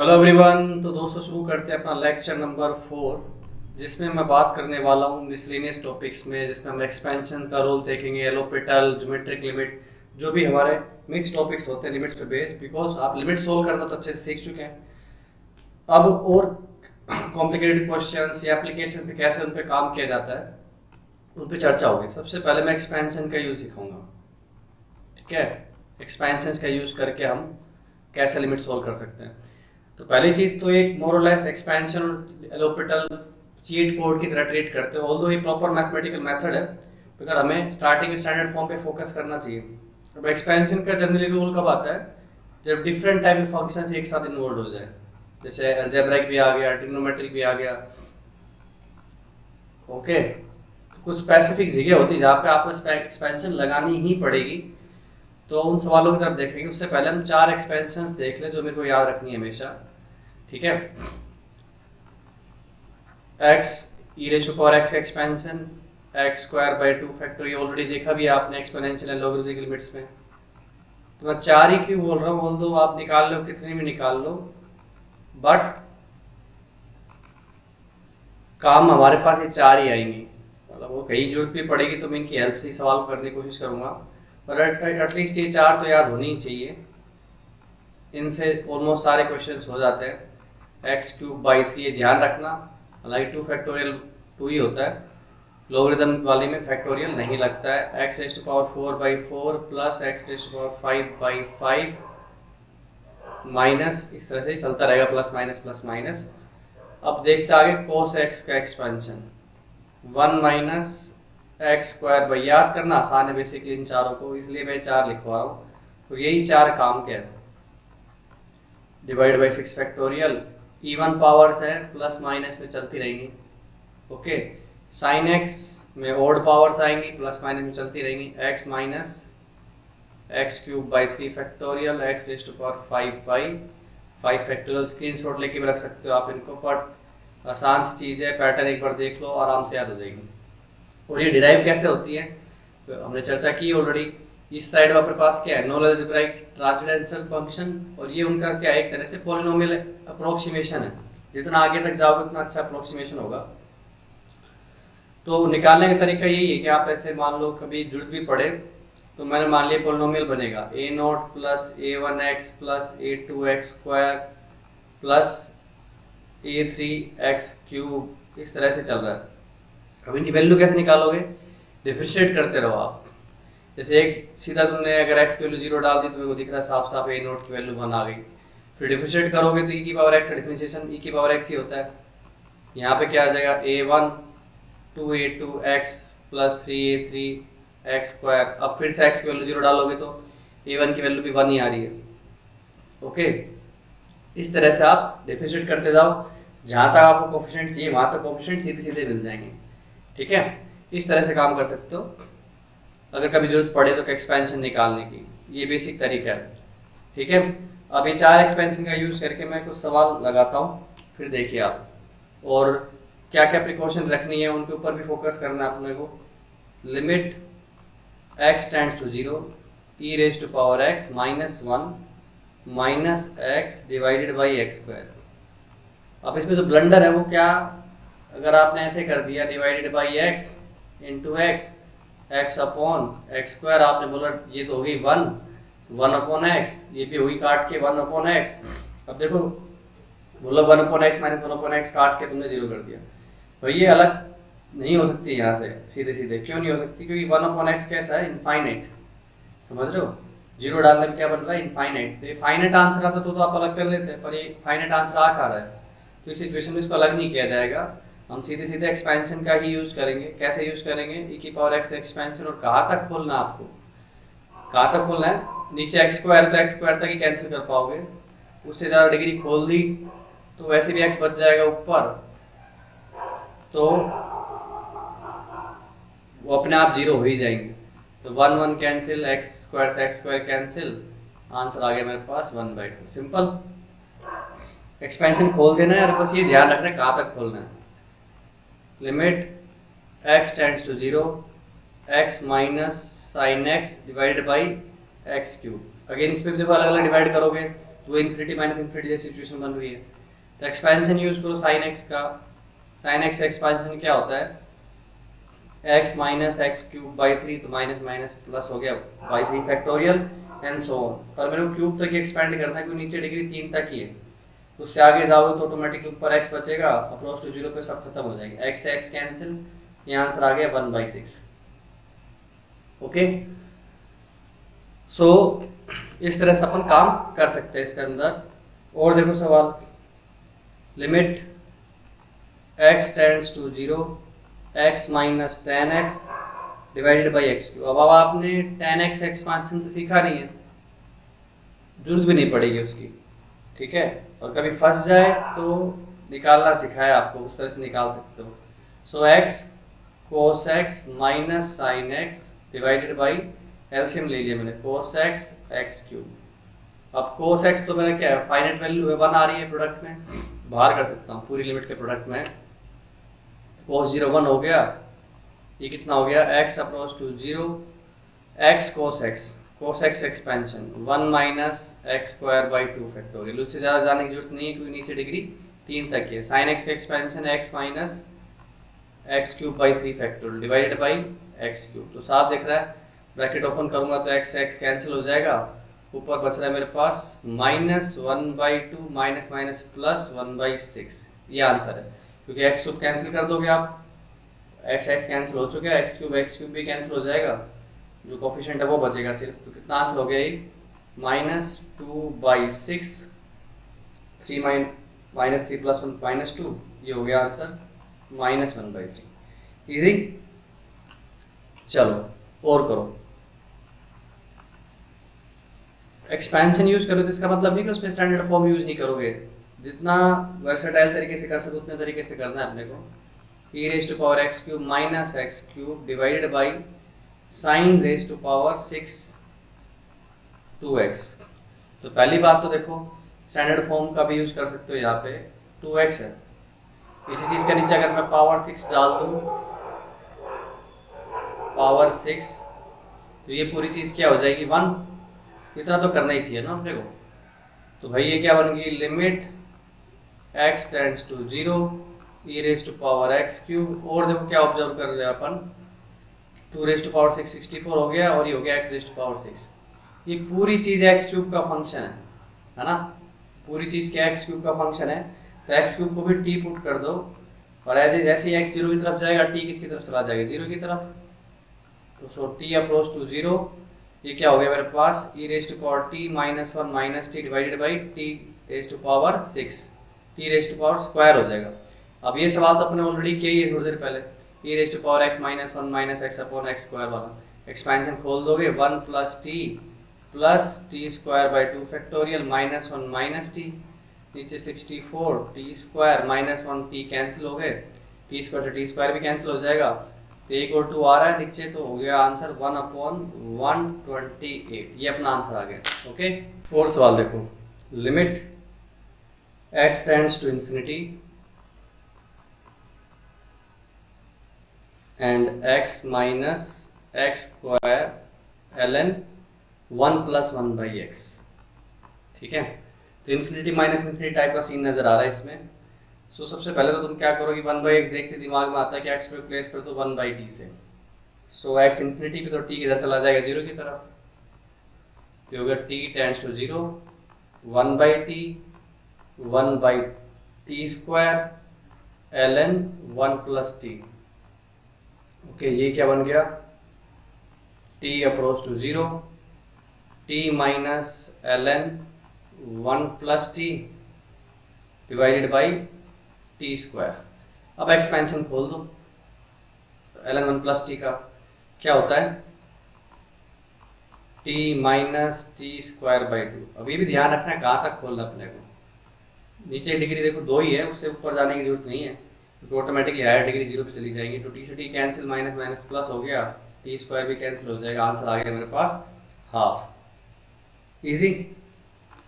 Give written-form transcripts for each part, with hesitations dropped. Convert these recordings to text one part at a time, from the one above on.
Hello everyone. तो दोस्तों शुरू करते हैं अपना लेक्चर नंबर 4, जिसमें मैं बात करने वाला हूँ मिसलेनियस टॉपिक्स में, जिसमें हम एक्सपेंशन का रोल देखेंगे, एलोपिटल, ज्योमेट्रिक लिमिट, जो भी हमारे मिक्स टॉपिक्स होते हैं लिमिट्स पे बेस्ड। बिकॉज आप लिमिट सोल्व करना तो अच्छे से सीख चुके हैं, अब और कॉम्प्लिकेटेड क्वेश्चंस या एप्लीकेशन पे कैसे उन पे काम किया जाता है उन पे चर्चा होगी। सबसे पहले मैं एक्सपेंशन का यूज़ सिखाऊंगा, ठीक है। एक्सपेंशन का यूज़ करके हम कैसे लिमिट सोल्व कर सकते हैं। तो पहली चीज तो एक मोरलेस एक्सपेंशन और एलोपिटल चीट कोड की तरह ट्रीट करते हैं, ऑल्दो ये प्रॉपर मैथमेटिकल मेथड है, मगर हमें स्टार्टिंग में स्टैंडर्ड फॉर्म पे फोकस करना चाहिए। अब एक्सपेंशन का जनरली रूल कब आता है? जब डिफरेंट टाइप के फंक्शंस एक साथ इन्वॉल्व हो जाए, जैसे अलजेब्रिक भी आ गया, ट्रिग्नोमेट्रिक भी आ गया। ओके, कुछ स्पेसिफिक जगह होती है जहाँ पे आपको एक्सपेंशन लगानी ही पड़ेगी, तो उन सवालों की तरफ देखेंगे। उससे पहले हम 4 एक्सपेंशंस देख लें जो मेरे को याद रखनी है हमेशा, ठीक है। X e raise to power x का expansion, x square by 2 factor, ये ऑलरेडी देखा भी आपने एक्सपोनेंशियल एंड लॉगरिथमिक लिमिट्स में। तो मैं 4 ही क्यों बोल रहा हूँ, बोल दो आप निकाल लो, कितनी भी निकाल लो, बट काम हमारे पास ये 4 ही आएंगी। मतलब वो कहीं जरूरत भी पड़ेगी तो मैं इनकी हेल्प से ही सवाल करने की कोशिश करूंगा, पर एटलीस्ट ये 4 तो याद होनी ही चाहिए। इनसे ऑलमोस्ट सारे क्वेश्चंस हो जाते हैं। एक्स क्यूब बाई 3, ये ध्यान रखना, हालांकि 2 फैक्टोरियल 2 ही होता है, लॉगरिथम वाले में फैक्टोरियल नहीं लगता है। X raise to power 4 by 4 plus x raise to power 5 by 5 minus, इस तरह से ही चलता रहेगा, प्लस माइनस। अब देखते आगे कोस एक्स का expansion, 1 minus x square by, याद करना आसान है बेसिकली इन चारों को, इसलिए मैं 4 लिखवा रहा हूँ। तो यही 4 काम के हैं, divide by 6 factorial, even powers है, प्लस माइनस में चलती रहेंगी। ओके, साइन एक्स में ओड पावर्स आएंगी, प्लस माइनस में चलती रहेंगी। X minus x cube by 3 factorial, x raise to power 5 by 5 factorial. Screenshot लेके भी रख सकते हो आप इनको, बट आसान सी चीज़ है, पैटर्न एक बार देख लो आराम से याद हो जाएगी। और ये डिराइव कैसे होती है तो हमने चर्चा की ऑलरेडी। इस साइड में अपने पास क्या है, नॉन अलजेब्राइक ट्रांसडेंशियल फंक्शन, और ये उनका क्या है, एक तरह से पॉलिनोमियल अप्रोक्सीमेशन है। जितना आगे तक जाओगे उतना अच्छा अप्रोक्सीमेशन होगा। तो निकालने का तरीका यही है कि आप ऐसे मान लो कभी जरूरत भी पड़े, तो मैंने मान लिया पॉलिनोमियल बनेगा a0 plus a1x plus a2x square plus a3x cube, इस तरह से चल रहा है। अब इनकी वैल्यू कैसे निकालोगे? डिफरेंशिएट करते रहो आप। जैसे एक सीधा तुमने अगर x की वैल्यू 0 डाल दी तो मेरे को दिख रहा है साफ साफ a0 की वैल्यू 1 आ गई। फिर डिफरेंशिएट करोगे तो e की पावर x, डिफरेंशिएशन e की पावर x ही होता है। यहाँ पे क्या आ जाएगा, a1 2a2x plus 3a3x square. अब फिर से x की वैल्यू 0 डालोगे तो a1 की वैल्यू भी 1 ही आ रही है। ओके, इस तरह से आप डिफरेंशिएट करते जाओ, जहाँ तक आपको कोफिशिएंट चाहिए वहाँ तक कोफिशिएंट सीधे सीधे मिल जाएंगे, ठीक है। इस तरह से काम कर सकते हो अगर कभी जरूरत पड़े तो एक्सपेंशन निकालने की, ये बेसिक तरीका है, ठीक है। अब ये 4 एक्सपेंशन का यूज़ करके मैं कुछ सवाल लगाता हूँ, फिर देखिए आप, और क्या क्या प्रिकॉशन रखनी है उनके ऊपर भी फोकस करना है अपने को। Limit x tends to 0 e raise to power x minus 1 minus x divided by x square. अब इसमें जो ब्लंडर है वो क्या, अगर आपने ऐसे कर दिया divided by x into x, x upon x square, आपने बोला ये तो हो गई 1 अपॉन एक्स, ये भी हुई काट के 1 अपॉन एक्स। अब देखो बोला 1 upon x minus 1 upon x, काट के तुमने 0 कर दिया, तो ये अलग नहीं हो सकती यहाँ से सीधे सीधे। क्यों नहीं हो सकती? क्योंकि 1 अपॉन एक्स कैसा है, इनफाइनाइट, समझ रहे हो। 0 डालने में क्या बन रहा है, इनफाइनाइट। तो ये फाइनाइट आंसर आता तो आप अलग कर लेते हैं, पर ये फाइनाइट आंसर आ खा रहा है, तो इस सिचुएशन में इसको अलग नहीं किया जाएगा। हम सीधे सीधे एक्सपेंशन का ही यूज़ करेंगे। कैसे यूज़ करेंगे, e की पावर x एक्सपेंशन, और कहाँ तक खोलना आपको, कहाँ तक खोलना है, नीचे एक्स स्क्वायर तो एक्स स्क्वायर तक ही कैंसिल कर पाओगे, उससे ज़्यादा डिग्री खोल दी तो वैसे भी x बच जाएगा ऊपर, तो वो अपने आप 0 हो ही जाएंगे। तो 1 कैंसिल, एक्स स्क्वायर से एक्स स्क्वायर कैंसिल, आंसर आ गया मेरे पास 1/2। सिंपल। एक्सपेंशन खोल देना है और बस ये ध्यान रखना है कहाँ तक खोलना है। Limit x tends to 0 x minus sine x divided by x cube. Again इसमें भी देखो अलग अलग डिवाइड करोगे तो वो इन्फिनिटी माइनस इन्फिनिटी जैसी सिचुएशन बन रही है। तो एक्सपेंशन यूज करो साइन एक्स का। साइन एक्स एक्सपेंशन क्या होता है, x minus x cube by 3, तो माइनस माइनस प्लस हो गया by 3 factorial and so on. पर मेरे को क्यूब तक एक्सपेंड करना है क्योंकि नीचे डिग्री 3 तक ही है, तो उससे आगे जाओगे तो ऑटोमेटिकली ऊपर एक्स बचेगा, अप्रोच टू 0 पे सब खत्म हो जाएगा, एक्स से एक्स कैंसिल, ये आंसर आ गया 1/6। ओके, सो इस तरह से अपन काम कर सकते हैं इसके अंदर। और देखो सवाल, limit x tends to 0 x minus 10x divided by x cube. अब आपने 10x एक्सपांशन तो सीखा नहीं है, जरूरत भी नहीं पड़ेगी उसकी, ठीक है। और कभी फंस जाए तो निकालना सिखाया आपको, उस तरह से निकाल सकते हो। So x cos x minus sine x divided by, LCM ले लिया मैंने, cos x x क्यूब। अब cos x तो मेरा क्या है, फाइनाइट वैल्यू 1 आ रही है प्रोडक्ट में, बाहर कर सकता हूँ पूरी लिमिट के प्रोडक्ट में। cos 0 1 हो गया, ये कितना हो गया, x approach to 0 x cos x expansion 1 minus x square by 2 factorial. उससे ज़्यादा जाने की जरूरत नहीं है क्योंकि नीचे डिग्री 3 तक है। साइन x का expansion x minus x cube by 3 factorial divided by x cube. तो साफ दिख रहा है, ब्रैकेट ओपन करूंगा तो x से x कैंसिल हो जाएगा, ऊपर बच रहा है मेरे पास माइनस 1/2 माइनस माइनस प्लस 1/6। ये आंसर है, क्योंकि x क्यूब कैंसिल कर दोगे आप, x कैंसिल हो चुका है, x क्यूब भी कैंसिल हो जाएगा, जो कोफिशिएंट है वो बचेगा सिर्फ। तो कितना आंसर हो गया ये, -2/6, 3 माइनस 3 प्लस 1 -2, ये हो गया आंसर -1/3। इजी, चलो और करो। एक्सपेंशन यूज करो तो इसका मतलब नहीं कि उसमें स्टैंडर्ड फॉर्म यूज नहीं करोगे, जितना वर्सेटाइल तरीके से कर सको उतने तरीके से करना है अपने को। e raise to power x cube minus x cube divided by sine raise to power 6 2x। तो पहली बात तो देखो स्टैंडर्ड फॉर्म का भी यूज कर सकते हो, यहाँ पे 2x है, इसी चीज के नीचे अगर मैं पावर 6 डाल दूं, पावर 6, तो ये पूरी चीज क्या हो जाएगी 1, इतना तो करना ही चाहिए ना अपने को। तो भाई ये क्या बन गई, limit x tends to 0 e raise to power x cube. और देखो क्या ऑब्जर्व कर रहे हैं अपन, 2 रेज टू पावर 6 64 हो गया, और ये हो गया x रेज टू पावर 6। ये पूरी चीज x क्यूब का फंक्शन है ना, पूरी चीज क्या x क्यूब का फंक्शन है। तो x क्यूब को भी t पुट कर दो, और जैसे ही x 0 की तरफ जाएगा t किसकी तरफ चला जाएगा, 0 की तरफ। तो सो t अप्रोच टू 0, ये क्या हो गया मेरे पास, e raise to power t minus 1 minus t divided by t raise to power 6, t raise to power square हो जाएगा। अब ये सवाल तो अपने ऑलरेडी किया ही है थोड़ी देर पहले, e raise to power x minus 1 minus x upon x square वाला। एक्सपेंशन खोल दोगे 1 plus t square by 2 factorial minus 1 minus t, नीचे 64 t square minus 1 t cancel हो गए, टी स्क्वायर से टी स्क्वायर भी कैंसिल हो जाएगा, तो 1 और 2 आ रहा है नीचे, तो हो गया आंसर 1/128। ये अपना आंसर आ गया। ओके, और सवाल देखो, limit x tends to infinity and x minus x square ln 1 + 1/x। ठीक है, तो इन्फिनिटी माइनस इन्फिनिटी टाइप का सीन नजर आ रहा है इसमें। सो सबसे पहले तो तुम क्या करोगे, 1/x देखते दिमाग में आता है कि x को रिप्लेस कर दो 1/t से। सो x इन्फिनिटी पे, तो t किधर चला जाएगा 0 की तरफ, तो होगा t tends to 0 1/t 1/t square ln 1 + t। Okay, ये क्या बन गया, t approach to 0 t minus ln 1 + t divided by t square. अब एक्सपेंशन खोल दो ln 1 + t का, क्या होता है t minus T square by 2। अब ये भी ध्यान रखना है कहाँ तक खोलना अपने को, नीचे डिग्री देखो 2 ही है, उससे ऊपर जाने की जरूरत नहीं है क्योंकि ऑटोमेटिकली हायर डिग्री 0 पे चली जाएंगी। तो t से t cancel, minus minus plus हो गया, टी स्क्वायर भी कैंसिल हो जाएगा, आंसर आ गया मेरे पास हाफ। इजी,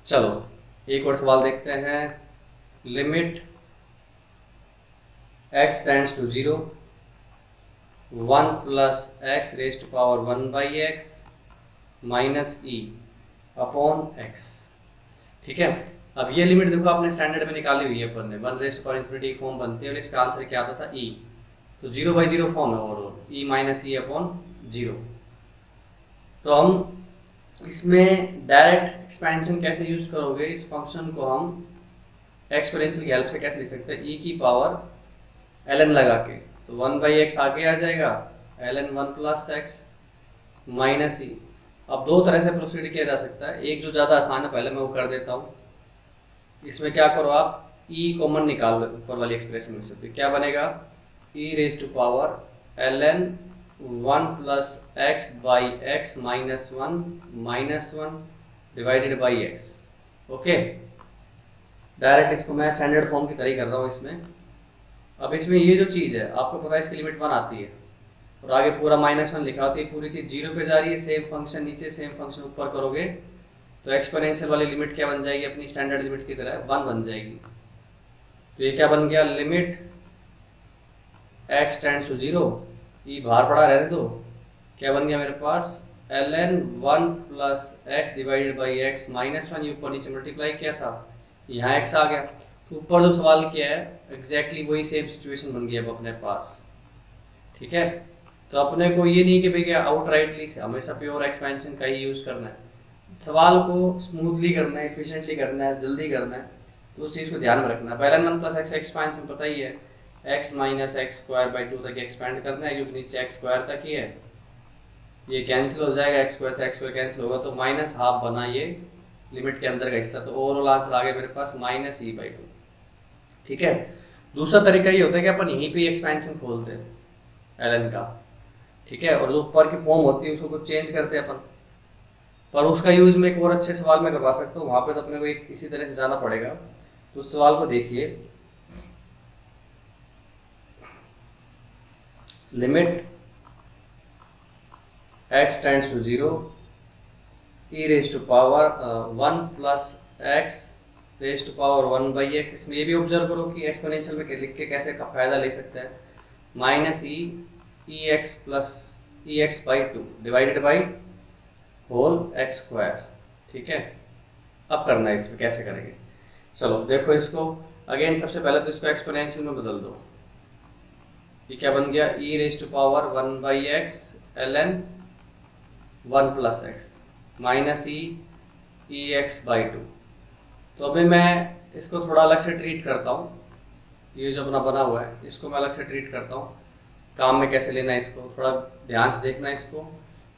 चलो एक और सवाल देखते हैं। Limit x tends to 0 1 + x raise to power 1/x minus e upon x। ठीक है। अब ये लिमिट देखो आपने स्टैंडर्ड में निकाली हुई है अपन ने, 1∞ फॉर्म बनती है और इसका आंसर क्या आता था ई, तो 0/0 फॉर्म है ओवरऑल, ई माइनस ई अपॉन 0। तो हम इसमें डायरेक्ट एक्सपेंशन कैसे यूज करोगे, इस फंक्शन को हम एक्सपोनेंशियल की हेल्प से कैसे लिख सकते हैं, ई की पावर ln लगा के, तो 1/x आगे आ जाएगा, ln 1 + x माइनस ई। अब दो तरह से प्रोसीड किया जा सकता है, एक जो ज़्यादा आसान है पहले मैं वो कर देता हूँ। इसमें क्या करो आप, e कॉमन निकाल लो ऊपर वाली एक्सप्रेशन में से, तो क्या बनेगा e⁻ ln 1 + x/x -1 divided by x। Okay, direct इसको मैं स्टैंडर्ड फॉर्म की तरह ही कर रहा हूँ इसमें। अब इसमें ये जो चीज़ है आपको पता है इसकी लिमिट 1 आती है और आगे पूरा -1 लिखा होती है, पूरी चीज़ 0 पे जा रही है, सेम फंक्शन नीचे सेम फंक्शन ऊपर करोगे तो एक्सपोनेंशियल वाली लिमिट क्या बन जाएगी, अपनी स्टैंडर्ड लिमिट की तरह 1 बन जाएगी। तो ये क्या बन गया, लिमिट x टेंड्स टू 0, ये बाहर पड़ा रहने दो, क्या बन गया मेरे पास ln 1 + x divided by x -1, ये ऊपर नीचे मल्टीप्लाई किया था, यहाँ x आ गया। तो ऊपर जो सवाल किया है एग्जैक्टली वही सेम सिचुएशन बन गई अब अपने पास। ठीक है, तो अपने को ये नहीं कि भैया आउटराइटली से हमेशा प्योर एक्सपेंशन का ही यूज़ करना है, सवाल को स्मूथली करना है, एफिशिएंटली करना है, जल्दी करना है, तो उस चीज़ को ध्यान में रखना है। पहले 1 + x एक्सपेंशन पता ही है, x - x² तक एक्सपेंड करना है क्योंकि नीचे x² तक ही है, ये कैंसिल हो जाएगा, x² से x² कैंसिल होगा तो -½ बना ये लिमिट के अंदर का हिस्सा, तो ओवरऑल आंसर आ गया मेरे पास -e/2। ठीक है, दूसरा तरीका ये होता है कि अपन यहीं पे एक्सपेंशन खोलते हैं ln का, ठीक है, और जो ऊपर की फॉर्म होती है उसको कुछ चेंज करते हैं अपन, पर उसका यूज़ मैं एक और अच्छे सवाल में करवा सकता हूँ, वहाँ पे तो अपने को एक इसी तरह से जाना पड़ेगा। तो उस सवाल को देखिए, limit x tends to 0 e⁻1 + x (1/x)। इसमें ये भी ऑब्जर्व करो कि एक्सपोनेंशियल में लिख के कैसे फ़ायदा ले सकते हैं, -e(x+e(x/2) divided by whole x²। ठीक है, अब करना है इसमें कैसे करेंगे, चलो देखो इसको अगेन। सबसे पहले तो इसको एक्सपोनेंशियल में बदल दो, ये क्या बन गया e⁻1/x ln 1 + x -e(x/2)। तो अभी मैं इसको थोड़ा अलग से ट्रीट करता हूँ, ये जो अपना बना हुआ है इसको मैं अलग से ट्रीट करता हूँ, काम में कैसे लेना है इसको थोड़ा ध्यान से देखना। इसको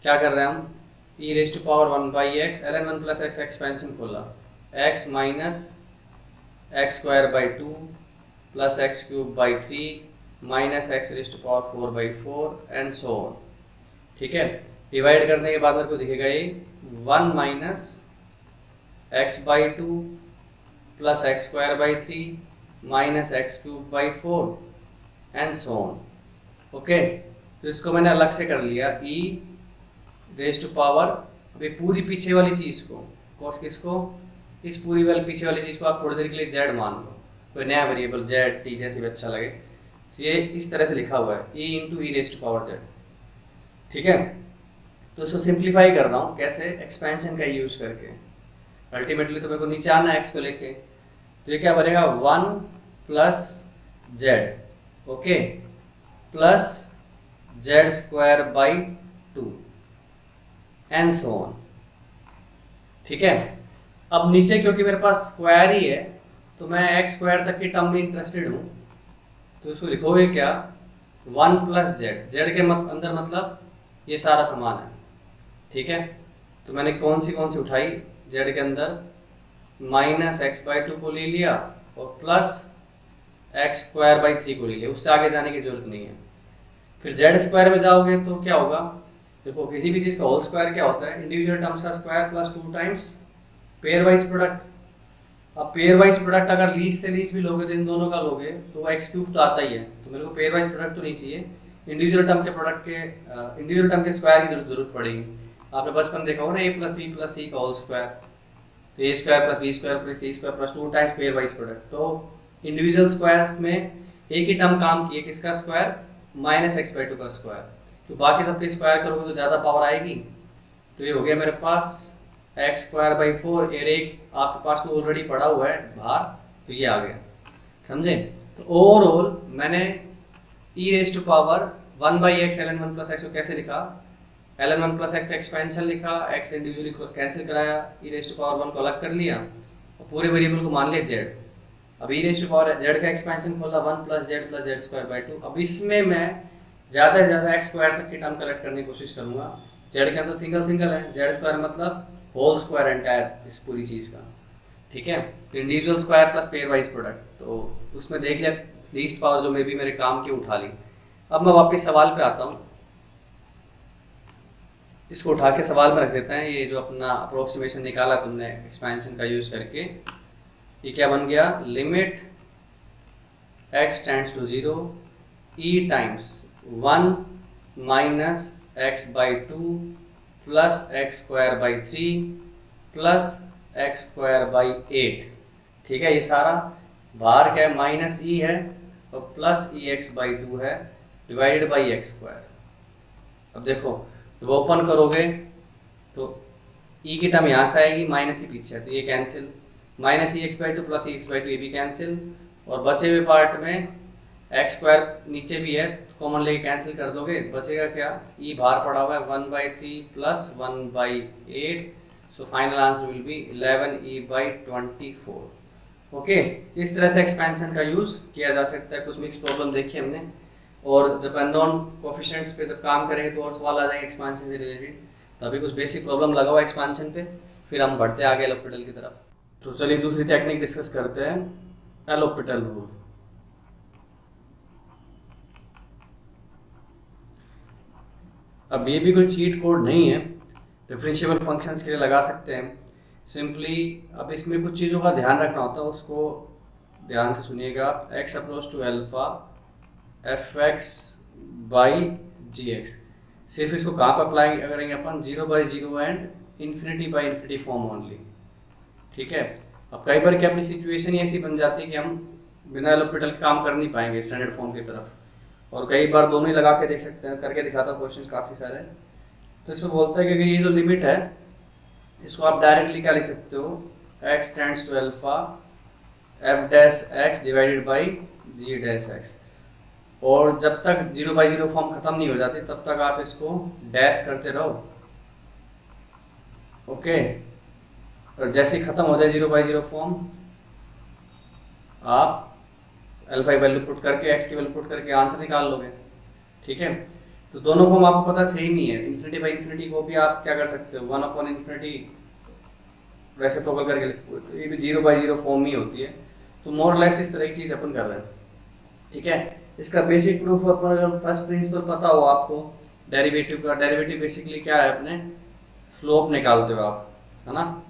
क्या कर रहे हैं हम, e⁻1/x ln 1 + x एक्सपेंशन खोला, x - x²/2 + x³/3 - x⁴/4 and so on. ठीक है, डिवाइड करने के बाद मेरे को दिखेगा ये 1 - x/2 + x²/3 - x³/4 and so on. Okay, तो इसको मैंने अलग से कर लिया, अभी पूरी पीछे वाली चीज़ को कॉस किसको, इस पूरी वाली पीछे वाली चीज़ को आप थोड़ी देर के लिए z मान लो, कोई नया वेरिएबल z t जैसे भी अच्छा लगे, तो ये इस तरह से लिखा हुआ है e⁻z। ठीक है, तो इसको सिंप्लीफाई कर रहा हूँ कैसे, एक्सपेंशन का यूज़ करके। अल्टीमेटली तो मेरे को नीचे आना है x को लेके, तो ये क्या बनेगा 1 + z, okay, plus z²/2 and so on. ठीक है, अब नीचे क्योंकि मेरे पास स्क्वायर ही है तो मैं x² तक की टर्म में इंटरेस्टेड हूँ, तो इसको लिखोगे क्या 1 + z, z के अंदर मतलब ये सारा सामान है। ठीक है, तो मैंने कौन सी उठाई, z के अंदर -x/2 को ले लिया और प्लस x²/3 को ले लिया, उससे आगे जाने की जरूरत नहीं है। फिर z² में जाओगे तो क्या होगा, देखो किसी भी चीज़ का होल स्क्वायर क्या होता है, इंडिविजुअल टर्म्स का square plus 2 times pair wise product. अब पेयर वाइज प्रोडक्ट अगर लीस्ट से लीस्ट भी लोगे तो इन दोनों का लोगे तो x³ तो आता ही है, तो मेरे को पेयर वाइज प्रोडक्ट तो नहीं चाहिए, इंडिविजुअल टर्म के प्रोडक्ट के इंडिविजुअल टर्म के स्क्वायर की जरूरत पड़ेगी। आपने बचपन देखा होगा ना a + b + c का होल स्क्वायर, तो a² + b² + c² + 2 times pair wise product. तो इंडिविजुअल स्क्वायर्स में एक ही टर्म काम किए, किसका स्क्वायर, -x/2 का स्क्वायर, तो बाकी सबके स्क्वायर करोगे तो ज़्यादा पावर आएगी। तो ये हो गया मेरे पास एक्स स्क्वायर बाई 4 और एक आपके पास तो ऑलरेडी पड़ा हुआ है बाहर, तो ये आ गया, समझे। तो ओवरऑल मैंने e raise to power 1/x ln 1 plus x को कैसे लिखा, ln 1 प्लस एक्स एक्सपेंशन लिखा, एक्स इंडिविजुअली को कैंसिल कराया, ई रेज टू पावर 1 को अलग कर लिया और पूरे वेरिएबल को मान लिया जेड। अब ई रेज टू पावर जेड का एक्सपेंशन खोला 1 प्लस जेड स्क्वायर बाई 2। अब इसमें मैं ज़्यादा से ज़्यादा एक्स स्क्वायर तक की टर्म कलेक्ट करने की कोशिश करूँगा। जेड के अंदर सिंगल सिंगल है, जेड स्क्वायर मतलब होल स्क्वायर एंटायर इस पूरी चीज़ का, ठीक है। तो individual square plus pair wise product, तो उसमें देख लिया लीस्ट पावर जो मे भी मेरे काम की उठा ली। अब मैं वापस सवाल पे आता हूँ, इसको उठा के सवाल में रख देते हैं। ये जो अपना अप्रोक्सीमेशन निकाला तुमने एक्सपेंशन का यूज़ करके, ये क्या बन गया, limit x tends to 0 e times 1 minus x by 2 plus x square by 3 plus x square by 8, ठीक है। ये सारा बाहर क्या है, माइनस ई है और प्लस ई एक्स बाई 2 है डिवाइडेड बाई एक्स स्क्वायर। अब देखो जब ओपन करोगे तो ई की टर्म यहाँ से आएगी, माइनस ई पीछे है तो ये cancel, minus E x by 2 plus E x by 2 ये भी कैंसिल, और बचे हुए पार्ट में एक्स स्क्वायर नीचे भी है कॉमन लेके कैंसिल कर दोगे, बचेगा क्या, ई बाहर पड़ा हुआ है 1/3 plus 1/8, so final answer will be 11e/24। Okay, इस तरह से एक्सपेंशन का यूज़ किया जा सकता है। कुछ मिक्स प्रॉब्लम देखी हमने, और जब अननोन कोफिशिएंट्स पे जब काम करेंगे तो और सवाल आ जाएंगे एक्सपेंशन से रिलेटेड। तो अभी कुछ बेसिक प्रॉब्लम लगा हुआ एक्सपेंशन पे, फिर हम बढ़ते आगे एलोपिटल की तरफ। तो चलिए दूसरी टेक्निक डिस्कस करते हैं, एलोपिटल रूल। अब ये भी कोई चीट कोड नहीं है, डिफरेंशिएबल फंक्शंस के लिए लगा सकते हैं सिंपली। अब इसमें कुछ चीज़ों का ध्यान रखना होता है, उसको ध्यान से सुनिएगा। X approach to alpha f x by g x, सिर्फ इसको कहाँ पर अप्लाई करेंगे अपन, 0/0 एंड इन्फिनिटी फॉर्म ओनली, ठीक है। अब कई बार क्या अपनी सिचुएशन ही ऐसी बन जाती है कि हम बिना एलोपिटल काम कर नहीं पाएंगे स्टैंडर्ड फॉर्म की तरफ, और कई बार दोनों ही लगा के देख सकते हैं, करके दिखाता हूँ क्वेश्चन काफ़ी सारे। तो इसमें बोलता है कि ये जो लिमिट है इसको आप डायरेक्टली क्या लिख सकते हो, x tends to alpha f dash x divided by g dash x, और जब तक 0/0 फॉर्म खत्म नहीं हो जाती तब तक आप इसको डैश करते रहो, ओके। और जैसे ही खत्म हो जाए 0/0 फॉर्म, आप अल्फा की वैल्यू पुट करके एक्स की वैल्यू पुट करके आंसर निकाल लोगे, ठीक है। तो दोनों फॉर्म आपको पता सेम ही है, इन्फिनिटी बाई इन्फिनिटी को भी आप क्या कर सकते हो 1/∞ रेसिप्रोकल करके लिखो, तो ये भी 0/0 फॉर्म ही होती है। तो मोर लेस इस तरह की चीज़ अपन कर रहे हैं, ठीक है। इसका बेसिक प्रूफ अपन अगर फर्स्ट प्रिंसिपल पता हो आपको डेरिवेटिव का, डेरिवेटिव बेसिकली क्या है, अपने स्लोप निकालते हो आप, है ना।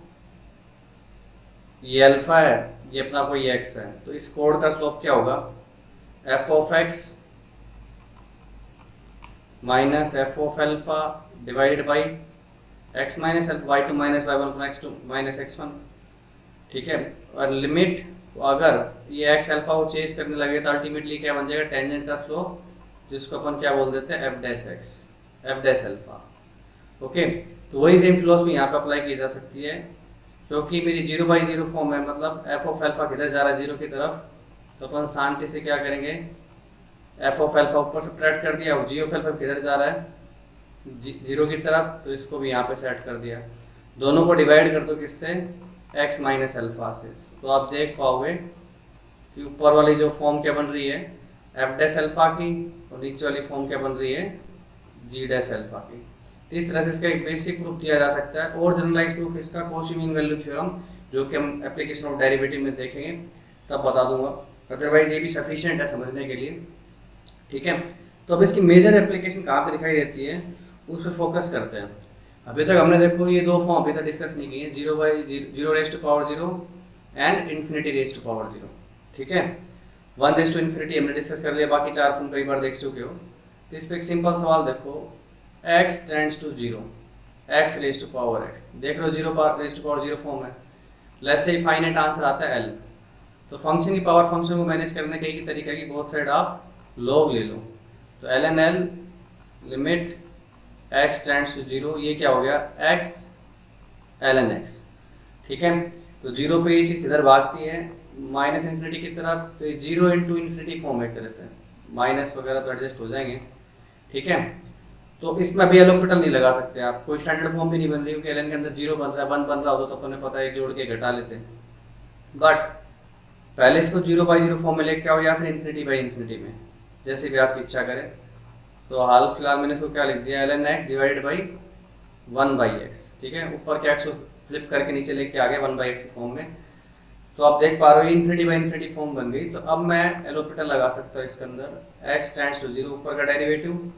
ये अल्फा है, ये अपना कोई एक्स है, तो इस कोड का स्लोप क्या होगा, F of x minus F of alpha divided by x minus alpha y2 minus y1 अपना x2 माइनस x1, ठीक है। और लिमिट अगर ये x अल्फा को चेंज करने लगे तो अल्टीमेटली क्या बन जाएगा, टेंजेंट का स्लोप, जिसको अपन क्या बोल देते हैं F dash x, F dash alpha, okay. तो वही सेम फिलोसफी यहाँ पे अप्लाई की जा सकती है, क्योंकि मेरी 0/0 फॉर्म है, मतलब एफ ऑफ अल्फा किधर जा रहा है 0 की तरफ, तो अपन शांति से क्या करेंगे, एफ ऑफ अल्फा ऊपर सब्ट्रैक्ट कर दिया, जी ऑफ अल्फा किधर जा रहा है 0 की तरफ, तो इसको भी यहाँ पे सेट कर दिया। दोनों को डिवाइड कर दो किससे, x माइनस अल्फा से, तो आप देख पाओगे कि ऊपर वाली जो फॉर्म क्या बन रही है एफ डैश अल्फा की, और नीचे वाली फॉर्म क्या बन रही है जी डैश अल्फा की। तो इस तरह से इसका एक बेसिक प्रूफ दिया जा सकता है, और जनरलाइज प्रूफ इसका कॉची मीन वैल्यू थ्योरम, जो कि हम एप्लीकेशन ऑफ डेरिवेटिव में देखेंगे तब बता दूंगा, अदरवाइज ये भी सफिशिएंट है समझने के लिए, ठीक है। तो अब इसकी मेजर एप्लीकेशन कहाँ पे दिखाई देती है उस पर फोकस करते हैं। अभी तक हमने देखो ये दो फॉर्म अभी तक डिस्कस नहीं किए, 0/0 raise to power 0 and infinity raise to power 0, ठीक है। 1 रेज़ टू इन्फिनिटी हमने डिस्कस कर लिया, बाकी 4 फॉर्म कई बार देख चुके हो। तो इस पर एक सिंपल सवाल देखो, x tends to 0 x raise to power x, देख लो 0 रेज़ टू पावर 0 फॉर्म है, लेट्स से फाइनाइट आंसर आता है l। तो फंक्शन की पावर फंक्शन को मैनेज करने का एक ही तरीका है कि बोथ साइड आप लॉग ले लो, तो ln l limit x tends to 0, ये क्या हो गया x ln x। ठीक है, तो जीरो पे ये चीज़ किधर भागती है, माइनस इन्फिनिटी की तरफ, तो ये जीरो इंटू इन्फिनिटी फॉर्म है एक तरह से, माइनस वगैरह तो एडजस्ट हो जाएंगे। ठीक है, तो इसमें अभी एल ऑर्बिटल नहीं लगा सकते आप, कोई स्टैंडर्ड फॉर्म भी नहीं बन रही, क्योंकि एल के अंदर जीरो बन रहा है, वन बन रहा होता तो अपन ने पता है जोड़ के घटा लेते हैं। बट पहले इसको जीरो बाई जीरो फॉर्म में लेके आओ या फिर इन्फिनिटी बाई इन्फिनिटी में, जैसे भी आपकी इच्छा करे। तो हाल फिलहाल मैंने इसको क्या लिख दिया, l n x divided by one by x. ठीक है, ऊपर के एक्स को फ्लिप करके नीचे लेके आ गया वन बाई एक्स के फॉर्म में। तो आप देख पा रहे हो इन्फिनिटी बाई इन्फिनिटी फॉर्म बन गई। तो अब मैं एल ऑर्बिटल लगा सकता हूँ इसके अंदर, एक्स टेंड्स टू जीरो, ऊपर का डेरिवेटिव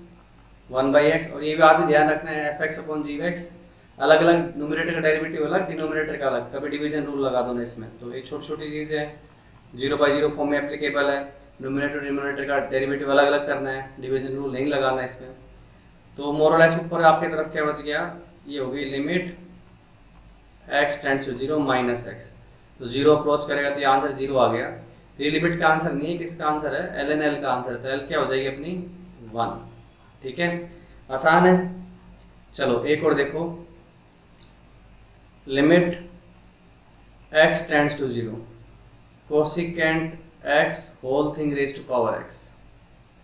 वन बाई एक्स। और ये भी आदमी ध्यान रखना है, एफ एक्स अपॉन जी एक्स, अलग अलग न्यूमरेटर का डेरिवेटिव अलग, डिनोमिनेटर का अलग, कभी डिवीजन रूल लगा दो ना इसमें। तो ये छोटी छोटी चीज़ है, जीरो बाई जीरो फॉर्म में एप्लीकेबल है। न्यूमरेटर डिनोमिनेटर का डेरिवेटिव अलग अलग करना है, डिवीजन रूल नहीं लगाना इसमें। तो मोरलेस ऊपर आपकी तरफ क्या बच गया, ये होगी limit x tends to zero minus x. तो जीरो अप्रोच करेगा तो ये आंसर जीरो आ गया। तो ये लिमिट का आंसर नहीं है, किसका आंसर है, एल एन एल का आंसर है। तो एल क्या हो जाएगी अपनी, वन। ठीक है, आसान है। चलो एक और देखो, limit x tends to zero cosecant x whole thing raise to power x.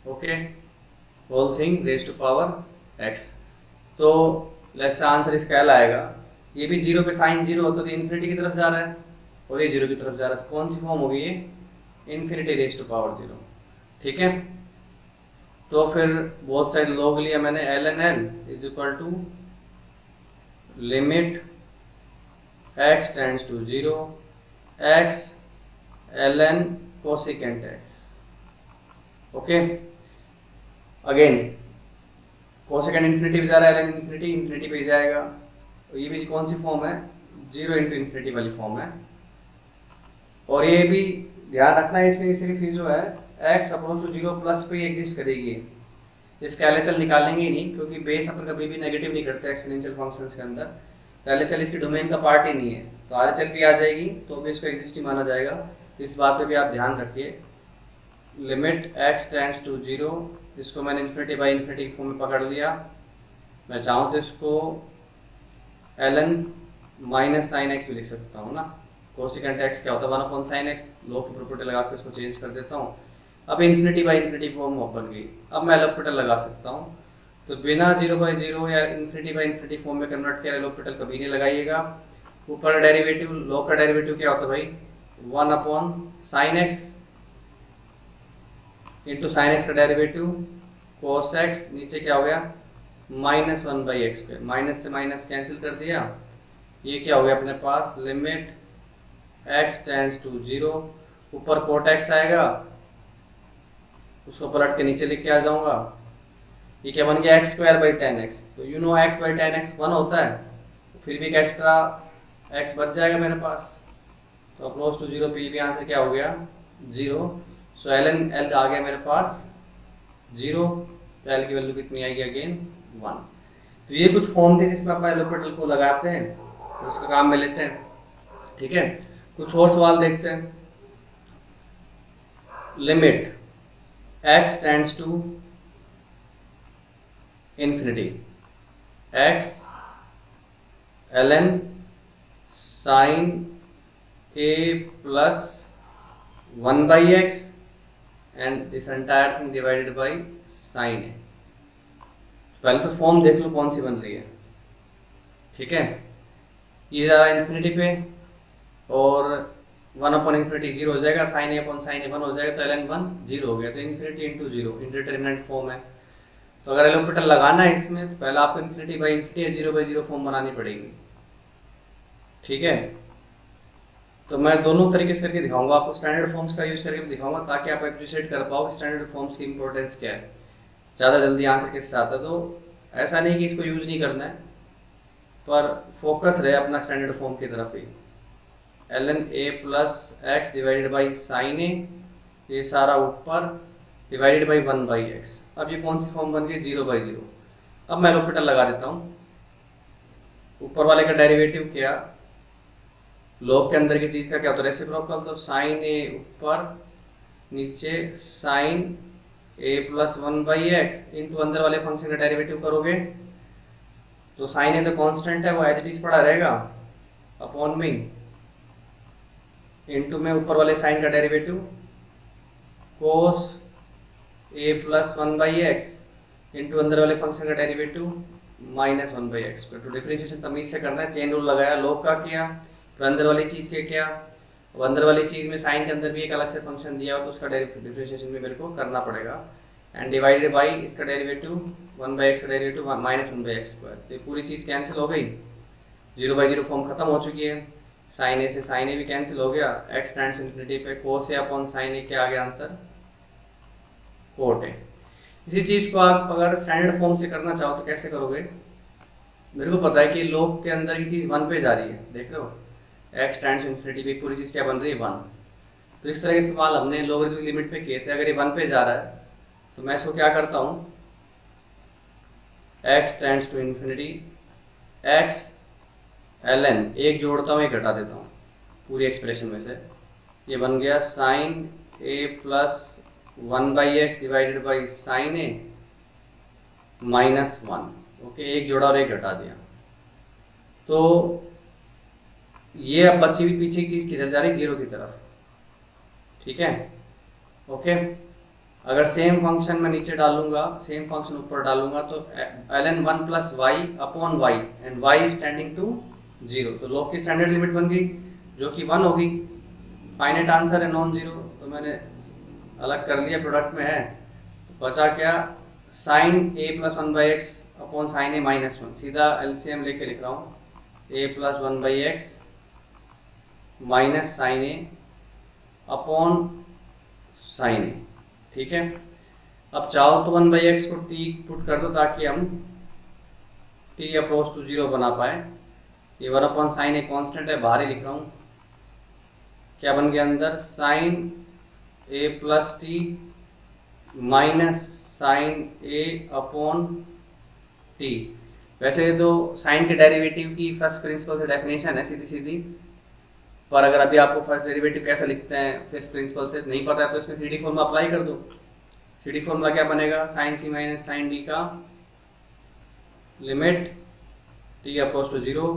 Okay, whole thing raise to power x. तो लेट्स से आंसर इसका एल आएगा। ये भी जीरो पे साइन जीरो होता तो इन्फिनिटी की तरफ जा रहा है और ये जीरो की तरफ जा रहा है, तो कौन सी फॉर्म होगी ये, infinity raise to power zero. ठीक है, तो फिर बहुत सारे लोग लिया मैंने, l n l is equal to limit x tends to zero x l n cosecant x. Okay, again cosecant infinity पे जा रहा है, एल एन इन्फिनिटी इन्फिनिटी पे जाएगा। तो ये भी कौन सी फॉर्म है, जीरो इंटू इन्फिनिटी वाली फॉर्म है। और ये भी ध्यान रखना है इसमें सिर्फ ये जो है x approach to zero plus पे ही एग्जिस्ट करेगी। इसका एल एच एल निकालेंगे ही नहीं, क्योंकि बेस अपन कभी भी नेगेटिव नहीं करते एक्सपोनेंशियल फंक्शंस के अंदर। तो एल एच एल इसकी डोमेन का पार्ट ही नहीं है, तो आर एच एल भी आ जाएगी तो भी इसको एग्जिस्ट ही माना जाएगा। तो इस बात पे भी आप ध्यान रखिए। Limit x tends to zero, इसको मैंने इन्फिनिटी बाई इन्फिनिटी फॉर्म में पकड़ लिया। मैं चाहूँ तो इसको l n minus sine x भी लिख सकता हूँ ना। कोसिकेंट एक्स क्या होता है, वन अपॉन साइन एक्स, लो की प्रॉपर्टी लगा के इसको चेंज कर देता हूँ। अब इन्फिनिटी बाई इन्फिनिटी फॉर्म बन गई। अब मैं एल ऑर्बिटल लगा सकता हूँ। तो बिना जीरो बाई जीरो या इन्फिनिटी बाई इन्फिनिटी फॉर्म में कन्वर्ट किया एल ऑर्बिटल कभी नहीं लगाइएगा। ऊपर डेरिवेटिव, लो का डेरिवेटिव क्या होता है भाई, one upon sine x into sine x का डेरिवेटिव कोस एक्स, नीचे क्या हो गया माइनस वन बाई एक्स पे, माइनस से माइनस कैंसिल कर दिया। ये क्या हो गया अपने पास, limit x tends to zero, ऊपर कोट एक्स आएगा, उसको पलट के नीचे लिख के आ जाऊंगा। ये क्या बन गया, x square by ten x. तो you know x by ten x one होता है, तो फिर भी एक एक्स्ट्रा एक्स बच जाएगा मेरे पास। तो अप्रोच टू जीरो पे ये भी आंसर क्या हो गया, zero. So L n L आ गया मेरे पास जीरो। तो एल की वैल्यू कितनी आएगी, अगेन वन। तो ये कुछ फॉर्म थे जिसमें अपन एल ऑर्बिटल को लगाते हैं, तो उसका काम में लेते हैं। ठीक है, कुछ और सवाल देखते हैं। Limit x tends to infinity x l n sine a plus one by x and this entire thing divided by sine a. पहले तो फॉर्म देख लो कौन सी बन रही है। ठीक है, ये जा रहा है इन्फिनिटी पे और वन अपॉन इन्फिनिटी जीरो हो जाएगा, sign a upon sine A one हो जाएगा, तो एल एन वन जीरो हो गया। तो इन्फिनिटी इंटू जीरो इंडिटरमिनेंट फॉर्म है। तो अगर एल ऑर्बिटल लगाना है इसमें, तो पहले आपको इन्फिनिटी बाई इन्फिनिटी या जीरो बाई जीरो फॉर्म बनानी पड़ेगी। ठीक है, तो मैं दोनों तरीके से करके दिखाऊंगा आपको, स्टैंडर्ड फॉर्म्स का यूज करके भी दिखाऊंगा, ताकि आप अप्रिशिएट कर पाओ स्टैंडर्ड फॉर्म्स की इंपॉर्टेंस क्या है, ज़्यादा जल्दी आंसर किस साथ है। तो ऐसा नहीं कि इसको यूज नहीं करना है, पर फोकस रहे अपना स्टैंडर्ड फॉर्म की तरफ ही। L n a plus x divided by sine a, ये सारा ऊपर divided by one by x. अब ये कौन सी फॉर्म बन गई, जीरो बाई जीरो। अब मैं ऑर्बिटल लगा देता हूँ। ऊपर वाले का डेरिवेटिव क्या, लॉग के अंदर की चीज़ का क्या होता है, रेसिप्रोकल। तो साइन ए ऊपर, नीचे sine a plus one by x into अंदर वाले फंक्शन का डेरिवेटिव करोगे तो साइन ए तो कांस्टेंट है, वो एज इट इज पड़ा रहेगा। अपॉन में इनटू में ऊपर वाले साइन का डेरिवेटिव कोस ए प्लस 1/x इंटू अंदर वाले फंक्शन का डेरिवेटिव माइनस 1/x। तो डिफरेंशिएशन तमीज से करना है, चेन रूल लगाया, log का किया, फिर अंदर वाली चीज़ के किया, अब अंदर वाली चीज़ में साइन के अंदर भी एक अलग से फंक्शन दिया हो तो उसका डिफरेंशिएशन भी मेरे को करना पड़ेगा। एंड डिवाइडेड बाई इसका डेरिवेटिव 1/x का डेरिवेटिव माइनस 1/x²। तो ये पूरी चीज़ कैंसिल हो गई, 0/0 फॉर्म खत्म हो चुकी है, साइन ए से साइन ए भी कैंसिल हो गया, x टेंड्स इन्फिनिटी पे कोस ए अपॉन साइन ए क्या आ गया आंसर, कोट ए। इसी चीज़ को आप अगर स्टैंडर्ड फॉर्म से करना चाहो तो कैसे करोगे, मेरे को पता है कि log के अंदर की चीज़ 1 पे जा रही है, देख रहे हो, x टेंड्स इन्फिनिटी पे पूरी चीज़ क्या बन रही है 1। तो इस तरह के सवाल हमने लोगरिथमिक लिमिट पे किए थे। अगर ये 1 पे जा रहा है तो मैं इसको क्या करता हूँ, x tends to infinity x ln एक जोड़ता हूँ एक घटा देता हूँ पूरी एक्सप्रेशन में से, ये बन गया sine a plus 1/x divided by sine a minus 1। Okay, एक जोड़ा और एक घटा दिया। तो ये अब बची हुई पीछे की चीज़ किधर जा रही, 0 की तरफ, ठीक है। ओके, अगर सेम फंक्शन मैं नीचे डालूंगा, सेम फंक्शन ऊपर डालूंगा तो ln 1 plus y upon y and y is tending to 0। तो log की स्टैंडर्ड लिमिट बन गई जो कि 1 होगी। फाइनाइट आंसर है नॉन जीरो, तो मैंने अलग कर लिया, प्रोडक्ट में है, तो बचा क्या, sine a plus 1/x upon sine a minus 1। सीधा एलसीएम लेके लिख रहा हूँ, a plus 1/x minus sine a upon sine a, ठीक है। अब चाहो तो 1/x को t पुट कर दो ताकि हम t अप्रोच टू 0 बना पाए। ये 1 अपॉन साइन ए कॉन्स्टेंट है, बाहर ही लिख रहा हूँ, क्या बन गया अंदर, sine a plus t minus sine a upon t. वैसे तो साइन के डेरिवेटिव की फर्स्ट प्रिंसिपल से डेफिनेशन है सीधी सीधी, पर अगर अभी आपको फर्स्ट डेरिवेटिव कैसे लिखते हैं फर्स्ट प्रिंसिपल से नहीं पता है तो इसमें सी डी फॉर्मूला अप्लाई कर दो। सी डी फॉर्मूला क्या बनेगा, sine c minus sine d का limit t approach to 0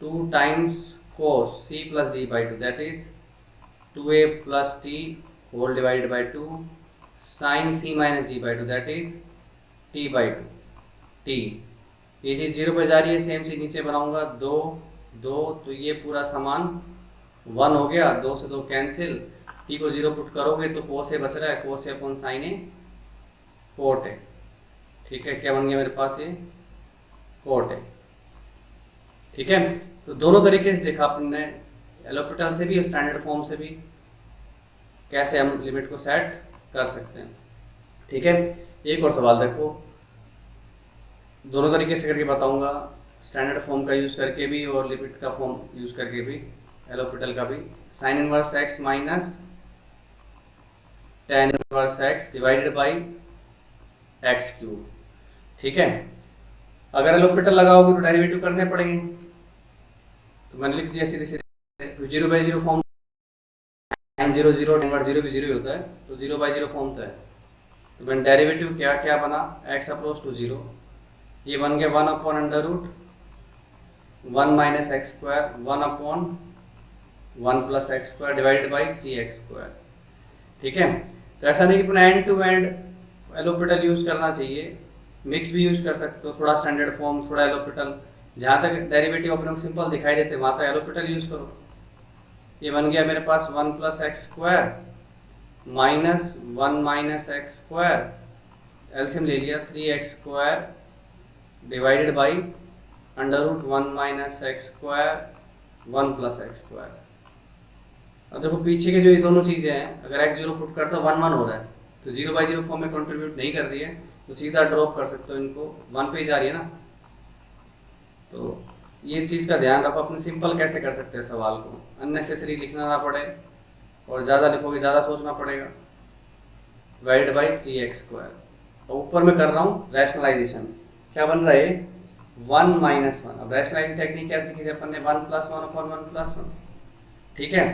2 times cos c plus d by 2 that is 2a plus t whole divided by 2 sine c minus d by 2 that is t by 2 t. ये चीज़ 0 पे जा रही है, same चीज़ नीचे बनाऊंगा 2 2, तो ये पूरा सामान 1 हो गया, 2 से 2 कैंसिल, टी को 0 पुट करोगे तो कोस ए बच रहा है, कोस ए अपॉन साइन ए कोट है, ठीक है। क्या बन गया मेरे पास, ये कोट है, ठीक है। तो दोनों तरीके से देखा अपने, एलोपिटल से भी और स्टैंडर्ड फॉर्म से भी कैसे हम लिमिट को सेट कर सकते हैं, ठीक है। एक और सवाल देखो, दोनों तरीके से करके बताऊंगा, स्टैंडर्ड फॉर्म का यूज़ करके भी और लिमिट का फॉर्म यूज़ करके भी, एलोपिटल का भी। Sine inverse x minus tan inverse x divided by x cube, ठीक है। अगर एलोपिटल लगाओगे तो डेरिवेटिव करने पड़ेंगे, तो मैंने लिख दिया सीधे सीधे 0/0 फॉर्म, 0 0 इनवर्स 0 भी 0 ही होता है, तो 0/0 फॉर्म तो है। तो मैंने डेरिवेटिव क्या क्या बना, एक्स अप्रोच टू 0, ये बन गया 1 upon under root 1 minus x square 1 upon 1 plus x square divided by 3x², ठीक है। तो ऐसा नहीं कि अपना end to end L'Hopital use करना चाहिए, मिक्स भी यूज़ कर सकते हो, थोड़ा स्टैंडर्ड फॉर्म थोड़ा एलोपिटल, जहाँ तक डेरिवेटिव अपने को सिंपल दिखाई देते वहाँ तक एलोपिटल यूज़ करो। ये बन गया मेरे पास 1 plus x square minus 1 minus x square, LCM ले लिया 3x² divided by under root 1 minus x square 1 plus x square. अब देखो पीछे के जो ये दोनों चीज़ें हैं, अगर x0 पुट करता 1 1 हो रहा है तो 0/0 फॉर्म में कंट्रीब्यूट नहीं कर रही है, तो सीधा ड्रॉप कर सकते हो इनको, 1 पे ही जा रही है ना। तो ये चीज़ का ध्यान रखो, अपने सिंपल कैसे कर सकते हैं सवाल को, अननेसेसरी लिखना ना पड़े, और ज़्यादा लिखोगे ज़्यादा सोचना पड़ेगा। डिवाइड बाई 3x², और ऊपर में कर रहा हूँ रैशनलाइजेशन, क्या बन रहा है 1 माइनस 1। अब रैशनलाइज टेक्निक क्या सीखी थी अपन ने, 1 प्लस 1 अपॉन 1 प्लस 1, ठीक है।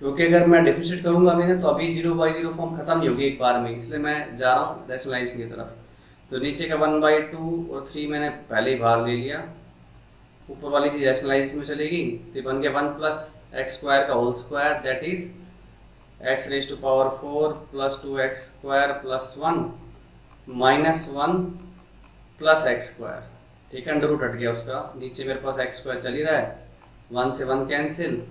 क्योंकि अगर मैं डिफरेंशिएट करूंगा अभी ना तो अभी 0/0 फॉर्म खत्म नहीं होगी एक बार में, इसलिए मैं जा रहा हूँ रैशनलाइजेशन की तरफ। तो नीचे का 1/2 और 3 मैंने पहले ही बाहर ले लिया, ऊपर वाली चीज़ रैशनलाइजेशन में चलेगी, तो बन गया 1 प्लस एक्स स्क्वायर का whole square, that is x raise to power 4 plus 2x square plus 1 minus 1 plus x square. ठीक है, अंडर रूट हट गया उसका, नीचे मेरे पास एक्स स्क्वायर चल ही रहा है, 1 से 1 कैंसिल,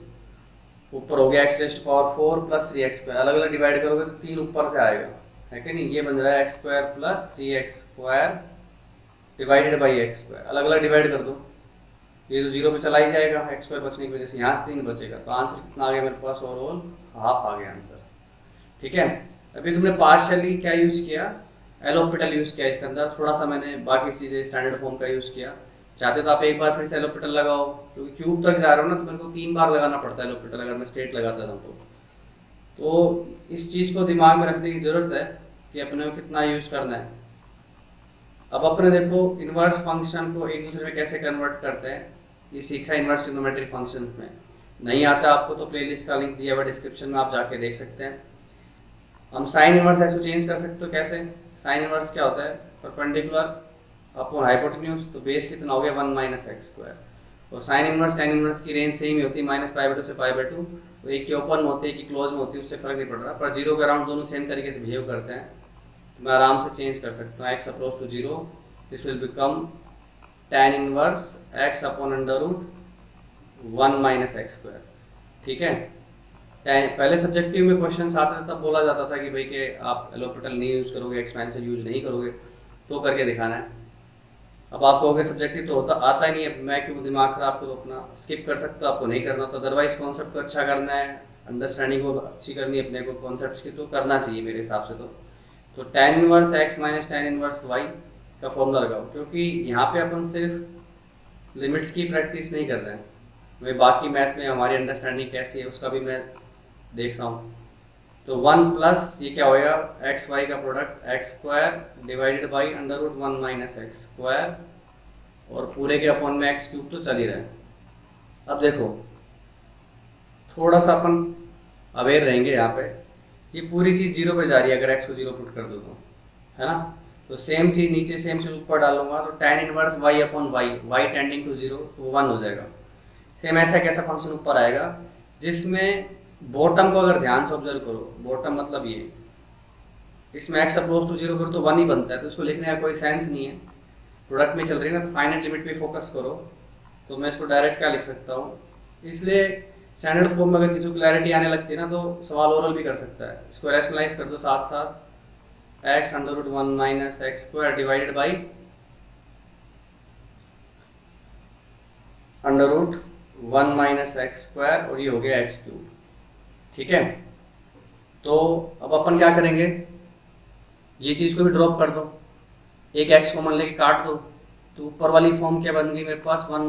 ऊपर हो गया x raise to power 4 plus 3x square. अलग अलग डिवाइड करोगे तो 3 ऊपर से आएगा, है कि नहीं। ये बन रहा है x square plus 3x square divided by x square. अलग अलग डिवाइड कर दो, ये तो 0 पे चला ही जाएगा एक्स स्क्वायर बचने की वजह से, यहाँ से 3 बचेगा, तो आंसर कितना आ गया मेरे पास, ओवरऑल हाफ आ गया आंसर। ठीक है, अभी तुमने पार्शियली क्या यूज़ किया, एलोपिटल यूज़ किया इसके अंदर, थोड़ा सा मैंने बाकी चीज़ें स्टैंडर्ड फॉर्म का यूज़ किया। चाहते तो आप एक बार फिर से एलोपिटल लगाओ, क्योंकि क्यूब तक जा रहे हो ना, तो मेरे को 3 बार लगाना पड़ता है एलोपिटल, अगर मैं स्ट्रेट लगाता था तो इस चीज़ को दिमाग में रखने की ज़रूरत है कि अपने को कितना यूज़ करना है। अब अपने देखो इन्वर्स फंक्शन को एक दूसरे में कैसे कन्वर्ट करते हैं, ये सीखा इन्वर्स ट्रिग्नोमेट्री फंक्शन में। नहीं आता आपको तो प्लेलिस्ट का लिंक दिया हुआ डिस्क्रिप्शन में, आप जाके देख सकते हैं। हम साइन इन्वर्स एक्स को चेंज कर सकते हो, कैसे? साइन इन्वर्स क्या होता है, परपेंडिकुलर अपॉन हाइपोटेन्यूज, तो बेस कितना हो गया 1 माइनस एक्स स्क्वायर। और साइन इन्वर्स टेन इन्वर्स की रेंज सेम ही होती है, -π/2 से π/2, तो एक की ओपन में होती है, एक की क्लोज में होती है, उससे फर्क नहीं पड़ रहा, पर 0 के अराउंड दोनों सेम तरीके से बिहेव करते हैं, तो मैं आराम से चेंज कर सकता हूँ। X approach to 0, this will become tan inverse x upon under root 1 minus x square. ठीक है, पहले सब्जेक्टिव में क्वेश्चन आते थे तब बोला जाता था कि भाई कि आप एलोपिटल नहीं यूज़ करोगे, एक्सपेंशन यूज नहीं करोगे, तो करके दिखाना है। अब आप कहोगे सब्जेक्टिव तो होता आता ही नहीं है, मैं क्यों दिमाग खराब करूँ अपना, स्किप कर सकते हो, आपको नहीं करना तो अदरवाइज कॉन्सेप्ट को अच्छा करना है, अंडरस्टैंडिंग को अच्छी करनी है अपने को कॉन्सेप्ट्स की, तो करना चाहिए मेरे हिसाब से। तो tan inverse x minus tan inverse y का फॉर्मूला लगाओ, क्योंकि यहाँ पे अपन सिर्फ लिमिट्स की प्रैक्टिस नहीं कर रहे हैं, मैं बाकी मैथ में हमारी अंडरस्टैंडिंग कैसी है उसका भी मैं देख रहा हूँ। तो 1 प्लस ये क्या होएगा, एक्स वाई का product x square divided by under root 1 minus x square, और पूरे के अपॉन में एक्स क्यूब तो चल ही रहा है। अब देखो थोड़ा सा अपन अवेयर रहेंगे यहाँ पे, ये पूरी चीज़ 0 पे जा रही है, अगर एक्स को 0 पुट कर दो तो, है ना। तो सेम चीज़ नीचे सेम चीज़ ऊपर डालूंगा, तो tan inverse y upon y tending to 0 तो 1 हो जाएगा। सेम ऐसा कैसा फंक्शन ऊपर आएगा जिसमें बॉटम को अगर ध्यान से ऑब्जर्व करो, बॉटम मतलब ये, इसमें एक्स अप्रोच टू 0 करो तो 1 ही बनता है, तो इसको लिखने का कोई सेंस नहीं है, प्रोडक्ट में चल रही है ना, तो फाइनाइट लिमिट पे फोकस करो, तो मैं इसको डायरेक्ट क्या लिख सकता हूँ। इसलिए स्टैंडर्ड फॉर्म में अगर किसी को क्लैरिटी आने लगती है ना, तो सवाल ओरल भी कर सकता है, इसको रैशनलाइज कर दो साथ साथ, x under root 1 minus x square divided by under root 1 minus x square, और ये हो गया एक्स क्यूब। ठीक है, तो अब अपन क्या करेंगे, ये चीज़ को भी ड्रॉप कर दो, एक एक्स कॉमन लेके काट दो, तो ऊपर वाली फॉर्म क्या बन गई मेरे पास, 1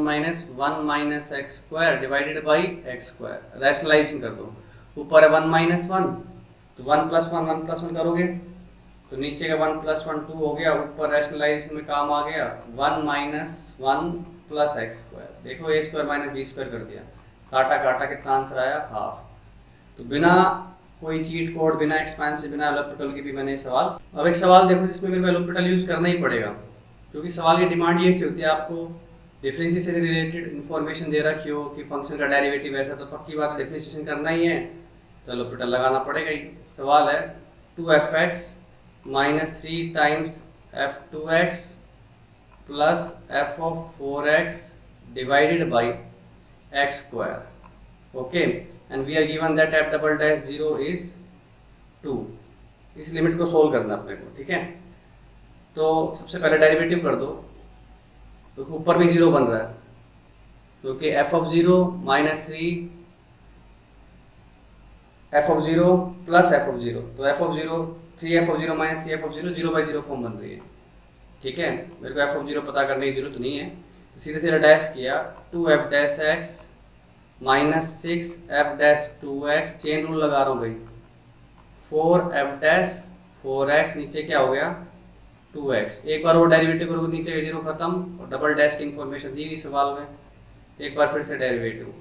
minus x square divided by x square. Rationalisation कर दो, ऊपर है 1 माइनस 1, तो 1 प्लस 1 करोगे तो नीचे का 1 प्लस 1 2 हो गया, ऊपर रैशनलाइजेशन में काम आ गया 1 माइनस 1 प्लस एक्स स्क्वायर। देखो ए स्क्वायर माइनस बी स्क्वायर कर दिया, काटा काटा कितना आंसर आया, हाफ। तो बिना कोई चीट कोड, बिना एक्सपेंसिव, बिना एलोपिटल की भी मैंने सवाल। अब एक सवाल देखो जिसमें मेरे को एलोपिटल यूज़ करना ही पड़ेगा, क्योंकि सवाल की डिमांड ये सी होती है, आपको डिफरेंशिएशन से रिलेटेड इन्फॉर्मेशन दे रखी हो कि फंक्शन का डेरिवेटिव ऐसा, तो पक्की बात है डिफरेंशिएशन करना ही है, तो एलोपिटल लगाना पड़ेगा ही। सवाल है 2f(x) minus 3 times f(2x) plus f(4x) divided by x square. Okay, and we are given that f double dash 0 is 2। इस लिमिट को सोल्व करना अपने को, ठीक है। तो सबसे पहले डेरिवेटिव कर दो, तो ऊपर भी 0 बन रहा है, क्योंकि f(0) minus 3 f(0) plus f(0), तो f(0) 3f(0) minus 3f(0) 0/0 form बन रही है। ठीक है, मेरे को f(0) पता करने की जरूरत नहीं है, तो सीधे सीधे डैश किया, 2f dash x minus 6f dash 2x, chain rule लगा रहा हूँ भाई, 4f डैश 4x, नीचे क्या हो गया 2x। एक बार वो डेरिवेटिव करोगे नीचे का 0 खत्म, और डबल डैश की इंफॉर्मेशन दी हुई सवाल में, तो एक बार फिर से डेरिवेटिव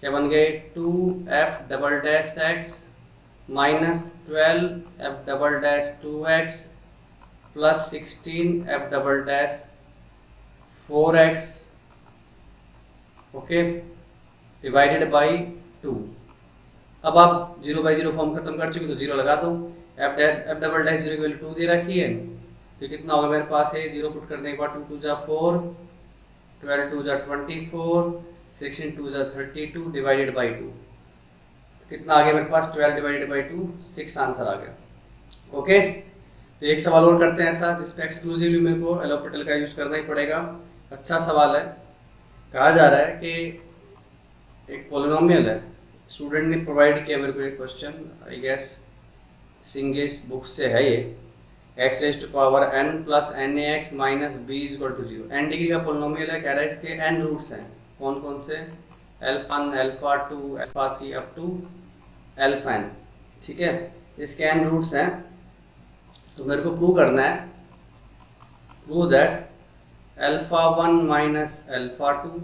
क्या बन गए, 2f double dash x minus 12f double dash 2x plus 16f double dash 4x okay, divided by 2। अब आप 0/0 फॉर्म खत्म कर चुके तो 0 लगा दो। एफ डबल डैश 0 की वैल्यू 2 दे रखी है, तो कितना होगा मेरे पास है, 0 पुट करने के बाद 2 2 जा 4, 12 2 जा 24, 16 2 जा 32 डिवाइडेड बाई 2। कितना आ गया मेरे पास, 12 डिवाइडेड बाई 2, 6 आंसर आ गया। ओके, तो एक सवाल और करते हैं ऐसा जिसपे एक्सक्लूसिवली मेरे को एलोपिटल का यूज़ करना ही पड़ेगा। अच्छा सवाल है। कहा जा रहा है कि एक पोलिनोमियल है, स्टूडेंट ने प्रोवाइड किया मेरे को एक question, I guess Cengage book से है ये, x raise to power n plus n a x minus b is equal to 0। N degree का पोलिनोमियल है, कह रहा है इसके n रूट्स हैं। कौन कौन से, alpha 1, alpha 2, alpha 3 up to alpha n। ठीक है, इसके n रूट्स हैं, तो मेरे को प्रूव करना है, prove that alpha 1 minus alpha 2,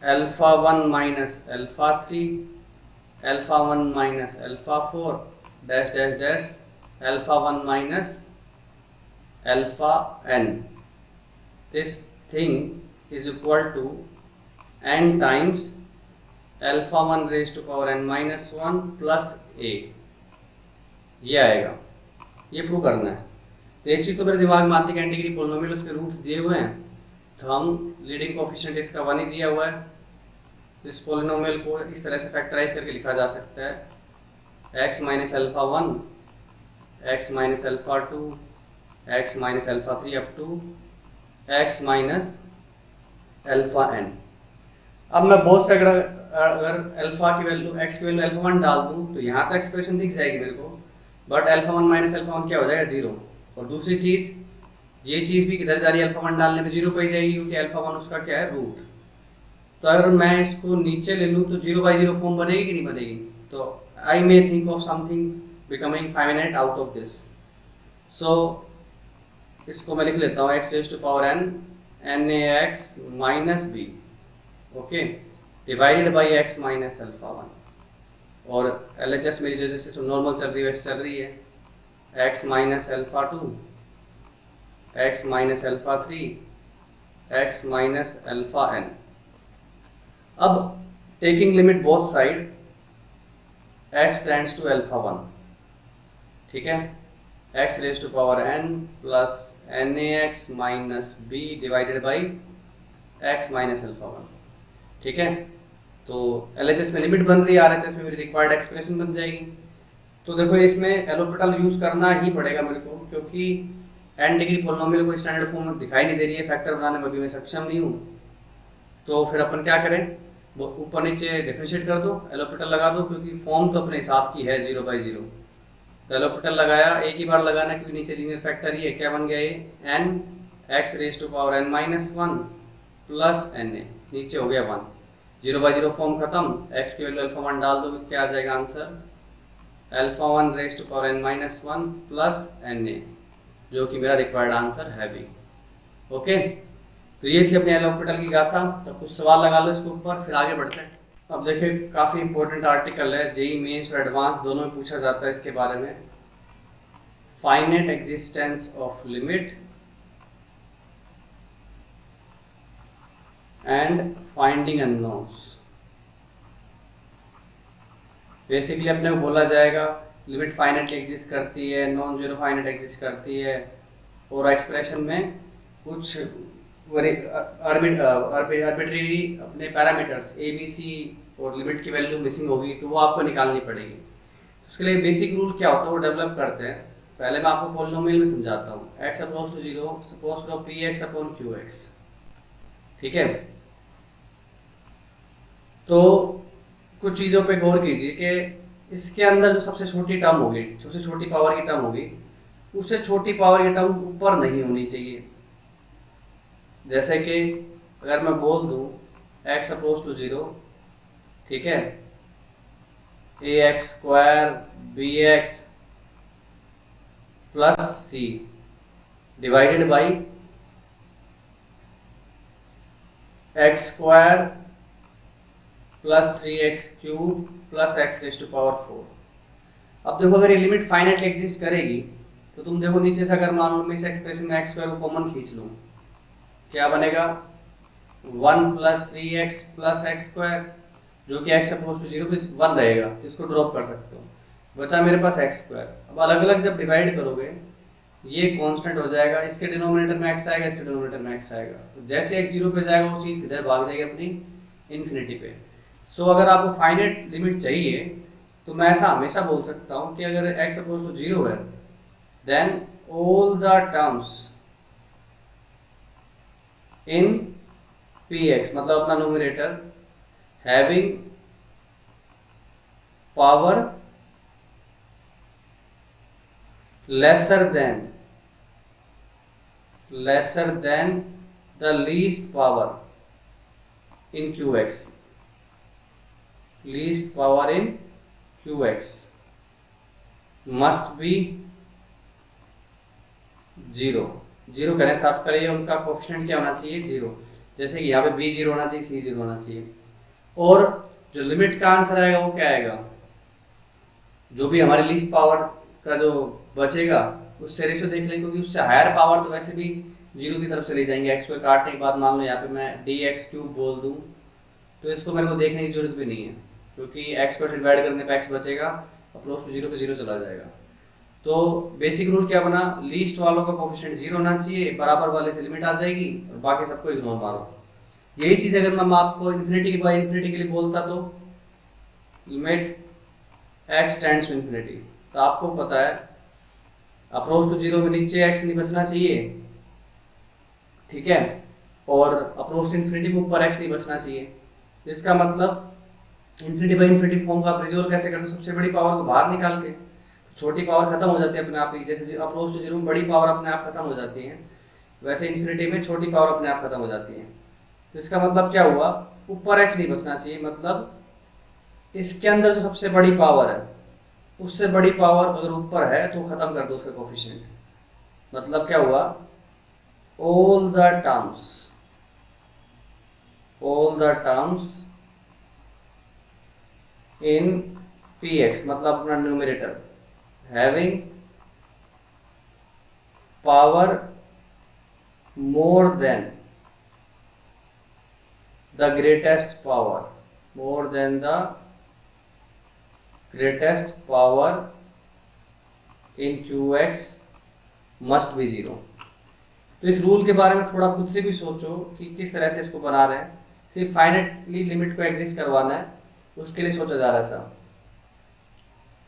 alpha 1 minus alpha 3, alpha 1 minus alpha 4 dash dash dash alpha 1 minus alpha n। This thing is equal to n times alpha 1 raise to power n minus 1 plus a। ये आएगा, ये prove करना है। तो एक चीज़ तो मेरे दिमाग में आती है कि n डिग्री पोलिनोमियल उसके रूट्स दिए हुए हैं, तो हम लीडिंग कोफिशिएंट इसका 1 ही दिया हुआ है, तो इस पोलिनोमियल को इस तरह से फैक्टराइज करके लिखा जा सकता है, x minus alpha 1, x minus alpha 2, x minus alpha 3 up to x minus alpha n। अब मैं बहुत से अगर अल्फा की वैल्यू, x की वैल्यू अल्फा 1 डाल दूँ तो यहाँ तो एक्सप्रेशन दिख जाएगी मेरे को, बट अल्फा 1 माइनस अल्फा 1 क्या हो जाएगा, 0। और दूसरी चीज़, ये चीज़ भी किधर जा रही है, अल्फा 1 डालने पे 0 पे ही जाएगी, क्योंकि अल्फा 1 उसका क्या है, रूट। तो अगर मैं इसको नीचे ले लूँ तो 0/0 फॉर्म बनेगी कि नहीं बनेगी, तो I may think of something becoming finite out of this. So इसको मैं लिख लेता हूँ, x raise to power n n a x minus b, okay, divided by x minus alpha 1। और LHS मेरी जो जैसे नॉर्मल चल रही है वैसे चल रही है, x minus alpha 2, x minus alpha 3, x minus alpha n। अब taking limit both side, x tends to alpha 1, ठीक है, x raise to power n plus n a x minus b divided by x minus alpha 1। ठीक है, तो LHS में limit बन रही है, RHS में मेरी रिक्वायर्ड एक्सप्रेशन बन जाएगी। तो देखो इसमें एलोपिटल यूज़ करना ही पड़ेगा मेरे को, क्योंकि n डिग्री पोलिनोमियल को स्टैंडर्ड फॉर्म में दिखाई नहीं दे रही है, फैक्टर बनाने में अभी मैं सक्षम नहीं हूँ। तो फिर अपन क्या करें, वो ऊपर नीचे डिफरेंशिएट कर दो, एलोपिटल लगा दो, क्योंकि फॉर्म तो अपने हिसाब की है 0/0। तो एलोपिटल लगाया, एक ही बार लगाना क्योंकि नीचे लीनियर फैक्टर ही है, क्या बन गया ये, n x raise to power n minus 1 plus n a, नीचे हो गया 1, 0/0 फॉर्म खत्म, x की वैल्यू अल्फा 1 डाल दो तो क्या आ जाएगा answer, alpha 1 raise to power n minus 1 plus n a, जो कि मेरा रिक्वायर्ड आंसर है भी। ओके, तो ये थी अपने एलोपिटल की गाथा। तो कुछ सवाल लगा लो इसके ऊपर, फिर आगे बढ़ते हैं। अब देखिए काफ़ी इंपॉर्टेंट आर्टिकल है, जेई मेंस और एडवांस दोनों में पूछा जाता है इसके बारे में। Finite existence of limit and finding unknowns. Basically अपने को बोला जाएगा लिमिट फाइनाइटली एग्जिस्ट करती है, नॉन जीरो फाइनाइट एग्जिस्ट करती है, और एक्सप्रेशन में कुछ आर्बिट्रेरी अपने पैरामीटर्स ए बी सी और लिमिट की वैल्यू मिसिंग होगी, तो वो आपको निकालनी पड़ेगी। उसके लिए बेसिक रूल क्या होता है वो डेवलप करते हैं। पहले मैं आपको पॉलिनोमियल में समझाता हूँ। x अप्रोच टू 0, सपोज करो px अपॉन qx, ठीक है। तो कुछ चीज़ों पे गौर कीजिए कि इसके अंदर जो सबसे छोटी टर्म होगी, सबसे छोटी पावर की टर्म होगी, उससे छोटी पावर की टर्म ऊपर नहीं होनी चाहिए। जैसे कि अगर मैं बोल दूं x अप्रोच टू 0, ठीक है, ax square bx plus c divided by x square plus 3x cube plus x raise to power 4। अब देखो अगर ये लिमिट फाइनाइटली एग्जिस्ट करेगी तो तुम देखो नीचे से अगर मान लो मैं इस एक्सप्रेशन में x स्क्वायर को कॉमन खींच लूँ, क्या बनेगा, 1 plus 3x plus x square, जो कि x अपोज टू 0 पे 1 रहेगा, तो इसको ड्रॉप कर सकते हो, बचा मेरे पास एक्स स्क्वायर। अब अलग अलग जब डिवाइड करोगे ये कांस्टेंट हो जाएगा, इसके डिनोमिनेटर में x आएगा, इसके डिनोमिनेटर में x आएगा, तो जैसे x 0 पे जाएगा वो चीज़ किधर भाग जाएगी अपनी इन्फिनिटी पे। सो अगर आपको फाइनाइट लिमिट चाहिए तो मैं ऐसा हमेशा बोल सकता हूँ कि अगर x अपोज टू 0 है then all the terms in px, मतलब अपना nominator having power lesser than the least power in qx, least power in qx must be 0। Zero कहने से तात्पर्य उनका कोफिशिएंट क्या होना चाहिए, 0। जैसे कि यहाँ पे b 0 होना चाहिए, c 0 होना चाहिए। और जो लिमिट का आंसर आएगा वो क्या आएगा, जो भी हमारी लीस्ट पावर का जो बचेगा उससे रेशियो देख लें, क्योंकि उससे हायर पावर तो वैसे भी 0 की तरफ चले जाएंगे। एक्स को काटने के बाद मान लो यहाँ पे मैं dx³ बोल दूँ तो इसको मेरे को देखने की जरूरत भी नहीं है, क्योंकि एक्स को डिवाइड करने पे एक्स बचेगा, अप्रोच टू 0 पे 0 चला जाएगा। तो बेसिक रूल क्या बना, लीस्ट वालों का कोफिशिएंट 0 होना चाहिए, बराबर वाले से लिमिट आ जाएगी और बाकी सबको इग्नोर मारो। यही चीज़ अगर मैं आपको इन्फिनिटी के बाय इन्फिनिटी के लिए बोलता तो limit x tends to infinity, तो आपको पता है अप्रोच टू 0 में नीचे x नहीं बचना चाहिए, ठीक है, और अप्रोच टू इन्फिनिटी में ऊपर x नहीं बचना चाहिए। इसका मतलब इन्फिनिटी बाय इन्फिनिटी फॉर्म का आप रिजोल्व कैसे करते हो, सबसे बड़ी पावर को बाहर निकाल के, छोटी पावर खत्म हो जाती है अपने आप ही। जैसे अप्रोच टू 0 में बड़ी पावर अपने आप खत्म हो जाती है, वैसे इन्फिनिटी में छोटी पावर अपने आप खत्म हो जाती है। तो इसका मतलब क्या हुआ, ऊपर x नहीं बचना चाहिए, मतलब इसके अंदर जो सबसे बड़ी पावर है उससे बड़ी पावर अगर ऊपर है तो खत्म कर दो उसका कोफिशिएंट। मतलब क्या हुआ, all the terms in px, मतलब अपना numerator having power more than the greatest power in qx must be 0। तो इस रूल के बारे में थोड़ा खुद से भी सोचो कि किस तरह से इसको बना रहे हैं। सिर्फ फाइनाइटली लिमिट को एग्जिस्ट करवाना है, उसके लिए सोचा जा रहा है सब।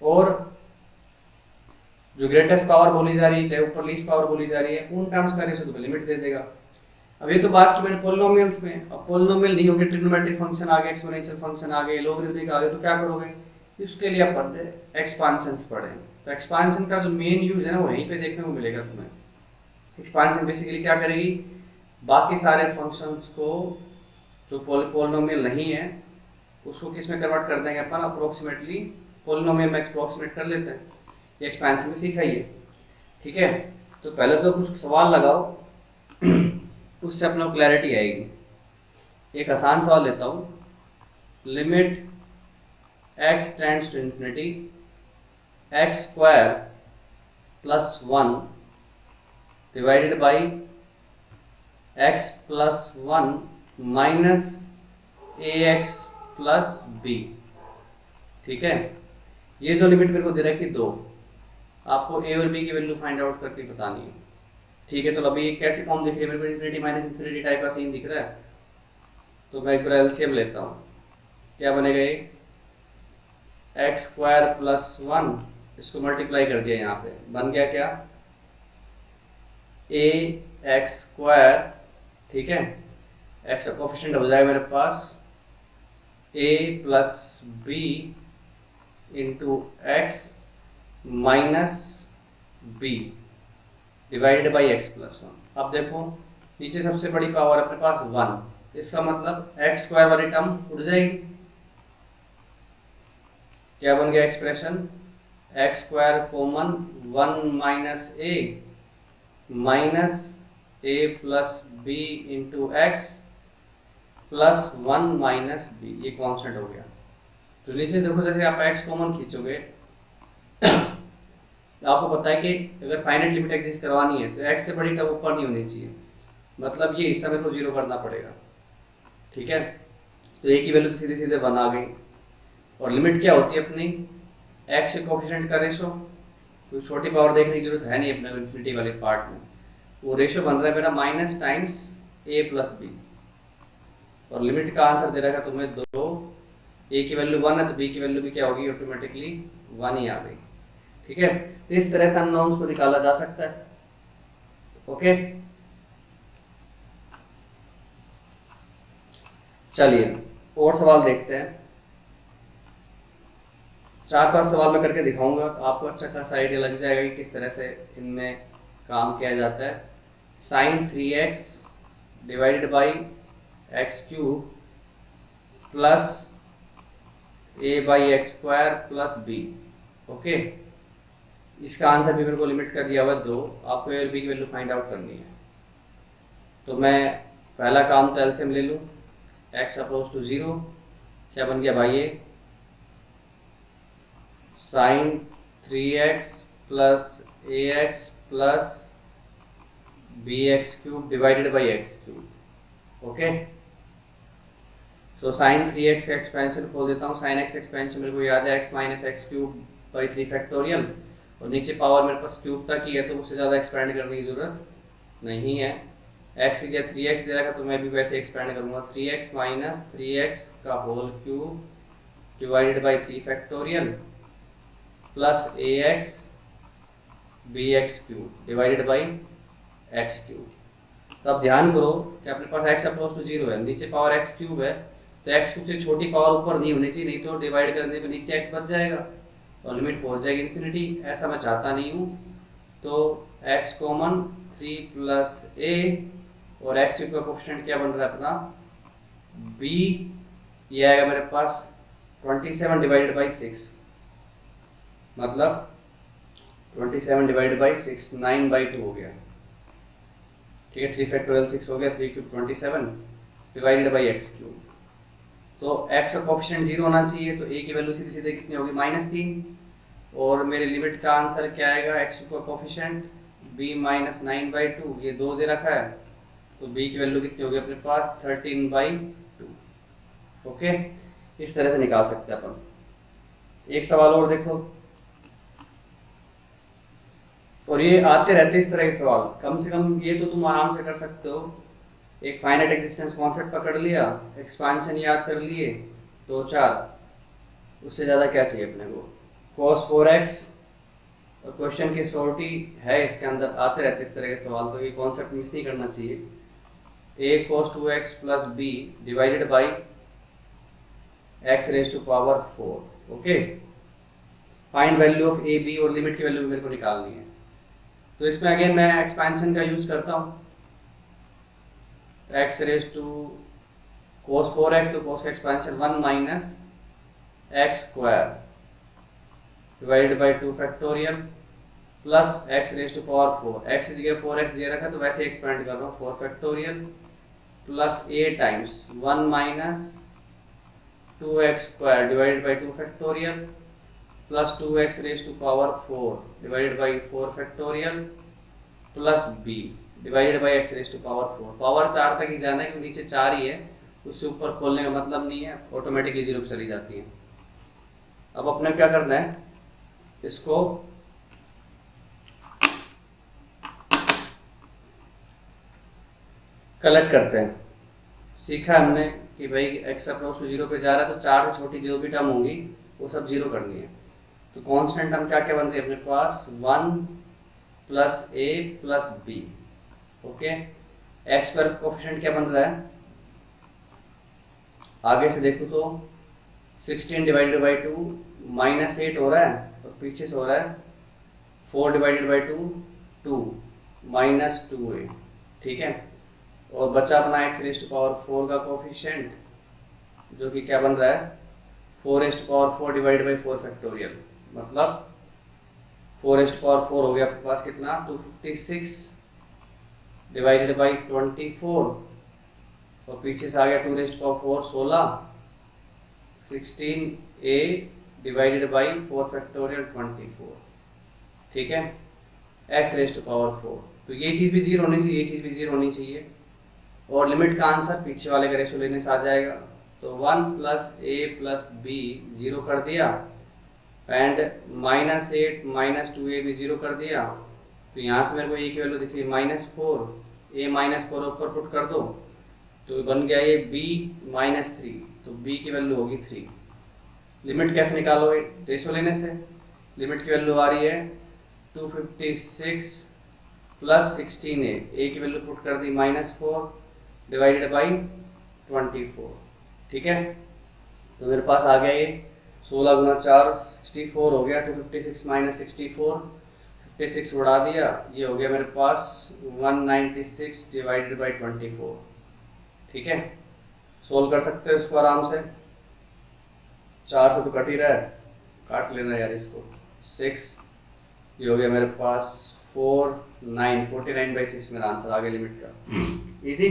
और जो ग्रेटेस्ट पावर बोली जा रही है, चाहे ऊपर लीस्ट पावर बोली जा रही है, उन टर्म्स का रेशियो तुम्हें लिमिट दे देगा। अब ये तो बात की मैंने पोलिनोमियल्स में, अब पोलिनोमियल नहीं होगी, ट्रिग्नोमेट्रिक फंक्शन आ गए, एक्सपोनेंशियल फंक्शन आ गए, लोगरिथमिक आ गए, तो क्या करोगे, इसके लिए अपन एक्सपांशंस पढ़ें। तो एक्सपांशन का जो मेन यूज है ना वो यहीं पे देखने को मिलेगा तुम्हें। एक्सपांशन बेसिकली क्या करेगी, बाकी सारे फंक्शंस को जो पोलिनोमियल नहीं है उसको किस में कन्वर्ट कर देंगे अपन, अप्रोक्सीमेटली पोलिनोमियल में अप्रोक्सीमेट कर लेते हैं। ये एक्सपेंशन में सीखा ही है, ठीक है। तो पहले तो कुछ सवाल लगाओ उससे अपना क्लैरिटी आएगी। एक आसान सवाल लेता हूँ, limit x tends to infinity x² plus 1 divided by x plus 1 minus ax plus b, ठीक है। ये जो लिमिट मेरे को दे रखी 2, आपको a और b की वैल्यू फाइंड आउट करके बतानी है, ठीक है। चलो अभी कैसी फॉर्म दिख रही है मेरे को, इन्फिनिटी माइनस इन्फिनिटी टाइप का सीन दिख रहा है, तो मैं एक बार एलसीएम लेता हूँ। क्या बनेगा, ये x² प्लस 1, इसको मल्टीप्लाई कर दिया, यहाँ पे बन गया क्या, ax², ठीक है। x का कोफिशिएंट हो जाएगा मेरे पास a plus b into x minus b divided by x plus 1। अब देखो नीचे सबसे बड़ी पावर अपने पास 1, इसका मतलब x² वाली टर्म उड़ जाएगी। क्या बन गया expression, x² common 1 minus a plus b into x plus 1 minus b, ये कांस्टेंट हो गया। तो नीचे देखो जैसे आप x कॉमन खींचोगे आपको पता है कि अगर फाइनाइट लिमिट एग्जिस्ट करवानी है तो x से बड़ी टर्म ऊपर नहीं होनी चाहिए, मतलब ये हिस्सा मेरे को 0 करना पड़ेगा। ठीक है, तो ए की वैल्यू तो सीधे सीधे 1 आ गई। और लिमिट क्या होती है अपनी, एक्स से कोफिशिएंट का रेशो, कोई छोटी पावर देखने की जरूरत है नहीं अपने इन्फिनिटी वाले पार्ट में। वो रेशो बन रहा है मेरा माइनस टाइम्स ए प्लस बी, और लिमिट का आंसर दे रखा है तुम्हें 2। ए की वैल्यू 1 है तो बी की वैल्यू भी क्या होगी, ऑटोमेटिकली 1 ही आ गई। ठीक है, तो इस तरह से अननोन्स को निकाला जा सकता है। ओके, चलिए और सवाल देखते हैं। 4-5 सवाल मैं करके दिखाऊंगा, तो आपको अच्छा खासा आइडिया लग जाएगा कि किस तरह से इनमें काम किया जाता है। Sine 3x divided by x cube plus a by x square plus b. Okay, इसका आंसर भी मेरे को लिमिट का दिया हुआ है 2, आपको ए और बी की वैल्यू फाइंड आउट करनी है। तो मैं पहला काम तो एलसीएम ले लूँ, x अप्रोच टू 0, क्या बन गया भाई, ये sine 3x plus a x plus b x cube divided by x cube. Okay, so sine 3x का एक्सपेंशन खोल देता हूँ। साइन x एक्सपेंशन मेरे को याद है x minus x cube by 3 factorial, और नीचे पावर मेरे पास क्यूब तक ही है तो उससे ज़्यादा एक्सपेंड करने की ज़रूरत नहीं है। x की जगह 3x दे रखा तो मैं भी वैसे एक्सपेंड करूँगा, 3x माइनस 3x का whole cube divided by 3 factorial plus a x b x cube divided by x cube. तो अब ध्यान करो कि अपने पास x अप्रोच टू 0 है, नीचे पावर x क्यूब है, तो x क्यूब से छोटी पावर ऊपर नहीं होनी चाहिए, नहीं तो डिवाइड करने पे नीचे x बच जाएगा और लिमिट पहुंच जाएगी इन्फिनिटी। ऐसा मैं चाहता नहीं हूँ, तो x कॉमन 3 प्लस a, और x क्यूब का कोफिशिएंट क्या बन रहा है अपना b, ये आएगा मेरे पास 27 डिवाइडेड बाई 6, मतलब 27 डिवाइडेड बाई 6 9/2 हो गया। ठीक है, 3 फैक्टोरियल 6 हो गया, 3 cube 27 divided by x cube. तो x का कोफिशिएंट 0 होना चाहिए, तो a की वैल्यू सीधे सीधे कितनी होगी, -3, और मेरे लिमिट का आंसर क्या आएगा, x का कोफिशिएंट b माइनस 9/2, ये 2 दे रखा है, तो b की वैल्यू कितनी होगी अपने पास 13/2। ओके, इस तरह से निकाल सकते हैं अपन। एक सवाल और देखो, और ये आते रहते इस तरह के सवाल, कम से कम ये तो तुम आराम से कर सकते हो। एक फाइनाइट एग्जिस्टेंस कॉन्सेप्ट पकड़ लिया, एक्सपांशन याद कर लिए 2-4, उससे ज़्यादा क्या चाहिए अपने को। cos 4x, और क्वेश्चन की सोर्टी है इसके अंदर, आते रहते इस तरह के सवाल, तो ये कॉन्सेप्ट मिस नहीं करना चाहिए। a cos 2x प्लस b divided by x raise to power 4। Okay, find value of a b, और लिमिट की वैल्यू भी मेरे को निकालनी है। तो इसमें अगेन मैं एक्सपेंशन का यूज करता हूँ, तो x raise to cos 4x, तो cos expansion 1 minus x square divided by 2 factorial plus x raise to power 4, x की जगह 4x दे रखा है तो वैसे एक्सपेंड कर रहा हूँ, 4 factorial plus a times 1 minus 2x square divided by 2 factorial plus 2x raise to power 4 divided by 4 factorial plus b divided by x raise to power 4। Power 4 तक ही जाना है क्योंकि नीचे 4 ही है, उससे ऊपर खोलने का मतलब नहीं है, ऑटोमेटिकली 0 पे चली जाती है। अब अपने क्या करना है, इसको कलेक्ट करते हैं। सीखा हमने कि भाई x अप्रोच टू 0 पे जा रहा है तो 4 से छोटी जो भी टर्म होंगी वो सब 0 करनी है। तो कांस्टेंट टर्म क्या क्या बन रही है अपने पास, 1 plus a plus b। Okay, x पर कोफिशिएंट क्या बन रहा है, आगे से देखो तो 16 डिवाइडेड बाई 2 माइनस 8 हो रहा है, और पीछे से हो रहा है 4 डिवाइडेड बाई 2 2 माइनस 2a। ठीक है, और बचा अपना x रेज टू पावर 4 का कोफिशिएंट, जो कि क्या बन रहा है 4 raise to power 4 divided by 4 factorial, मतलब 4 रेज टू पावर 4 हो गया आपके पास कितना 256 डिवाइडेड बाई 24, और पीछे से आ गया 2 raise to power 4 16 16a divided by 4 factorial 24। ठीक है, x रेज टू पावर 4, तो ये चीज़ भी 0 होनी चाहिए, ये चीज़ भी 0 होनी चाहिए, और लिमिट का आंसर पीछे वाले का रेशो लेने से आ जाएगा। तो 1 प्लस ए प्लस बी 0 कर दिया, एंड -8 -2a भी 0 कर दिया। तो यहाँ से मेरे को ए की वैल्यू दिख रही है -4, ए -4 ऊपर पुट कर दो तो बन गया ये b -3, तो b की वैल्यू होगी 3। लिमिट कैसे निकालोगे? रेशो लेने से। लिमिट की वैल्यू आ रही है 256 प्लस 16a, ए की वैल्यू पुट कर दी -4 डिवाइडेड बाई 24, ठीक है। तो मेरे पास आ गया ये 16 गुना 4 64 हो गया, 256 माइनस 64, 56 उड़ा दिया, ये हो गया मेरे पास 196 डिवाइडेड बाई 24, ठीक है। सोल्व कर सकते हो इसको आराम से, 4 से तो कट ही रहा है, काट लेना यार इसको, 6, ये हो गया मेरे पास 49/6 मेरा आंसर आ गया लिमिट का। इजी।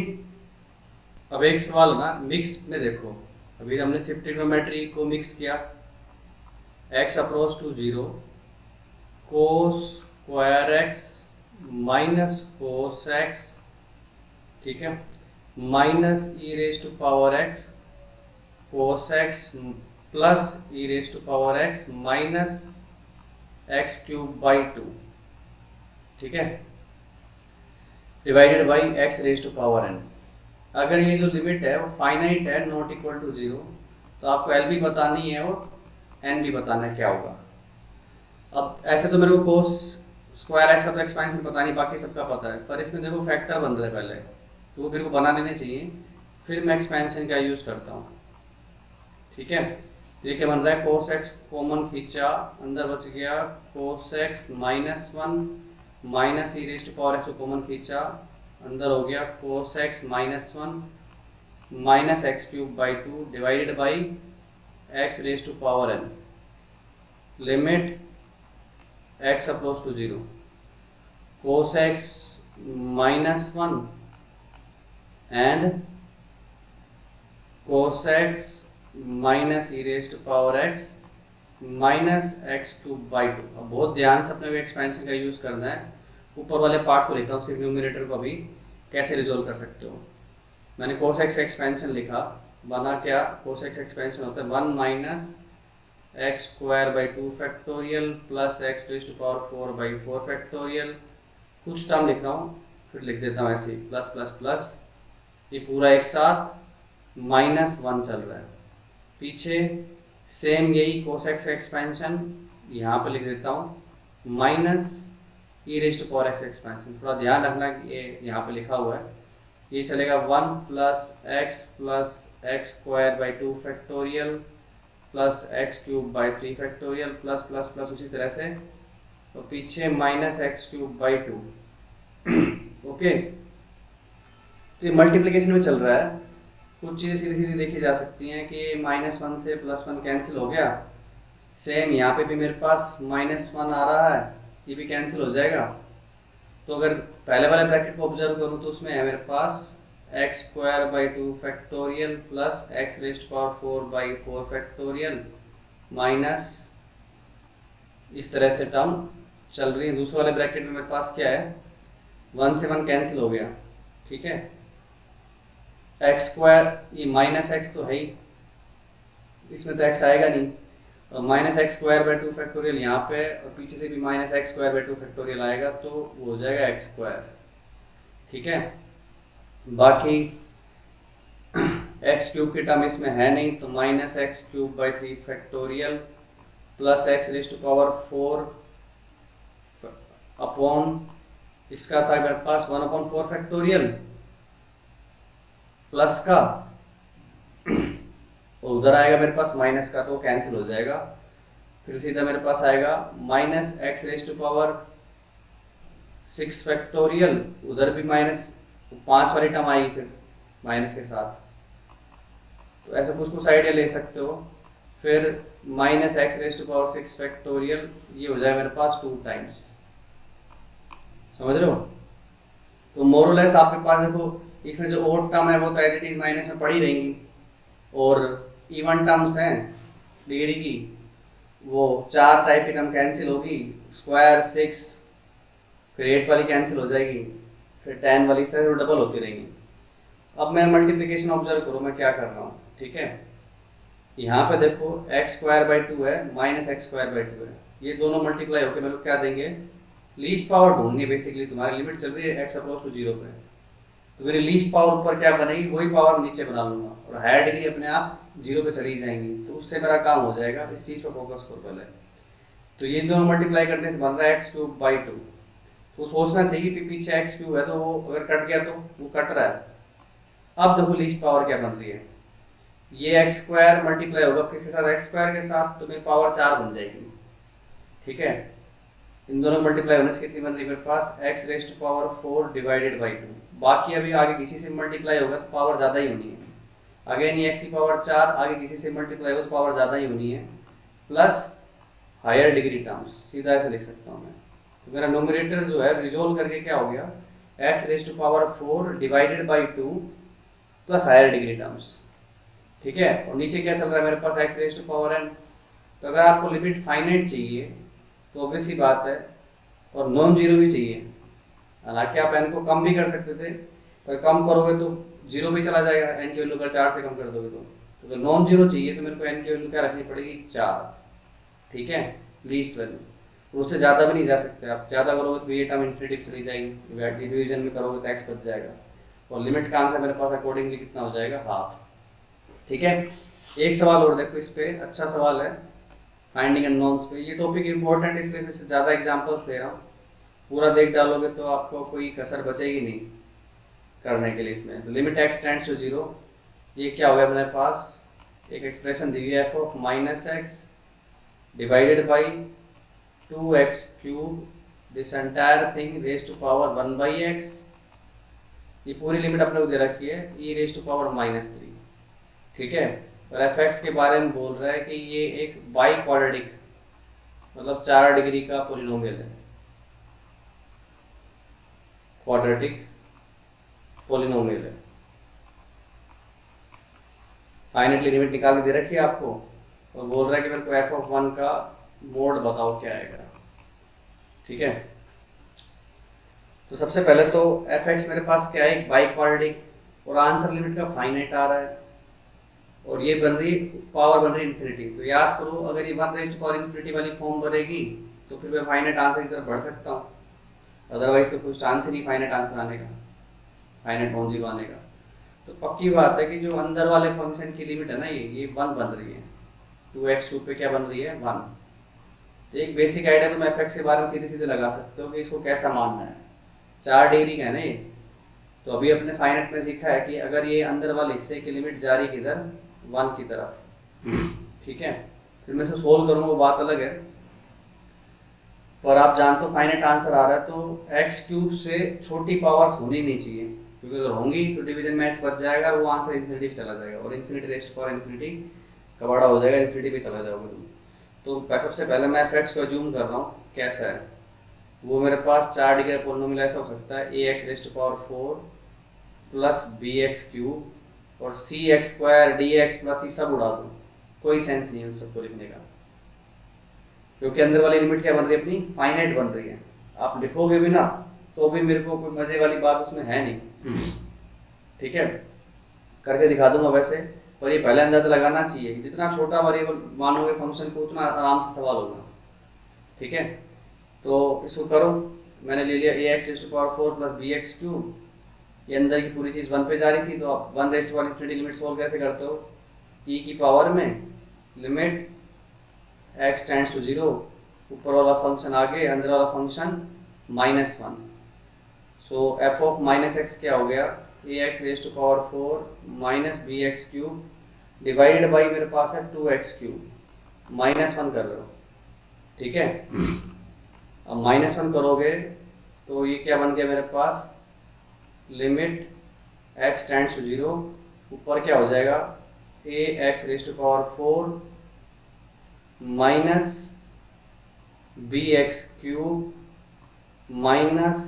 अब एक सवाल ना मिक्स में देखो, अभी हमने सिर्फ ट्रिग्नोमेट्री को मिक्स किया, x approach to 0 cos square x minus cos x, ठीक है, minus e raise to power x cos x plus e raise to power x minus x³/2, ठीक है, divided by x raise to power n। अगर ये जो limit है वो finite है, नॉट इक्वल टू 0, तो आपको एल भी बतानी है और एन भी बताना है क्या होगा। अब ऐसे तो मेरे को कोस स्क्वायर एक्स का तो एक्सपेंशन पता नहीं, बाकी सबका पता है, पर इसमें देखो फैक्टर बन रहा है पहले, तो वो मेरे को बना लेने चाहिए, फिर मैं एक्सपेंशन का यूज़ करता हूँ, ठीक है। तो ये क्या बन रहा है, कोस एक्स कॉमन खींचा, अंदर बच गया cos x -1 minus e raise to power x को कॉमन खींचा, अंदर हो गया cos x -1 minus x³/2 divided by x raise to power n, limit x approach to 0 cos x -1 and cos x minus e raise to power x minus x³/2। अब बहुत ध्यान से अपने को एक्सपेंशन का यूज़ करना है। ऊपर वाले पार्ट को लिखा हूँ, सिर्फ न्यूमरेटर को अभी कैसे रिजोल्व कर सकते हो। मैंने कोस एक्स एक्सपेंशन लिखा, बना क्या, कोस एक्स एक्सपेंशन होता है 1 minus x²/2 factorial plus x raise to power 4/4 factorial. कुछ टर्म लिख रहा हूँ, फिर लिख देता हूँ ऐसे ही, प्लस प्लस प्लस, ये पूरा एक साथ -1 चल रहा है। पीछे सेम यही कोस एक्स एक्सपेंशन यहाँ पे लिख देता हूँ minus e raise to power x expansion. थोड़ा ध्यान रखना कि ये यहाँ पे लिखा हुआ है, ये चलेगा 1 plus x/2 factorial plus x³/3 factorial plus plus plus उसी तरह से, और पीछे माइनस x³/2। ओके, तो ये मल्टीप्लिकेशन में चल रहा है। कुछ चीज़ें सीधी सीधी देखी जा सकती हैं कि -1 से +1 कैंसिल हो गया, सेम यहाँ पे भी मेरे पास -1 आ रहा है, ये भी कैंसिल हो जाएगा। तो अगर पहले वाले ब्रैकेट को ऑब्जर्व करूँ तो उसमें है मेरे पास x²/2 factorial plus x raise to power 4/4 factorial minus, इस तरह से टर्म चल रही है। दूसरे वाले ब्रैकेट में मेरे पास क्या है, 1 से 1 कैंसिल हो गया, ठीक है, x², ये -x तो है ही, इसमें तो x आएगा नहीं, और -x²/2 फैक्टोरियल यहाँ पे, और पीछे से भी -x²/2 फैक्टोरियल आएगा, तो वो हो जाएगा x², ठीक है। बाकी x³ की टर्म इसमें है नहीं, तो -x³/3 factorial plus x raise to power 4 upon, इसका था मेरे पास 1/4 फैक्टोरियल प्लस का, और उधर आएगा मेरे पास माइनस का, तो कैंसिल हो जाएगा। फिर सीधा मेरे पास आएगा -x raise to power 6 factorial, उधर भी -5 वाली टर्म आएगी फिर माइनस के साथ, तो ऐसा कुछ आइडिया ले सकते हो। फिर -x raise to power 6 factorial, ये हो जाएगा मेरे पास 2 टाइम्स, समझ रहे हो। तो मोरलेस आपके पास देखो, इसमें जो ओड टर्म है वो तो एज इट इज माइनस में पड़ी रहेंगी, और इवन टर्म्स हैं डिग्री की, वो 4 टाइप की टर्म कैंसिल होगी, स्क्वायर 6, फिर 8 वाली कैंसिल हो जाएगी, फिर 10 वाली, इस तरह से डबल होती रहेंगी। अब मैं मल्टीप्लिकेशन ऑब्जर्व करो मैं क्या कर रहा हूँ, ठीक है। यहाँ पे देखो एक्स स्क्वायर बाई टू है minus x square by to है, ये दोनों मल्टीप्लाई होकर मेरे को क्या देंगे, लीस्ट पावर ढूंढनी है बेसिकली। तुम्हारी लिमिट चल रही है एक्स अप्रोच टू जीरो पे, तो मेरी लीस्ट पावर ऊपर क्या बनेगी, वही पावर नीचे बना लूंगा और हायर डिग्री अपने आप जीरो पे चली जाएंगी, तो उससे मेरा काम हो जाएगा। इस चीज़ पर फोकस करो पहले। तो ये दोनों मल्टीप्लाई करने से बन रहा है एक्स क्यूब बाई टू, तो सोचना चाहिए कि पीछे एक्स क्यूब है तो वो अगर कट गया तो वो कट रहा है। अब देखो लीस्ट पावर क्या बन रही है, ये एक्स स्क्वायर मल्टीप्लाई होगा किसके साथ, एक्स स्क्वायर के साथ, तो मेरी पावर 4 बन जाएगी, ठीक है। इन दोनों मल्टीप्लाई होने से कितनी बन रही है मेरे पास, x raise to power 4 divided by 2। बाकी अभी आगे किसी से मल्टीप्लाई होगा तो पावर ज़्यादा ही होनी है, अगेन ये एक्स की पावर 4 आगे किसी से मल्टीप्लाई होगा तो पावर ज़्यादा ही होनी है, प्लस हायर डिग्री टर्म्स, सीधा ऐसे लिख सकता हूँ मैं। तो मेरा नोमिनेटर जो है रिजोल्व करके क्या हो गया, x raise to power 4 divided by 2 plus higher degree terms, ठीक है। और नीचे क्या चल रहा है मेरे पास, x raise to power n. तो अगर आपको लिमिट फाइनाइट चाहिए तो ऑब्वियस सी बात है, और नॉन जीरो भी चाहिए। हालांकि आप एन को कम भी कर सकते थे, पर कम करोगे तो जीरो भी चला जाएगा, एन की वैल्यू अगर 4 से कम कर दोगे तो अगर नॉन जीरो चाहिए तो मेरे को एन की वैल्यू क्या रखनी पड़ेगी, 4, ठीक है, लीस्ट वैल्यू। उससे ज़्यादा भी नहीं जा सकते आप, ज़्यादा करोगे तो ये टर्म इन्फिनिटी पे चली जाएगी, डिवीजन में करोगे तो एक्स बच जाएगा, और लिमिट का आंसर मेरे पास अकॉर्डिंगली कितना हो जाएगा, हाफ, ठीक है। एक सवाल और देखो इस पे, अच्छा सवाल है फाइंडिंग अननोन्स पे। ये टॉपिक इंपॉर्टेंट है इसलिए मैं ज़्यादा एग्जांपल्स ले रहा हूँ, पूरा देख डालोगे तो आपको कोई कसर बचेगी नहीं करने के लिए इसमें। तो limit x tends to zero, ये क्या हो गया मेरे पास, एक एक्सप्रेशन दी हुई है f of minus x divided by 2x cube, this entire thing raise to power 1 by x. ये पूरी लिमिट अपने को दे रखी है e रेज टू पावर -3, ठीक है। और एफ एक्स के बारे में बोल रहा है कि ये एक बाई क्वाड्रेटिक मतलब 4 डिग्री का पोलिनोमियल है, क्वाड्रेटिक पोलिनोमियल है। फाइनाइटली लिमिट निकाल के दे रखी है आपको, और बोल रहा है कि मेरे को एफ ऑफ 1 का मोड बताओ क्या आएगा, ठीक है। तो सबसे पहले तो एफ एक्स मेरे पास क्या है, एक बाई क्वाड्रेटिक, और आंसर लिमिट का फाइनाइट आ रहा है, और ये बन रही पावर बन रही इन्फिनिटी। तो याद करो अगर ये 1 रेज़ टू पावर इन्फिनिटी वाली फॉर्म बनेगी तो फिर मैं फाइनाइट आंसर की तरफ बढ़ सकता हूँ, अदरवाइज तो कुछ चांस ही नहीं फाइनाइट आंसर आने का, फाइनाइट नॉन जीरो आने का। तो पक्की बात है कि जो अंदर वाले फंक्शन की लिमिट है ना, ये 1 बन रही है, 2x क्यूब पे क्या बन रही है, 1। तो एक बेसिक आइडिया तो मैं एफ एक्स के बारे में सीधे सीधे लगा सकते हो कि इसको कैसा मानना है। 4 डिग्री का है ना ये, तो अभी अपने फाइनाइट में सीखा है कि अगर ये अंदर वाले हिस्से की लिमिट जा रही है किधर, 1 की तरफ, ठीक है। फिर मैं इसे सोल्व करूँगा वो बात अलग है, पर आप जानते हो फाइनाइट आंसर आ रहा है तो एक्स क्यूब से छोटी पावर्स होनी नहीं चाहिए, क्योंकि अगर होंगी तो डिवीजन में एक्स बच जाएगा और वो आंसर इन्फिनिटी पे चला जाएगा, और इन्फिनिटी रेस्ट पर इन्फिनिटी का बड़ा हो जाएगा, इन्फिनिटी पे चला जाओगे तुम। तो सबसे पहले मैं एफ एक्स को अज्यूम कर रहा हूँ कैसा है, वो मेरे पास 4 डिग्री का पोलिनोमियल ऐसा हो सकता है, a x raised power 4 plus b x cube और c x square d x plus ये सब उड़ा दूँ, कोई सेंस नहीं है उन सबको लिखने का, क्योंकि अंदर वाली लिमिट क्या बन रही है अपनी, फाइनाइट बन रही है। आप लिखोगे भी ना तो भी मेरे को कोई मजे वाली बात उसमें है नहीं, ठीक है, करके दिखा दूंगा वैसे। और ये पहले अंदाजा लगाना चाहिए कि जितना छोटा वेरिएबल मानोगे फंक्शन को उतना आराम से सवाल होगा, ठीक है। तो इसको करो, मैंने ले लिया a x raise to power 4 plus b x cube, ये अंदर की पूरी चीज़ 1 पे जा रही थी, तो आप 1 raise to power infinity limit solve कैसे करते हो, ई की पावर में limit x tends to zero, ऊपर वाला फंक्शन आगे अंदर वाला function -1। So f of minus x क्या हो गया, a x raise to power 4 minus b x cube divided by मेरे पास है 2x क्यूब, -1 कर रहे हो, ठीक है। अब -1 करोगे तो ये क्या बन गया मेरे पास, limit x tends to zero, ऊपर क्या हो जाएगा, a x raise to power 4 minus b x cube minus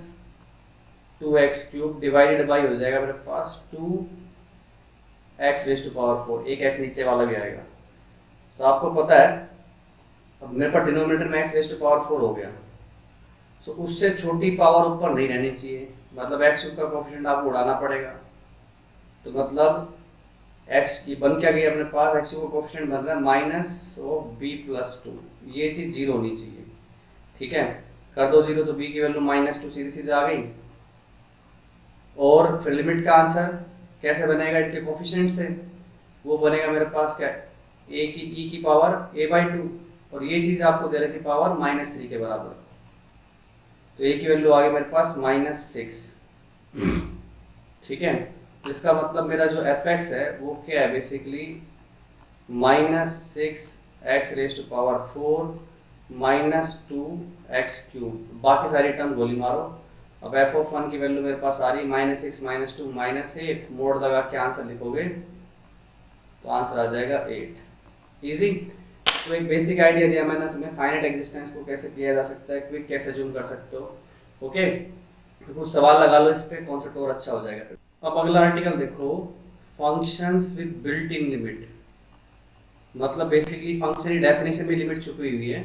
2x cube divided by हो जाएगा मेरे पास 2x रेज टू पावर 4, एक x नीचे वाला भी आएगा। तो आपको पता है अब मेरे पास डिनोमिनेटर में x रेज टू पावर 4 हो गया, तो उससे छोटी पावर ऊपर नहीं रहनी चाहिए, मतलब x का कोएफिशिएंट आपको उड़ाना पड़ेगा, तो मतलब एक्स की बन क्या गई अपने पास, एक्स को कोफिशिएंट बन रहा है minus of b plus two, ये चीज़ जीरो होनी चाहिए। ठीक है, कर दो जीरो तो बी की वैल्यू माइनस टू सीधे सीधे आ गई। और फिर लिमिट का आंसर कैसे बनेगा, इनके कोफिशिएंट से, वो बनेगा मेरे पास क्या, ए की ई की पावर ए बाई टू, और ये चीज़ आपको दे रखी पावर माइनस थ्री के बराबर, तो ए की वैल्यू आ गई मेरे पास माइनस सिक्स। ठीक है, तो इसका मतलब मेरा जो एफ एक्स है वो क्या है, basically minus six x raise to power four minus two x cube, बाकी सारी टर्म गोली मारो। अब एफ ऑफ वन की वैल्यू मेरे पास आ रही minus six minus two minus eight, मोड़ लगा के आंसर लिखोगे तो आंसर आ जाएगा एट। इजी। तो एक बेसिक आइडिया दिया मैंने तुम्हें, फाइनाइट एग्जिस्टेंस को कैसे किया जा सकता है, क्विक कैसे जूम कर सकते हो। ओके, तो कुछ सवाल लगा लो इस पे, कॉन्सेप्ट और अच्छा हो जाएगा फिर। अब अगला आर्टिकल देखो, functions with built in limit, मतलब बेसिकली फंक्शन की डेफिनेशन में लिमिट छुपी हुई है,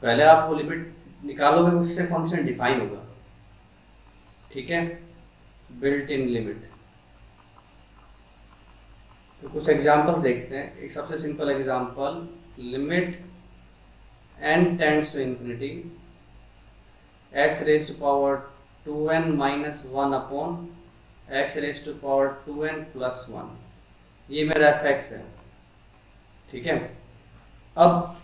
पहले आप वो लिमिट निकालोगे उससे फंक्शन डिफाइन होगा। ठीक है, बिल्ट इन लिमिट, तो कुछ एग्जांपल्स देखते हैं। एक सबसे simple example, limit n tends to infinity x raise to power 2n minus one upon x raise to power 2n plus one, ये मेरा एफ एक्स है। ठीक है, अब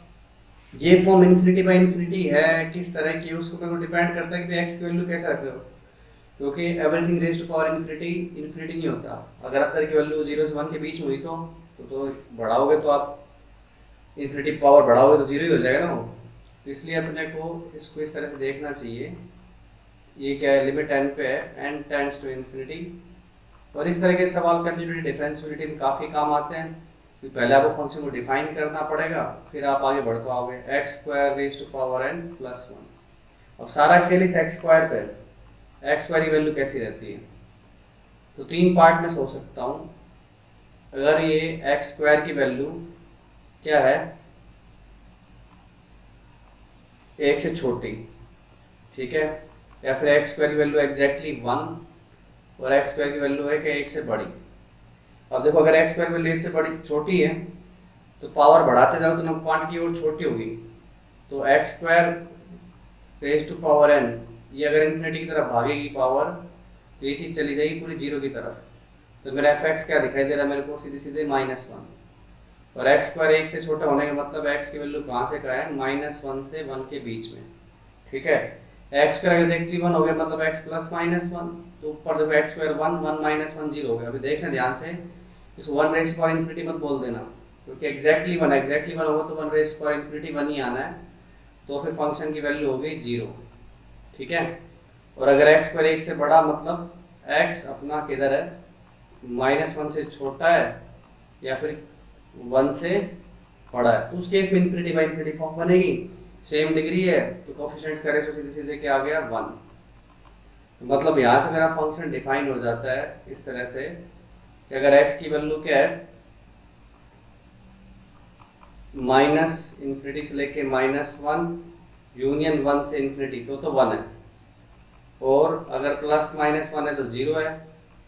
ये फॉर्म इन्फिनिटी बाई इन्फिनिटी है, किस तरह की, उसको मेरे को डिपेंड करता है कि x की वैल्यू कैसे रख रहे हो, क्योंकि everything raise to power infinity infinity नहीं होता। अगर अंदर की वैल्यू 0 से 1 के बीच में हुई तो बढ़ाओगे तो आप इन्फिनिटी पावर बढ़ाओगे तो जीरो ही हो जाएगा ना वो। तो इसलिए अपने को इसको इस तरह से देखना चाहिए, ये क्या है, लिमिट n पे है, n टेंड्स टू इन्फिनिटी। और इस तरह के सवाल कंटिन्यूटी डिफरेंशिएबिलिटी में काफ़ी काम आते हैं, क्योंकि पहले आपको फंक्शन को डिफाइन करना पड़ेगा, फिर आप आगे बढ़ पाओगे। X square raise to power n plus one, अब सारा खेल इस एक्स स्क्वायर पे, एक्स स्क्वायर की वैल्यू कैसी रहती है, तो तीन पार्ट में सोच सकता हूँ। अगर ये एक्स स्क्वायर की वैल्यू क्या है, एक से छोटी, ठीक है, या फिर एक्स स्क्वायर की वैल्यू एग्जैक्टली वन और एक्स स्क्वायर की वैल्यू है कि एक से बड़ी। अब देखो, अगर एक्स स्क्वायर की वैल्यू एक से बड़ी छोटी है तो पावर बढ़ाते जाओ तो ना क्वांटिटी और छोटी होगी, तो x square raise to power n, ये अगर इन्फिनिटी की तरफ भागेगी पावर, तो ये चीज़ चली जाएगी पूरी जीरो की तरफ, तो मेरा एफ एक्स क्या दिखाई दे रहा है मेरे को, सीधे सीधे माइनस वन। और एक्स स्क्वायर एक से छोटा होने का मतलब एक्स की वैल्यू कहाँ से कहाँ है, माइनस वन से वन के बीच में। ठीक है, एक्स स्क्वायर एग्जैक्टली वन हो गया मतलब एक्स प्लस माइनस वन, तो ऊपर देखो x square one, one minus one zero हो गया। अभी देखना ध्यान से, इसको वन रेज पावर इन्फिनिटी मत बोल देना, क्योंकि एग्जैक्टली वन होगा तो one raise power infinity one ही आना है, तो फिर फंक्शन की वैल्यू हो गई जीरो। ठीक है, और अगर एक्स स्क्वायर एक से बड़ा मतलब एक्स अपना किधर है, माइनस वन से छोटा है या फिर वन से बड़ा है, तो उस केस में इन्फिनिटी बाई इन्फिनिटी फॉर्म बनेगी। सेम डिग्री है तो कोफिशिएंट्स का रेशो सीधे सीधे क्या आ गया, वन। तो मतलब यहाँ से मेरा फंक्शन डिफाइन हो जाता है इस तरह से कि अगर x की वैल्यू क्या है, माइनस इन्फिनिटी से लेके माइनस वन यूनियन वन से इन्फिनिटी तो वन है, और अगर प्लस माइनस वन है तो जीरो है,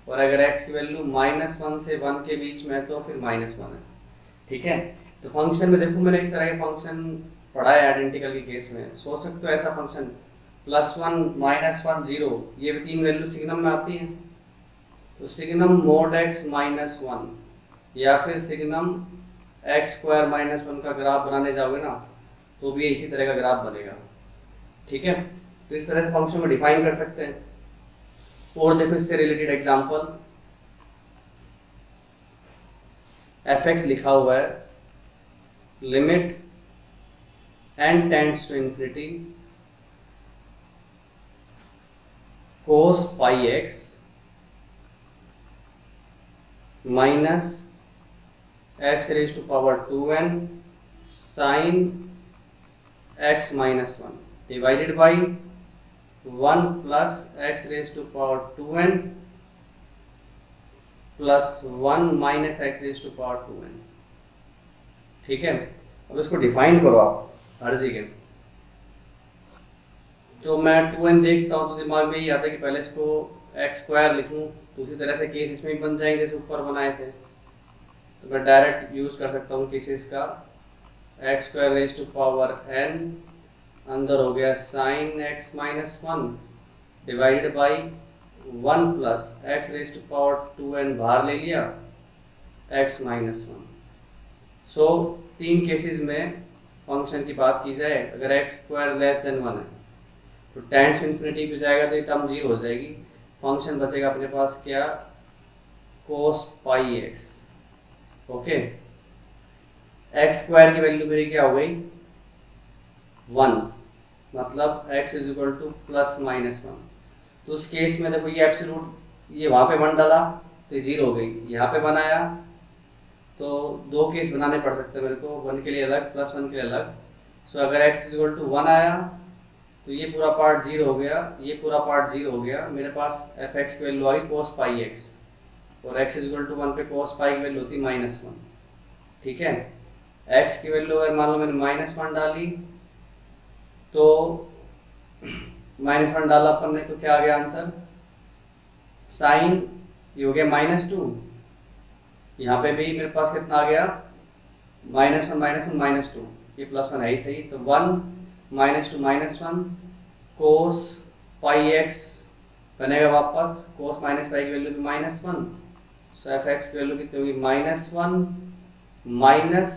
और अगर x की वैल्यू माइनस वन से वन के बीच में है तो फिर माइनस वन है। ठीक है, तो फंक्शन में देखो मैंने इस तरह के फंक्शन पढ़ा है आइडेंटिकल के केस में, सोच सकते हो ऐसा function plus one minus one zero, ये भी तीन वैल्यू सिग्नम में आती हैं, तो signum mode x minus one या फिर signum x square minus one का ग्राफ बनाने जाओगे ना तो भी इसी तरह का ग्राफ बनेगा। ठीक है, तो इस तरह से फंक्शन को डिफाइन कर सकते हैं। और देखो इससे रिलेटेड एग्जांपल, एफ एक्स लिखा हुआ है, limit n tends to infinity cos pi x minus x raise to power 2n sine x minus one divided by one plus x raise to power 2n plus one minus x raise to power 2n। ठीक है, अब इसको define करो आप हर जगह, तो मैं 2n देखता हूँ तो दिमाग में यही आता है कि पहले इसको एक्स स्क्वायर लिखूँ तो उसी तरह से केस इसमें भी बन जाएंगे जैसे ऊपर बनाए थे। तो मैं डायरेक्ट यूज़ कर सकता हूँ केसेस का। X square raise to power n, अंदर हो गया sine x minus one divided by 1 plus x raise to power 2n बाहर ले लिया x माइनस वन। सो तीन केसेस में फंक्शन की बात की जाए, अगर एक्स स्क्वायर लेस देन 1 है तो टेंस इन्फिनिटी पे जाएगा तो ये टर्म जीरो हो जाएगी। फंक्शन बचेगा अपने पास क्या, कोस pi x. Okay, x square की वैल्यू मेरी क्या हो गई 1, मतलब x is equal two plus minus one. तो उस केस में देखो ये एब्सोल्यूट, ये वहाँ पे 1 डाला तो जीरो हो गई, यहाँ पे बनाया तो दो केस बनाने पड़ सकते हैं मेरे को, 1 के लिए अलग प्लस 1 के लिए अलग। सो अगर x इज इक्वल टू 1 आया तो ये पूरा पार्ट जीरो हो गया, ये पूरा पार्ट जीरो हो गया, मेरे पास एफ एक्स की वैल्यू आ गई कोस पाई एक्स, और x इज इक्वल टू 1 पे कोस पाई की वैल्यू होती माइनस वन। ठीक है, x की वैल्यू अगर मान लो मैंने माइनस वन डाली तो माइनस वन डाला अपन ने तो क्या आ गया आंसर, साइन ये हो गया माइनस टू, यहाँ पे भी मेरे पास कितना आ गया माइनस वन माइनस टू, ये प्लस वन है ही सही, तो 1 minus two minus one cos pi x बनेगा वापस, कोस माइनस पाई की वैल्यू भी minus one. So f x की वैल्यू कितनी होगी minus one minus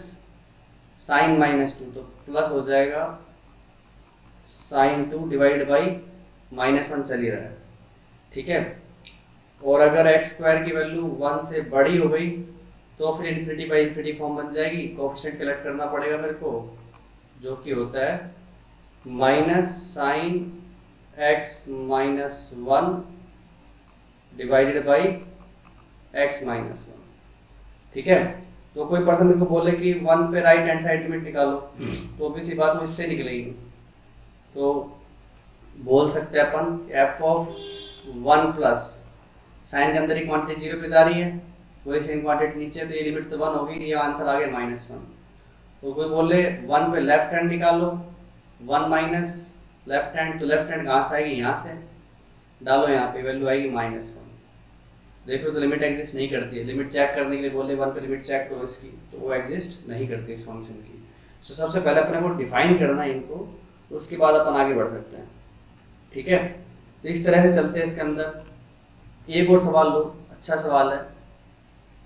sine minus two, तो प्लस हो जाएगा sine two divide by minus one चल ही रहा है। ठीक है, और अगर एक्स स्क्वायर की वैल्यू 1 से बड़ी हो गई तो फिर इन्फिनिटी बाई इन्फिनिटी फॉर्म बन जाएगी, कोएफिशिएंट कलेक्ट करना पड़ेगा मेरे को, जो कि होता है minus sine x minus one divided by x minus one. ठीक है, तो कोई पर्सन मेरे को बोले कि 1 पे राइट हैंड साइड लिमिट निकालो तो ऑब्वियसली बात वो इससे निकलेगी, तो बोल सकते हैं अपन एफ ऑफ 1 प्लस साइन के अंदर ही क्वांटिटी जीरो पे जा रही है, वही सेम क्वांटिटी नीचे, तो ये लिमिट तो 1 होगी, ये आंसर आ गया माइनस वन। तो कोई बोले 1 पे लेफ्ट हैंड निकालो, 1 माइनस लेफ्ट हैंड, तो लेफ्ट हैंड कहाँ से आएगी, यहाँ से डालो, यहाँ पे वैल्यू आएगी माइनस वन। देखो तो लिमिट एग्जिस्ट नहीं करती है, लिमिट चेक करने के लिए बोले 1 पे लिमिट चेक करो इसकी, तो वो एग्जिस्ट नहीं करती इस फंक्शन की। तो सबसे पहले अपने को डिफाइन करना है इनको, तो उसके बाद अपन आगे बढ़ सकते हैं। ठीक है, तो इस तरह से चलते हैं इसके अंदर। एक और सवाल लो, अच्छा सवाल है,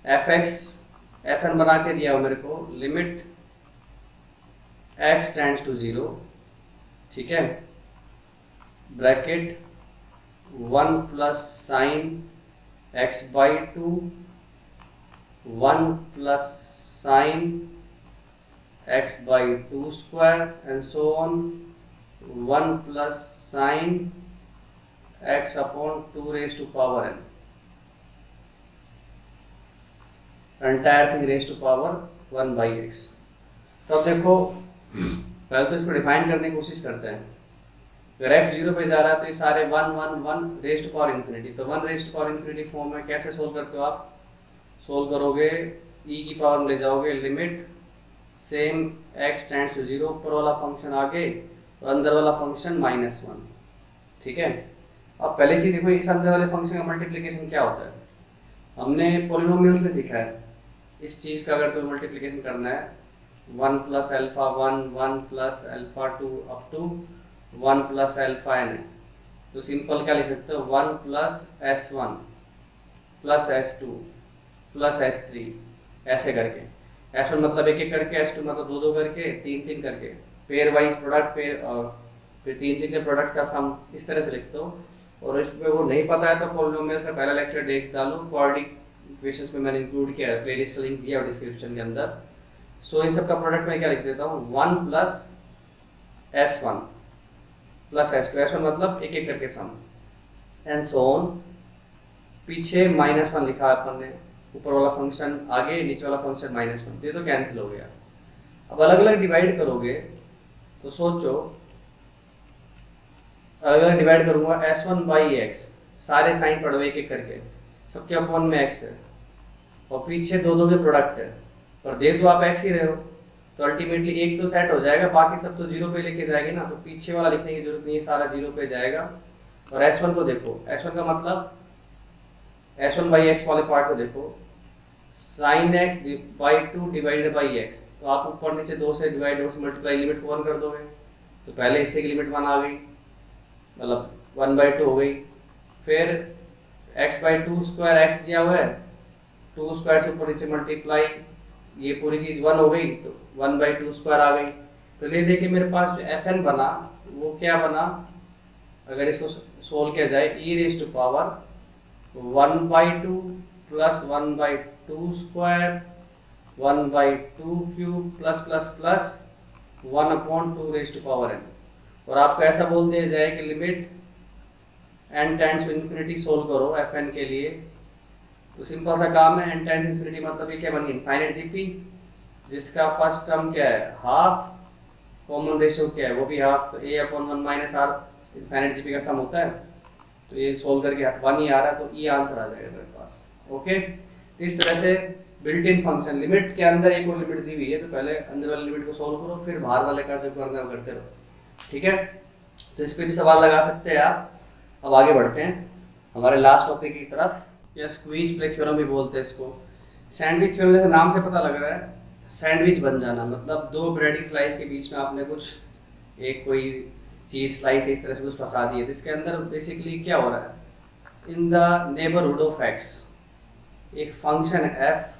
एफ एक्स एफ एन बना के दिया हो मेरे को, limit x tends to zero, ठीक है, bracket 1 plus sine x by two 1 plus sine x by two square and so on 1 plus sine x upon 2 raise to power n, entire thing raise to power 1 by x. तो अब देखो पहले तो इसको define करने की कोशिश करते हैं। अगर x जीरो पे जा रहा है तो ये सारे 1 1 1 रेज टू पावर इन्फिनिटी, तो 1 raise to power infinity form में कैसे सोल्व करते हो आप, सोल्व करोगे e की पावर में ले जाओगे, limit same x tends to zero, ऊपर वाला फंक्शन आगे और अंदर वाला फंक्शन माइनस वन। ठीक है, अब पहले चीज देखो इस अंदर वाले फंक्शन का मल्टीप्लिकेशन क्या होता है, हमने पॉलिनोमियल्स में सीखा है। इस चीज़ का अगर तो मल्टीप्लिकेशन करना है 1 plus alpha 1 1 plus alpha 2 up to 1 plus alpha n है, तो सिंपल क्या लिख सकते हो 1 plus s1 plus s2 plus s3 ऐसे करके, s1 मतलब एक एक करके, s2 मतलब दो दो करके, तीन तीन करके, पेयर वाइज प्रोडक्ट, पेयर फिर तीन तीन के प्रोडक्ट्स का सम, इस तरह से लिखते हो। और इसमें वो नहीं पता है तो पॉलिनोमियल्स का पहला लेक्चर देख डालो, क्वाड्रेटिक इक्वेशंस में मैंने इंक्लूड किया है, प्लेलिस्ट लिंक दिया है डिस्क्रिप्शन के अंदर। सो इन सब का प्रोडक्ट मैं क्या लिख देता हूँ 1 plus s1 plus s2, s1 मतलब एक एक करके सम एंड सो ऑन, पीछे माइनस वन लिखा है अपन ने, ऊपर वाला फंक्शन आगे, नीचे वाला फंक्शन माइनस वन, ये तो कैंसिल हो गया। अब अलग अलग डिवाइड करोगे तो सोचो, अलग अलग डिवाइड करूंगा s1 बाई एक्स, सारे साइन पढ़ो एक एक करके, सबके अपॉन में x है और पीछे दो दो के प्रोडक्ट है, पर दे तो आप x ही रहे हो, तो अल्टीमेटली एक तो सेट हो जाएगा, बाकी सब तो जीरो पे लेके जाएगी ना, तो पीछे वाला लिखने की जरूरत नहीं है, सारा जीरो पे जाएगा। और s1 को देखो, s1 का मतलब h1/x वाले पार्ट को देखो, sin x by 2 divided by x, तो आप ऊपर नीचे 2 से डिवाइड, 2 से मल्टीप्लाई, लिमिट को 1 कर दोगे, तो पहले हिस्से की लिमिट 1 आ गई, मतलब 1/2 हो गई। फिर x/2 स्क्वायर, x दिया हुआ है, 2 स्क्वायर से ऊपर नीचे मल्टीप्लाई, ये पूरी चीज़ 1 हो गई, तो 1/2 स्क्वायर आ गई। तो ले देखिए मेरे पास जो एफ एन बना वो क्या बना, अगर इसको सोल्व किया जाए, e raise to power 1/2 plus 1/2 square 1/2 cube plus plus plus 1/2 raise to power n. और आपको ऐसा बोल दिया जाए कि limit n tends to infinity solve करो एफ एन के लिए, तो सिंपल सा काम है, एन टेंड्स टू इन्फिनिटी मतलब ये क्या बन गई, इनफाइनाइट जीपी, जिसका फर्स्ट टर्म क्या है हाफ, कॉमन रेशियो क्या है वो भी हाफ, तो a upon 1 minus r infinite GP का सम होता है, तो ये सोल्व करके 1 ही आ रहा है, तो ये आंसर आ जाएगा मेरे पास। ओके, तो इस तरह से बिल्ट इन फंक्शन, लिमिट के अंदर एक और लिमिट दी हुई है, तो पहले अंदर वाली लिमिट को सोल्व करो, फिर बाहर वाले का जो करना है वो करते रहो। ठीक है, तो इस पर भी सवाल लगा सकते हैं आप। अब आगे बढ़ते हैं हमारे लास्ट टॉपिक की तरफ, या स्क्वीज प्ले थ्योरम भी बोलते हैं इसको। सैंडविच थ्योरम, जैसे नाम से पता लग रहा है, सैंडविच बन जाना, मतलब दो ब्रेड की स्लाइस के बीच में आपने कुछ एक कोई चीज़ स्लाइस इस तरह से कुछ फंसा दी है, तो इसके अंदर बेसिकली क्या हो रहा है, इन द नेबरहुड ऑफ एक्स एक फंक्शन एफ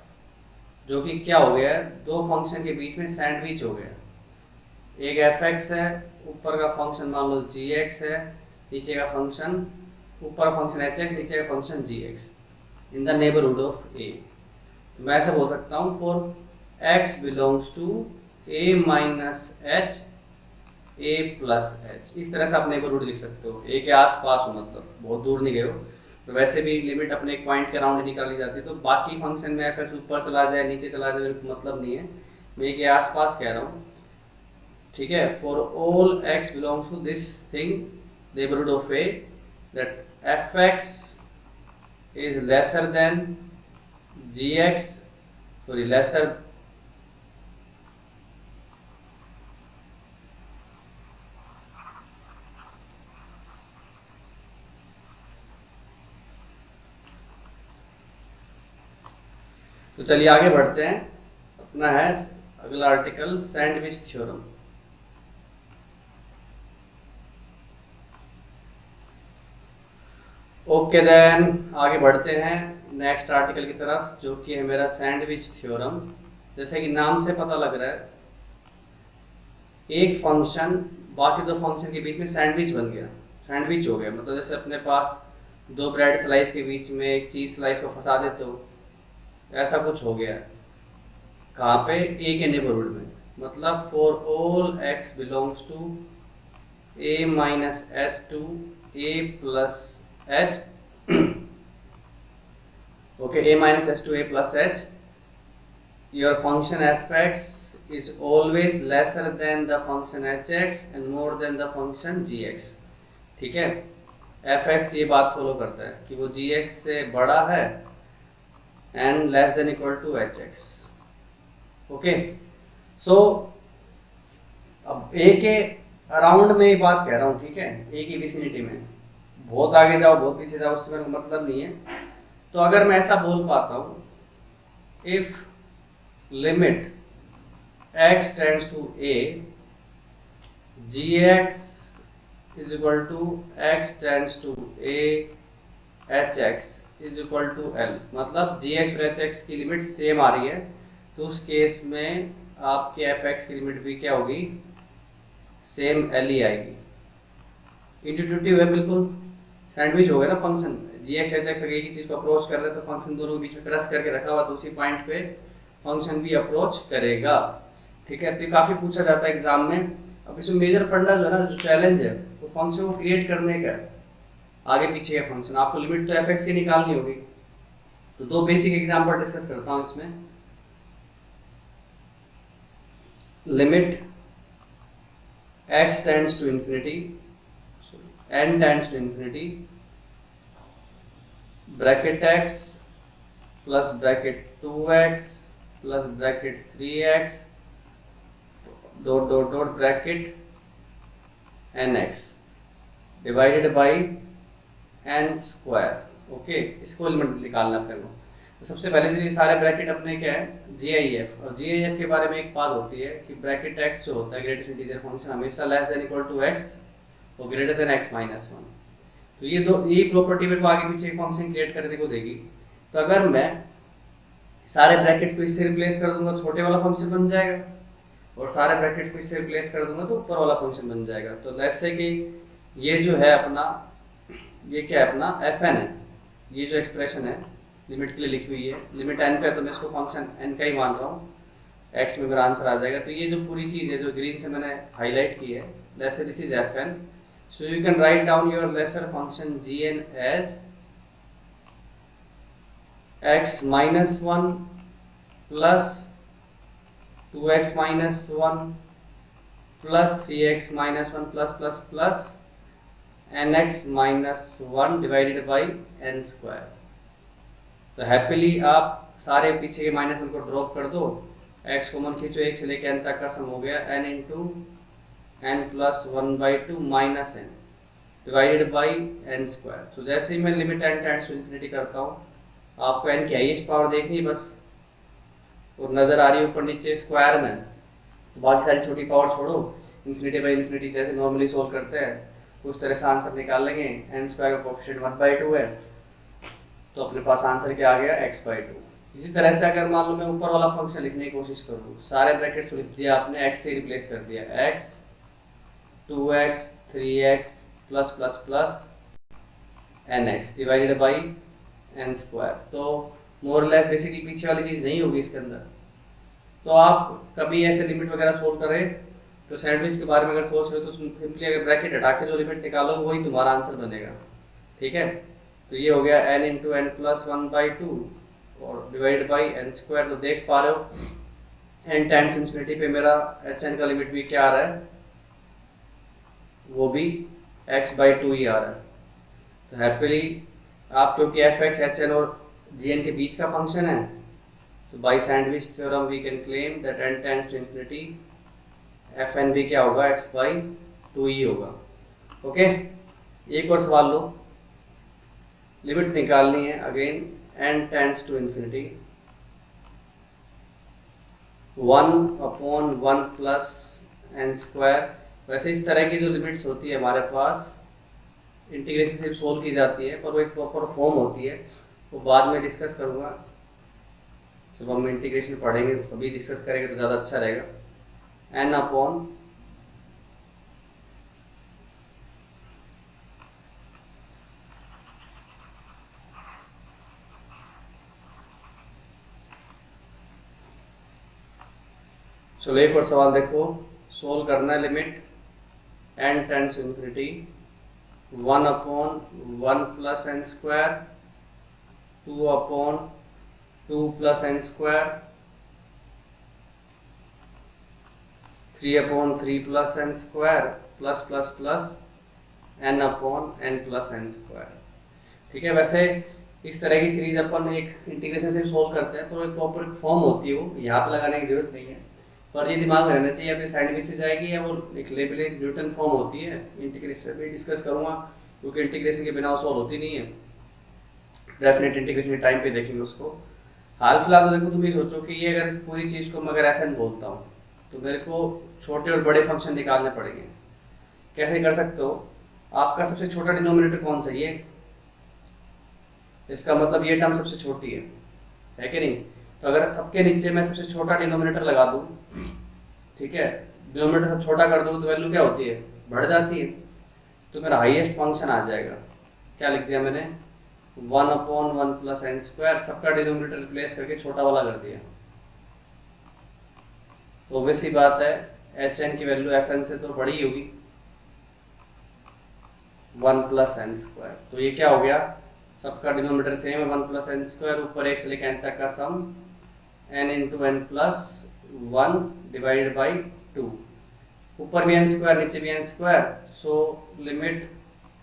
जो कि क्या हो गया है, दो फंक्शन के बीच में सैंडविच हो गया, एक एफ एक्स है, ऊपर का फंक्शन मान लो जी एक्स है, नीचे का फंक्शन, ऊपर फंक्शन एच एक्स, नीचे का function g x, in the neighbourhood of a. तो मैं ऐसा बोल सकता हूँ for x belongs to a minus h a plus h, इस तरह से आप नेबरहुड लिख सकते हो, a के आसपास हो, मतलब बहुत दूर नहीं गए हो, तो वैसे भी लिमिट अपने एक पॉइंट के अराउंड निकाली जाती है, तो बाकी फंक्शन में f(x) ऊपर चला जाए नीचे चला जाए मेरे को मतलब नहीं है, मैं a के आसपास कह रहा हूँ। ठीक है, for all x belongs to this thing neighbourhood of a, that f(x) is lesser than gx, sorry lesser तो चलिए आगे बढ़ते हैं, अपना है अगला article sandwich theorem. Okay then आगे बढ़ते हैं नेक्स्ट आर्टिकल की तरफ, जो कि है मेरा सैंडविच थ्योरम। जैसे कि नाम से पता लग रहा है, एक फंक्शन बाकी दो फंक्शन के बीच में सैंडविच बन गया, सैंडविच हो गया, मतलब जैसे अपने पास दो ब्रेड स्लाइस के बीच में एक चीज़ स्लाइस को फंसा देते हो, ऐसा कुछ हो गया। कहाँ पे, ए के नेबरहुड में, मतलब for all x belongs to a minus s to a plus h, okay, a minus s to a plus h, your function f x is always lesser than the function hx and more than the function gx। ठीक है, fx ये बात follow करता है कि वो gx से बड़ा है and less than equal to hx। Okay, so अब a के अराउंड में ये बात कह रहा हूँ, ठीक है, a की विसिनिटी में, बहुत आगे जाओ बहुत पीछे जाओ उससे मेरे को मतलब नहीं है। तो अगर मैं ऐसा बोल पाता हूँ, if limit x tends to a, gx is equal to x tends to a, hx is equal to l, मतलब gx और hx की लिमिट सेम आ रही है, तो उस केस में आपके fx की लिमिट भी क्या होगी, सेम l ही आएगी। इंट्यूटिव है बिल्कुल, सैंडविच हो गया ना फंक्शन, gx hx अगर एक ही चीज़ को अप्रोच कर रहे हैं तो फंक्शन दोनों के बीच में प्रेस करके रखा हुआ, तो उसी पॉइंट पे फंक्शन भी अप्रोच करेगा। ठीक है, तो काफ़ी पूछा जाता है एग्जाम में। अब इसमें मेजर फंडा जो है ना, जो चैलेंज है वो फंक्शन को क्रिएट करने का, आगे पीछे का फंक्शन, आपको लिमिट तो एफ एक्स की निकालनी होगी। तो दो बेसिक एग्जाम्पल डिस्कस करता हूँ इसमें। Limit x tends to infinity, n tends to infinity, bracket x plus bracket 2x plus bracket 3x dot dot dot bracket nx divided by n square. Okay, इसको limit निकालना अपने को। तो सबसे पहले तो ये सारे ब्रैकेट अपने क्या है, जी आई एफ। और जी आई एफ के बारे में एक बात होती है कि ब्रैकेट एक्स जो होता है ग्रेटेस्ट इंटीजर फंक्शन हमेशा less than equal to x और greater than x minus one. तो ये दो, यही प्रॉपर्टी मेरे को आगे पीछे एक फंक्शन क्रिएट करने को देगी। तो अगर मैं सारे ब्रैकेट्स को इससे रिप्लेस कर दूंगा तो छोटे वाला फंक्शन बन जाएगा, और सारे ब्रैकेट्स को इससे रिप्लेस कर दूंगा तो ऊपर वाला फंक्शन बन जाएगा। तो लेट्स से कि ये जो है अपना, ये क्या है अपना एफ एन है, ये जो एक्सप्रेशन है लिमिट के लिए लिखी हुई है, लिमिट एन पे है तो मैं इसको फंक्शन एन का ही मान रहा हूँ, एक्स में मेरा आंसर आ जाएगा। तो ये जो पूरी चीज़ है जो ग्रीन से मैंने हाईलाइट की है, let's say this is f n. So you can write down your lesser function g n as x minus one plus 2x minus 1 plus 3x minus 1 plus plus plus nx minus 1 divided by n square। तो happily आप सारे पीछे के minus one को drop कर दो, x common खींचो, एक से लेकर n तक का सम हो गया n into n plus 1/2 minus n divided by n square. तो जैसे ही मैं limit n tends to infinity करता हूँ, आपको n की हाईएस्ट पावर देखनी है बस, और नज़र आ रही है ऊपर नीचे स्क्वायर में, तो बाकी सारी छोटी पावर छोड़ो, इन्फिनिटी बाई इन्फिनिटी जैसे नॉर्मली सोल्व करते हैं उस तरह से आंसर निकाल लेंगे। एन स्क्वायर का कोफिशिएंट 1/2 है, तो अपने पास आंसर क्या आ गया x/2। इसी तरह से अगर मान लो मैं ऊपर वाला फंक्शन लिखने की कोशिश करूँ, सारे ब्रैकेट्स को लिख दिया आपने, x से रिप्लेस कर दिया, x 2x 3x plus plus plus nx divided by n square. तो मोर लेस बेसिकली पीछे वाली चीज़ नहीं होगी इसके अंदर। तो आप कभी ऐसे लिमिट वगैरह सोल्व करें तो सैंडविच के बारे में अगर सोच रहे हो तो सिंपली अगर ब्रैकेट हटा के जो लिमिट निकालो वही तुम्हारा आंसर बनेगा, ठीक है। तो ये हो गया n इंटू एन प्लस 1/2 और डिवाइड बाई n स्क्वायर। तो देख पा रहे हो n टेंड्स इन्फिनिटी पे मेरा एच एन का लिमिट भी क्या आ रहा है, वो भी x/2 ही आ रहा है। तो हैप्पीली आप क्योंकि एफ एक्स एच एन और जी एन के बीच का फंक्शन है, तो by sandwich theorem we can claim that n tends to infinity f n भी क्या होगा, x/2 ही होगा। ओके, एक और सवाल लो, लिमिट निकालनी है again n tends to infinity 1/1 plus n square. वैसे इस तरह की जो लिमिट्स होती है हमारे पास इंटीग्रेशन से सोल्व की जाती है, पर वो एक प्रॉपर फॉर्म होती है, वो बाद में डिस्कस करूँगा। जब हम इंटीग्रेशन पढ़ेंगे तो सभी डिस्कस करेंगे तो ज़्यादा अच्छा रहेगा। n अपॉन चलो एक और सवाल देखो, सोल्व करना है limit n tends to infinity 1/1 plus n square 2/2 plus n square 3/3 plus n square plus plus plus n/n plus n square. ठीक है, वैसे इस तरह की सीरीज अपन एक इंटीग्रेशन से सोल्व करते हैं, तो एक प्रॉपर फॉर्म होती है, वो यहाँ पे लगाने की जरूरत नहीं है, पर ये दिमाग में रहना चाहिए। तो सैंडविच से जाएगी या वो एक लेबलेज न्यूटन फॉर्म होती है, इंटीग्रेशन में डिस्कस करूँगा क्योंकि इंटीग्रेशन के बिना वो सॉल्व होती नहीं है। डेफिनेट इंटीग्रेशन के टाइम पे देखेंगे उसको। हाल फिलहाल तो देखो तुम ये सोचो कि ये अगर इस पूरी चीज़ को मैं अगर एफ एन बोलता हूँ तो मेरे को छोटे और बड़े फंक्शन निकालने पड़ेंगे। कैसे कर सकते हो, आपका सबसे छोटा डिनोमिनेटर कौन सा, ये, इसका मतलब ये टर्म सबसे छोटी है कि नहीं। तो अगर सबके नीचे मैं सबसे छोटा डिनोमिनेटर लगा दूँ, ठीक है, डिनोमिनेटर सब छोटा कर दूँ तो वैल्यू क्या होती है, बढ़ जाती है। तो मेरा हाईएस्ट फंक्शन आ जाएगा, क्या लिख दिया मैंने, 1/1 प्लस n स्क्वायर, सबका डिनोमिनेटर रिप्लेस करके छोटा वाला कर दिया। तो ऑब्वियस ही बात है एच एन की वैल्यू एफ एन से तो बड़ी होगी, 1 प्लस n स्क्वायर। तो ये क्या हो गया, सबका डिनोमिनेटर सेम है 1 प्लस n स्क्वायर, ऊपर एक से लेकर n तक का sum n into n plus 1 divided by 2, ऊपर भी n स्क्वायर नीचे भी n square. So limit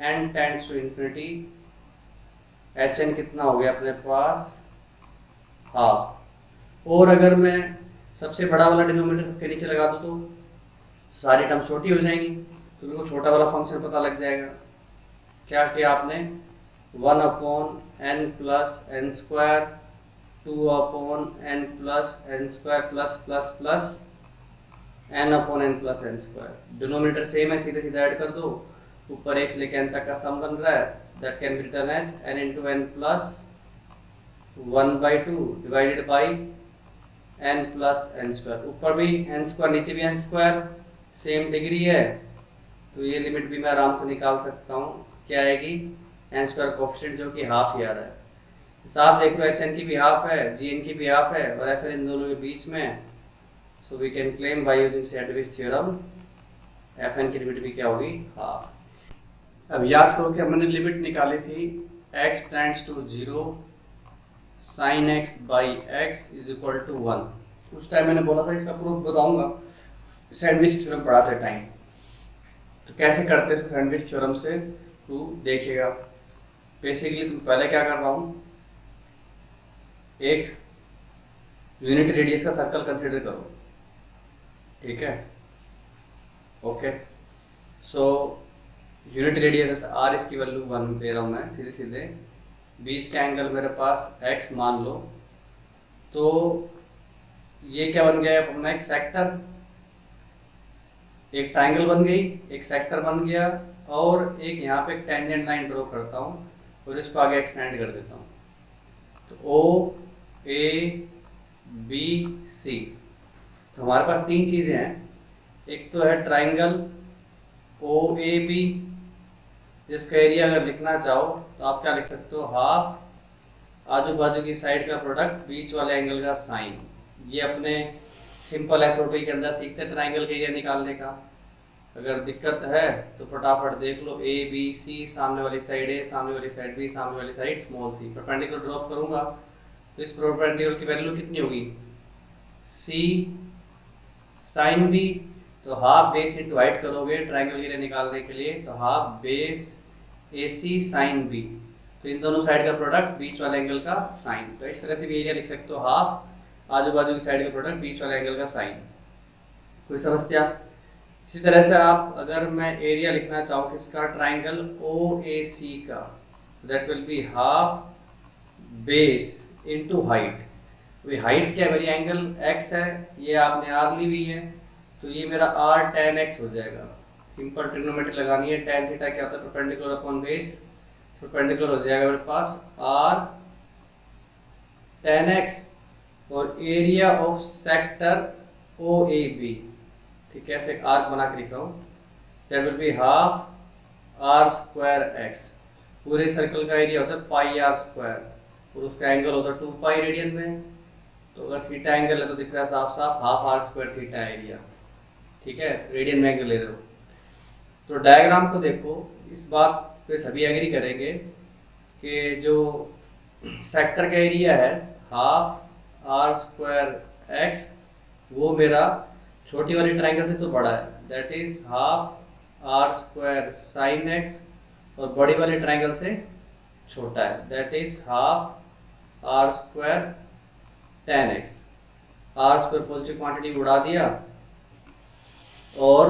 n tends to infinity h n कितना हो गया अपने पास, हाफ। और अगर मैं सबसे बड़ा वाला डिनोमिनेटर सबके नीचे लगा दूँ तो सारी टर्म छोटी हो जाएंगी, तो बिल्कुल छोटा वाला फंक्शन पता लग जाएगा। क्या किया आपने, 1 upon n plus n square, 2 upon n plus n square plus plus plus n upon n plus n square. Denominator same है, सीधे सीधे ऐड कर दो, ऊपर एक से लेकर एन तक का सम बन रहा है, that can be written as n into n plus 1/2 divided by n plus n square. ऊपर भी एन स्क्वायर, नीचे भी एन स्क्वायर, सेम डिग्री है, तो ये लिमिट भी मैं आराम से निकाल सकता हूँ। क्या आएगी? एन स्क्वायर कोफिशिएंट जो कि हाफ ही आ रहा है। साफ देख लो, एच एन की भी हाफ है, जी एन की भी हाफ है, और एफ एन इन दोनों के बीच में। So we can claim by using sandwich theorem f n की लिमिट भी क्या होगी? हाफ। अब याद करो कि हमने लिमिट निकाली थी x tends to 0 sine x by x is equal to 1। उस टाइम मैंने बोला था इसका प्रूफ बताऊंगा सैंडविच थ्योरम पढ़ाते टाइम। तो कैसे करते हैं इसको सैंडविच थ्योरम से प्रूफ देखिएगा। बेसिकली तुम पहले क्या कर रहा हूँ, एक यूनिट रेडियस का सर्कल कंसिडर करो, ठीक है? Okay, so unit radius r, इसकी वैल्यू 1 दे रहा हूँ मैं सीधे सीधे। बीच का एंगल मेरे पास x मान लो, तो ये क्या बन गया अपना? एक सेक्टर, एक ट्राइंगल बन गई, एक सेक्टर बन गया, और एक यहाँ पे टेंजेंट लाइन ड्रॉ करता हूँ और इसको आगे एक्सटेंड कर देता हूँ। तो ओ ए बी सी, तो हमारे पास तीन चीज़ें हैं। एक तो है ट्राइंगल ओ ए बी, जिसका एरिया अगर लिखना चाहो तो आप क्या लिख सकते हो? हाफ आजू बाजू की साइड का प्रोडक्ट बीच वाले एंगल का साइन। ये अपने सिंपल एसओटी के अंदर सीखते हैं ट्राइंगल का एरिया निकालने का। अगर दिक्कत है तो फटाफट देख लो, ए बी सी, सामने वाली साइड ए, सामने वाली साइड बी, सामने वाली side small C. Perpendicular drop करूंगा तो इस परपेंडिकुलर की वैल्यू कितनी होगी? सी साइन बी। तो हाफ बेस इंटू हाइट करोगे ट्राइंगल एरिया निकालने के लिए, तो हाफ बेस ए सी साइन बी, तो इन दोनों साइड का प्रोडक्ट बीच वाले एंगल का साइन। तो इस तरह से भी एरिया लिख सकते हो, हाफ आजू बाजू की साइड का प्रोडक्ट बीच वाले एंगल का साइन। कोई समस्या? इसी तरह से आप, अगर मैं एरिया लिखना चाहूँ किसका? ट्राइंगल ओ ए सी का, that will be half base into height. Height क्या है मेरी? एंगल x है, ये आपने आर ली हुई है, तो ये मेरा r tan x हो जाएगा। सिंपल ट्रिग्नोमेट्री लगानी है। tan थीटा क्या होता है? परपेंडिकुलर अपॉन बेस, परपेंडिकुलर हो जाएगा मेरे पास r tan x, और area of sector O A B, ठीक है, ऐसे एक आर्क बना के लिख रहा हूँ, that will be half r square x। पूरे सर्कल का एरिया होता है पाई r स्क्वायर, और उसका एंगल होता है 2 पाई रेडियन में। तो अगर थीटा एंगल है तो दिख रहा है साफ साफ half r square theta area, ठीक है, रेडियन में एंगल ले रहे हो। तो डायग्राम को देखो, इस बात पे सभी एग्री करेंगे कि जो सेक्टर का एरिया है हाफ r स्क्वायर x, वो मेरा छोटी वाली ट्राइंगल से तो बड़ा है, that is half r square sine x, और बड़ी वाली ट्राइंगल से छोटा है, that is half r square tan x। r square positive quantity उड़ा दिया, और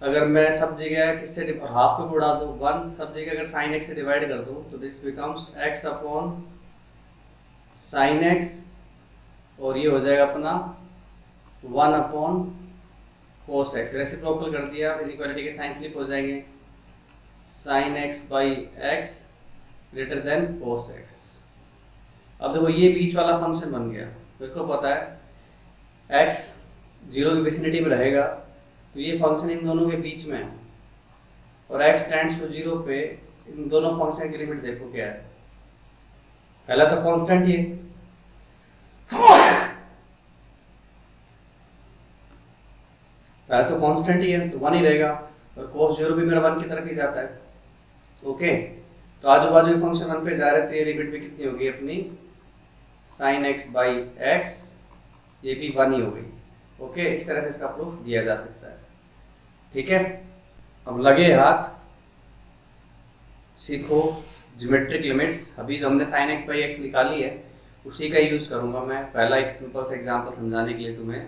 अगर मैं सब जगह किससे हाफ को उड़ा दूँ 1, सब जगह अगर साइन x से डिवाइड कर दूँ तो this becomes x upon sine x, और ये हो जाएगा अपना 1 अपॉन कोस x। रेसिप्रोकल कर दिया, इनइक्वालिटी के साइन फ्लिप हो जाएंगे, sine x by x greater than cos x। अब देखो ये बीच वाला फंक्शन बन गया, देखो पता है x 0 की विसिनिटी में रहेगा, तो ये फंक्शन इन दोनों के बीच में है, और x टेंड्स टू 0 पे इन दोनों फंक्शन की लिमिट देखो क्या है। पहला तो कांस्टेंट ही है, पहला तो कांस्टेंट ही है, तो 1 ही रहेगा, और cos 0 भी मेरा 1 की तरफ ही जाता है। ओके, तो आजू बाजू के फंक्शन 1 पे जा रहे थे, लिमिट भी कितनी होगी अपनी? साइन x बाई एक्स, ये भी 1 ही हो गई। ओके, इस तरह से इसका प्रूफ दिया जा सकता है, ठीक है। अब लगे हाथ, सीखो ज्योमेट्रिक लिमिट्स। अभी जो हमने साइन x बाई एक्स निकाली है उसी का यूज़ करूँगा मैं, पहला एक सिंपल सा एग्जांपल समझाने के लिए तुम्हें।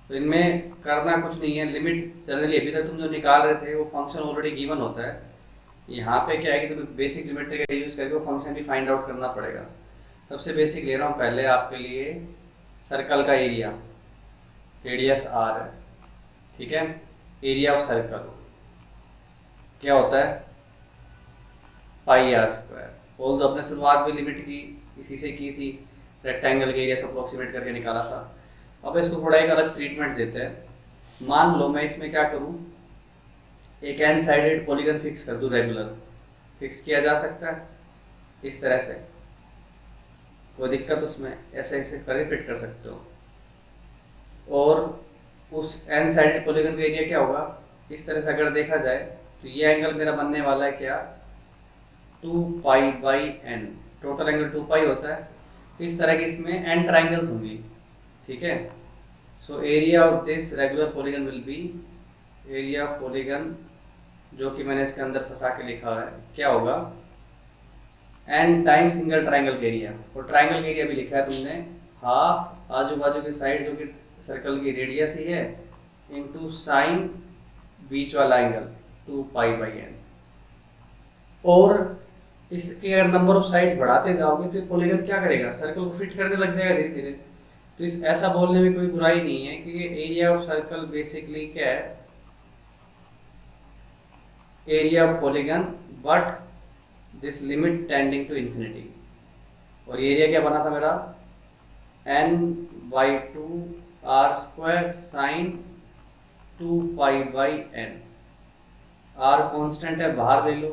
तो इनमें करना कुछ नहीं है, लिमिट जनरली अभी तक तुम जो निकाल रहे थे वो फंक्शन ऑलरेडी गिवन होता है, यहाँ पे क्या है कि तुम्हें बेसिक ज्योमेट्री का यूज़ करके वो फंक्शन भी फाइंड आउट करना पड़ेगा। सबसे बेसिक ले रहा हूँ पहले आपके लिए, सर्कल का एरिया, रेडियस आर है, ठीक है। एरिया ऑफ सर्कल क्या होता है, पाई आर स्क्वायर। और तो अपने शुरुआत में लिमिट की इसी से की थी, रेक्टेंगल के एरिया से अप्रोक्सीमेट करके निकाला था। अब इसको थोड़ा एक अलग ट्रीटमेंट देते हैं। मान लो मैं इसमें क्या करूँ, एक एन साइडेड पॉलीगन फिक्स कर दूँ, रेगुलर फिक्स किया जा सकता है इस तरह से, कोई दिक्कत उसमें, ऐसे ऐसे करके फिट कर सकते हो। और उस एन साइडेड पॉलीगन का एरिया क्या होगा, इस तरह से अगर देखा जाए तो ये एंगल मेरा बनने वाला है क्या, 2π/n, टोटल एंगल 2π होता है। तो इस तरह के इसमें n ट्राइंगल्स होंगी, ठीक है। So area of this regular polygon will be, area of polygon जो कि मैंने इसके अंदर फंसा के लिखा है क्या होगा, n टाइम सिंगल ट्राइंगल का एरिया। और ट्राइंगल का एरिया भी लिखा है तुमने, हाफ आजू बाजू की साइड जो कि सर्कल की रेडियस ही है, इनटू साइन बीच वाला एंगल 2π/n। और इसके अगर नंबर ऑफ साइड्स बढ़ाते जाओगे तो पॉलीगन क्या करेगा, सर्कल को फिट करने लग जाएगा धीरे धीरे। तो इस ऐसा बोलने में कोई बुराई नहीं है कि ये एरिया ऑफ सर्कल बेसिकली क्या है, area of polygon but this limit tending to infinity. और ये एरिया क्या बना था मेरा, n/2 r² sign 2π/n। r constant है, बाहर ले लो,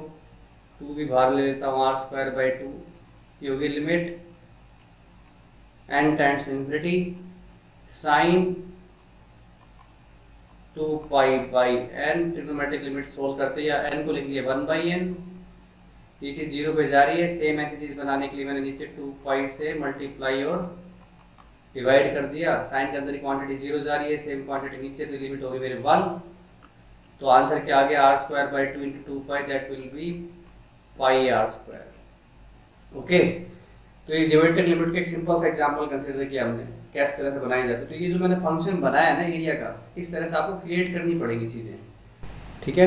2 भी बाहर ले लेता हूँ, r²/2। ये होगी limit n tends to infinity sine 2π/n। Trigonometric limit solve करते या n को लिख लिया 1/n, ये चीज़ 0 पे जा रही है। सेम ऐसी चीज़ बनाने के लिए मैंने नीचे 2π से मल्टीप्लाई और डिवाइड कर दिया, साइन के अंदर की क्वांटिटी 0 जा रही है, सेम क्वांटिटी नीचे, तो लिमिट होगी मेरे 1। तो आंसर क्या आ गया, r²/2 × 2π, that will be πr²। Okay, तो ये ज्योमेट्रिक लिमिट का एक सिंपल सा एग्जांपल कंसीडर किया हमने, किस तरह से बनाई जाती है। तो ये जो मैंने फंक्शन बनाया ना एरिया का, इस तरह से आपको क्रिएट करनी पड़ेगी चीज़ें, ठीक है।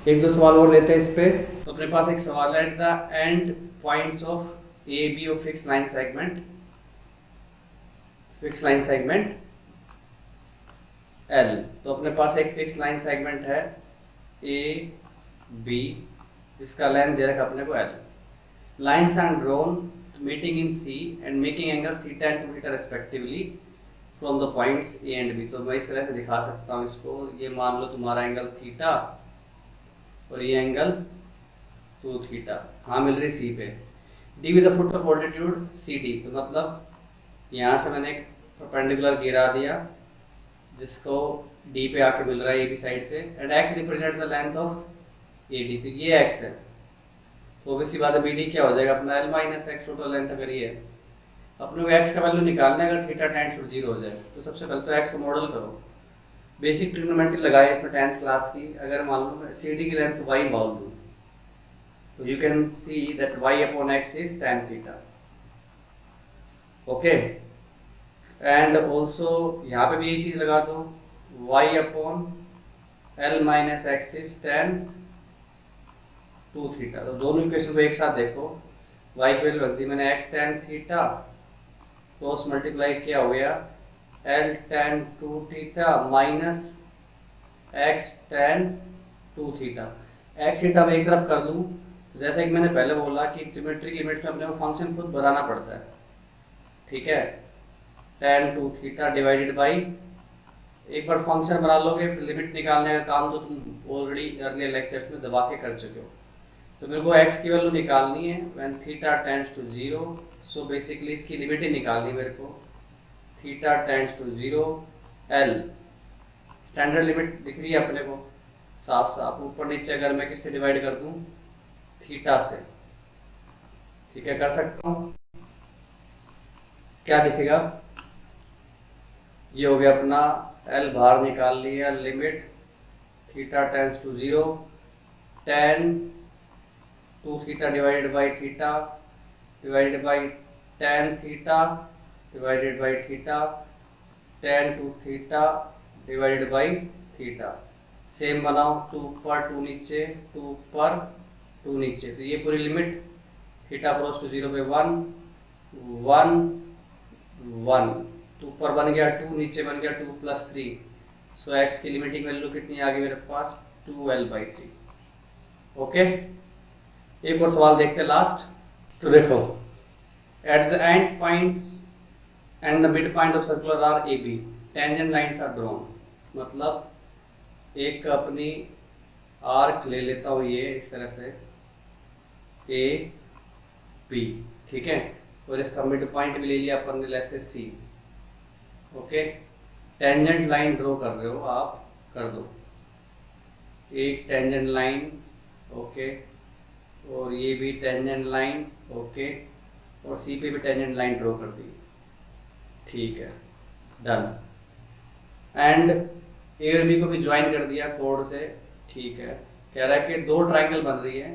एक दो सवाल और लेते हैं इस पे। तो अपने पास एक सवाल है, at the end points of A B of fix line segment, fix line segment L. तो अपने पास एक फिक्स लाइन सेगमेंट है ए बी जिसका लेंथ दे रखा अपने को L. Lines are drawn meeting in C and making angles theta and 2θ respectively from the points A and B. तो मैं इस तरह से दिखा सकता हूँ इसको, ये मान लो तुम्हारा एंगल थीटा और ये एंगल 2θ कहाँ मिल रही, सी पे। D with the foot of altitude C D, तो मतलब यहाँ से मैंने एक परपेंडिकुलर गिरा दिया जिसको डी पे आके मिल रहा है ए बी साइड से, and x represent the length of A D. तो ये एक्स है, तो ऑब्वियसली बात है बी डी क्या हो जाएगा अपना l - x टोटल लेंथ। अगर ये है अपने को x का वैल्यू निकालना है, अगर थीटा टेंड्स टू 0 हो जाए तो सबसे पहले तो x को मॉडल करो, बेसिक ट्रिग्नोमेट्री लगाए इसमें 10th क्लास की। अगर मान लो मैं सी डी की लेंथ y बोल दूँ तो you can see that y/x is tan theta, okay. And also यहाँ पे भी यही चीज़ लगा दो, y/l - x इज tan 2θ। तो दोनों इक्वेशन को एक साथ देखो, y की वैल्यू रख दी मैंने x tan theta, cross multiply किया हो गया l tan 2θ minus x tan 2θ। x theta मैं एक तरफ कर लूँ, जैसा कि मैंने पहले बोला कि ज्योमेट्रिक लिमिट्स में अपने को फंक्शन खुद बनाना पड़ता है, ठीक है। tan 2θ डिवाइडेड बाई, एक बार फंक्शन बना लोगे फिर लिमिट निकालने का काम तो तुम ऑलरेडी अर्लियर लेक्चर्स में दबा के कर चुके हो। तो मेरे को x की वैल्यू निकालनी है when theta tends to 0। So basically इसकी लिमिट ही निकालनी मेरे को, theta tends to 0 l, standard limit दिख रही है अपने को साफ साफ, ऊपर नीचे अगर मैं किससे डिवाइड कर दूं, थीटा से, ठीक है, कर सकता हूँ। क्या दिखेगा, ये हो गया अपना l बाहर निकाल लिया, limit theta tends to 0 tan 2θ divided by theta divided by tan theta divided by theta tan 2θ divided by theta. Same बनाओ, 2 ऊपर 2 नीचे, 2 ऊपर 2 नीचे, तो ये पूरी लिमिट थीटा अप्रोच टू 0 पे 1 1 1, तो ऊपर बन गया 2, नीचे बन गया 2 + 3, सो x की लिमिटिंग वैल्यू कितनी आ गई मेरे पास 2l/3। ओके, एक और सवाल देखते हैं लास्ट। तो देखो, at the end points and the mid point of circular arc A B tangent lines are drawn, मतलब एक अपनी आर्क ले लेता हूँ ये इस तरह से ए बी, ठीक है, और इसका मिड पॉइंट भी ले लिया अपन ने जैसे सी। ओके, टेंजेंट लाइन ड्रॉ कर रहे हो आप, कर दो एक टेंजेंट लाइन, ओके, और ये भी टेंजेंट लाइन, ओके, और सी पे भी टेंजेंट लाइन ड्रॉ कर दी, ठीक है, डन। एंड ए और बी को भी ज्वाइन कर दिया कोड से, ठीक है। कह रहा है कि दो ट्राइंगल बन रही है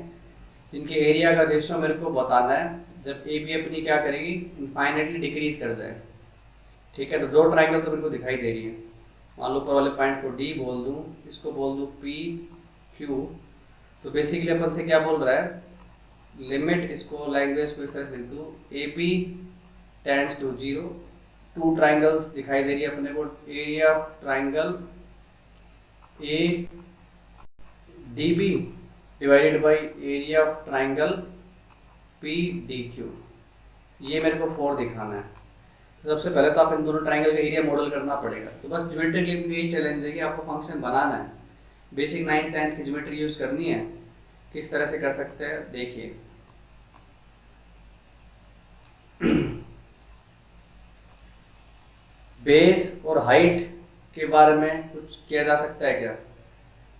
जिनके एरिया का रेशियो मेरे को बताना है जब ए बी अपनी क्या करेगी, इनफाइनाइटली डिक्रीज कर जाए, ठीक है। तो दो ट्राइंगल तो मेरे को दिखाई दे रही है, मान लो ऊपर वाले पॉइंट को डी बोल दूँ, इसको बोल दूँ पी क्यू। तो बेसिकली अपन से क्या बोल रहा है, लिमिट, इसको लैंग्वेज को इस तरह से लिख दूँ, A P tends to 0, two triangles दिखाई दे रही है अपने को, area of triangle A D B divided by area of triangle P D Q, ये मेरे को 4 दिखाना है। तो सबसे पहले तो आप इन दोनों ट्राइंगल का एरिया मॉडल करना पड़ेगा। तो बस ज्योमेट्रिकली यही चैलेंज है कि आपको फंक्शन बनाना है, बेसिक 9th 10th की ज्योमेट्री यूज करनी है। किस तरह से कर सकते हैं देखिए, बेस और हाइट के बारे में कुछ किया जा सकता है क्या।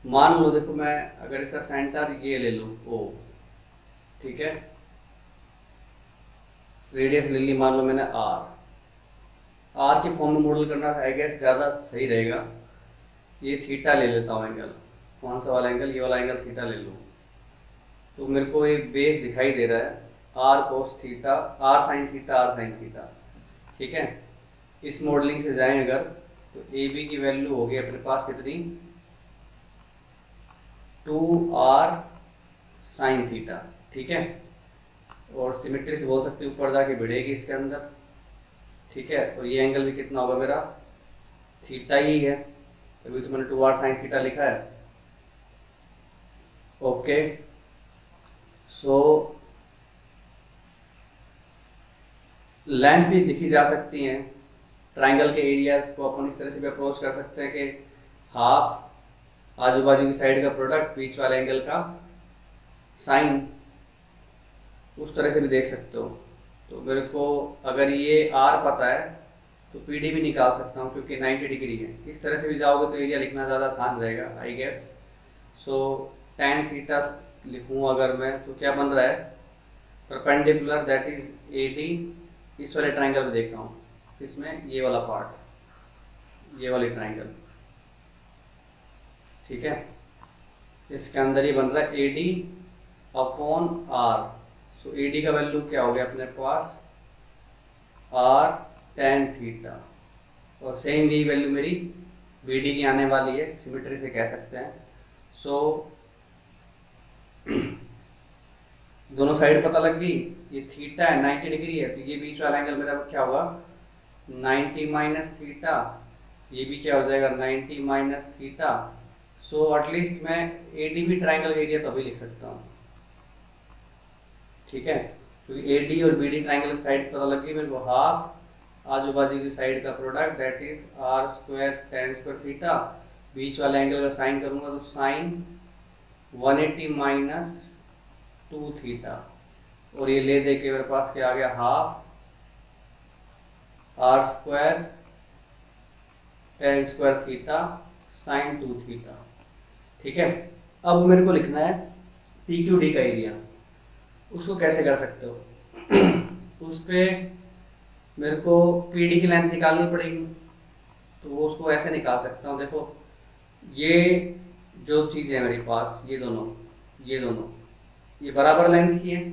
मान लो देखो, मैं अगर इसका सेंटर ये ले लूँ ओ, ठीक है, रेडियस ले ली मान लो मैंने आर के फॉर्म में मॉडल करना आई गेस ज़्यादा सही रहेगा। ये थीटा ले लेता हूँ एंगल, कौन सा वाला एंगल, ये वाला एंगल थीटा ले लूँ। तो मेरे को एक बेस दिखाई दे रहा है r cos theta, r sine theta, ठीक है। इस मॉडलिंग से जाएं अगर, तो ए बी की वैल्यू होगी अपने पास कितनी, 2r साइन थीटा, ठीक है। और सिमेट्री से बोल सकते ऊपर जाके भिड़ेगी इसके अंदर, ठीक है। और ये एंगल भी कितना होगा मेरा, थीटा ही है, तभी तो मैंने 2r साइन थीटा लिखा है। ओके, सो लेंथ भी दिखी जा सकती हैं। ट्राइंगल के एरियाज को अपन इस तरह से भी अप्रोच कर सकते हैं कि हाफ आजू बाजू की साइड का प्रोडक्ट, बीच वाले एंगल का साइन, उस तरह से भी देख सकते हो। तो मेरे को अगर ये आर पता है तो पी डी भी निकाल सकता हूँ क्योंकि 90 डिग्री है। इस तरह से भी जाओगे तो एरिया लिखना ज़्यादा आसान रहेगा I guess. So tan theta लिखूँ अगर मैं, तो क्या बन रहा है, perpendicular that is A D, इस वाले ट्राइंगल में देख रहा हूँ, इसमें ये वाला पार्ट, ये वाली ट्राइंगल, ठीक है, इसके अंदर ही बन रहा है A D upon r. So A D का वैल्यू क्या हो गया अपने पास, आर tan थीटा, और सेम यही वैल्यू मेरी बी डी की आने वाली है, सिमेट्री से कह सकते हैं। सो दोनों साइड पता लग गई, ये थीटा है 90 डिग्री है, तो ये बीच वाला एंगल मेरा क्या होगा 90 माइनस थीटा, ये भी क्या हो जाएगा 90 माइनस थीटा। सो एटलीस्ट मैं ए डी भी ट्राइंगल एरिया तभी लिख सकता हूँ, ठीक है, क्योंकि ए डी और बी डी ट्राइंगल की साइड पता लग गई मेरे को, हाफ आजू बाजू की साइड का product that is R square tan square theta, बीच वाले एंगल का साइन करूँगा तो साइन 180 माइनस 2 थीटा, और ये ले दे के मेरे पास क्या आ गया, half r square tan square theta sine 2 theta, ठीक है। अब मेरे को लिखना है पी क्यू डी का एरिया, उसको कैसे कर सकते हो उस पर मेरे को पी डी की लेंथ निकालनी पड़ेगी, तो वो उसको ऐसे निकाल सकता हूँ। देखो ये जो चीज़ है मेरे पास, ये दोनों ये बराबर लेंथ की है,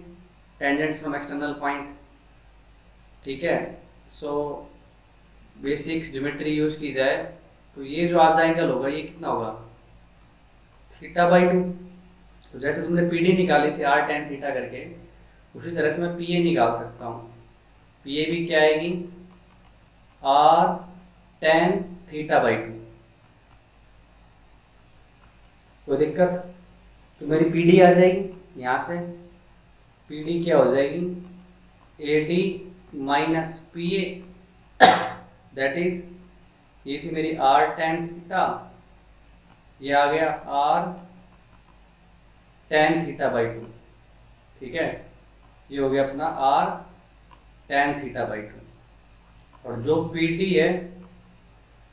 टेंजेंट्स फ्रॉम एक्सटर्नल पॉइंट, ठीक है। सो बेसिक ज्योमेट्री यूज की जाए तो ये जो आधा एंगल होगा ये कितना होगा, थीटा बाई 2, तो जैसे तुमने पी डी निकाली थी आर टेन थीटा करके, उसी तरह से मैं पी ए निकाल सकता हूँ। पी ए भी क्या आएगी, r tan theta by two. कोई दिक्कत? तो मेरी पी डी आ जाएगी यहाँ से, पी डी क्या हो जाएगी, A D minus P A, that is, ये थी मेरी आर टेन थीटा, ये आ गया r tan theta by two. ठीक है, ये हो गया अपना r tan theta by two. और जो पी डी है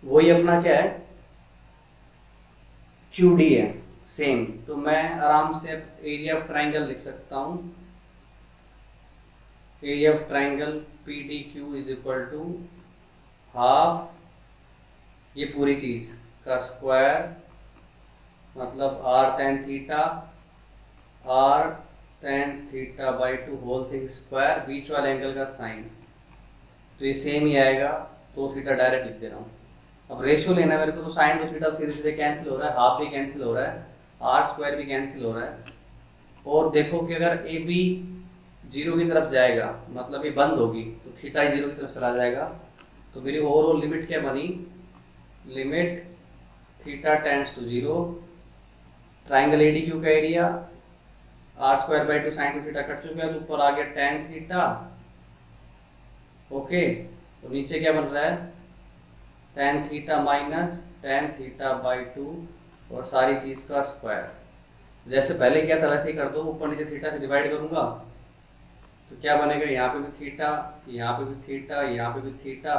वही अपना क्या है, क्यू डी है, सेम। तो मैं आराम से एरिया ऑफ ट्राइंगल लिख सकता हूँ, area of triangle P D Q is equal to half ये पूरी चीज का स्क्वायर, मतलब R tan theta by two whole thing square, बीच वाले एंगल का साइन। तो ये सेम ही आएगा, दो थीटा डायरेक्ट लिख दे रहा हूँ। अब रेशियो लेना है मेरे को, तो साइन दो थीटा सीधे सीधे कैंसिल हो रहा है, हाफ भी कैंसिल हो रहा है, आर स्क्वायर भी कैंसिल हो रहा है। और देखो कि अगर ए बी जीरो की तरफ जाएगा, मतलब ये बंद होगी, तो थीटा ही जीरो की तरफ चला जाएगा। तो मेरी ओवरऑल लिमिट क्या बनी, limit theta tends to zero, triangle A D Q का area R square by two sine two theta cut चुका है, तो ऊपर आ गया टेन थीटा। ओके, तो नीचे क्या बन रहा है, tan theta minus ten theta by two और सारी चीज़ का स्क्वायर। जैसे पहले किया था वैसे ही कर दो, ऊपर नीचे थीटा से डिवाइड करूंगा तो क्या बनेगा, यहाँ पे भी थीटा, यहाँ पे भी थीटा, यहाँ पे भी थीटा।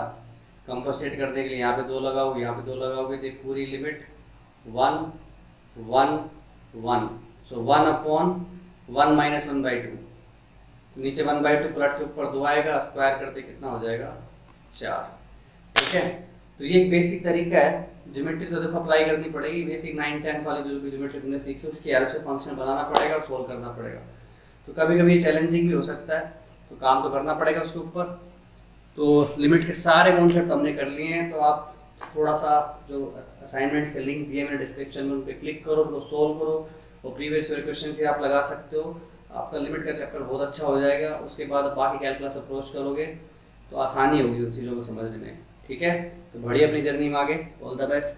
कंपनसेट करने के लिए यहाँ पे दो लगाओ, यहाँ पे दो लगाओगे, तो पूरी limit 1 1 1, so 1 upon 1 minus 1 by two, नीचे 1 बाई टू प्लट के ऊपर 2 आएगा, स्क्वायर करते कितना हो जाएगा 4। ठीक है, तो ये एक बेसिक तरीका है। ज्योमेट्री तो देखो अप्लाई करनी पड़ेगी, बेसिक 9 10 वाली जो भी ज्योमेट्री तुमने सीखी उसकी हेल्प से फंक्शन बनाना पड़ेगा और सोल्व करना पड़ेगा। तो कभी कभी चैलेंजिंग भी हो सकता है, तो काम तो करना पड़ेगा उसके ऊपर। तो लिमिट के सारे कॉन्सेप्ट हमने कर लिए हैं, तो आप थोड़ा सा जो असाइनमेंट्स के लिंक दिए मैंने डिस्क्रिप्शन में, उन पर क्लिक करो, उसको सोल्व करो, और प्रीवियस ईयर क्वेश्चन फिर आप लगा सकते हो। आपका लिमिट का चैप्टर बहुत अच्छा हो जाएगा। उसके बाद बाकी कैलकुलस अप्रोच करोगे तो आसानी होगी उन चीज़ों को समझने में। ठीक है, तो बढ़िया अपनी जर्नी में आगे, ऑल द बेस्ट।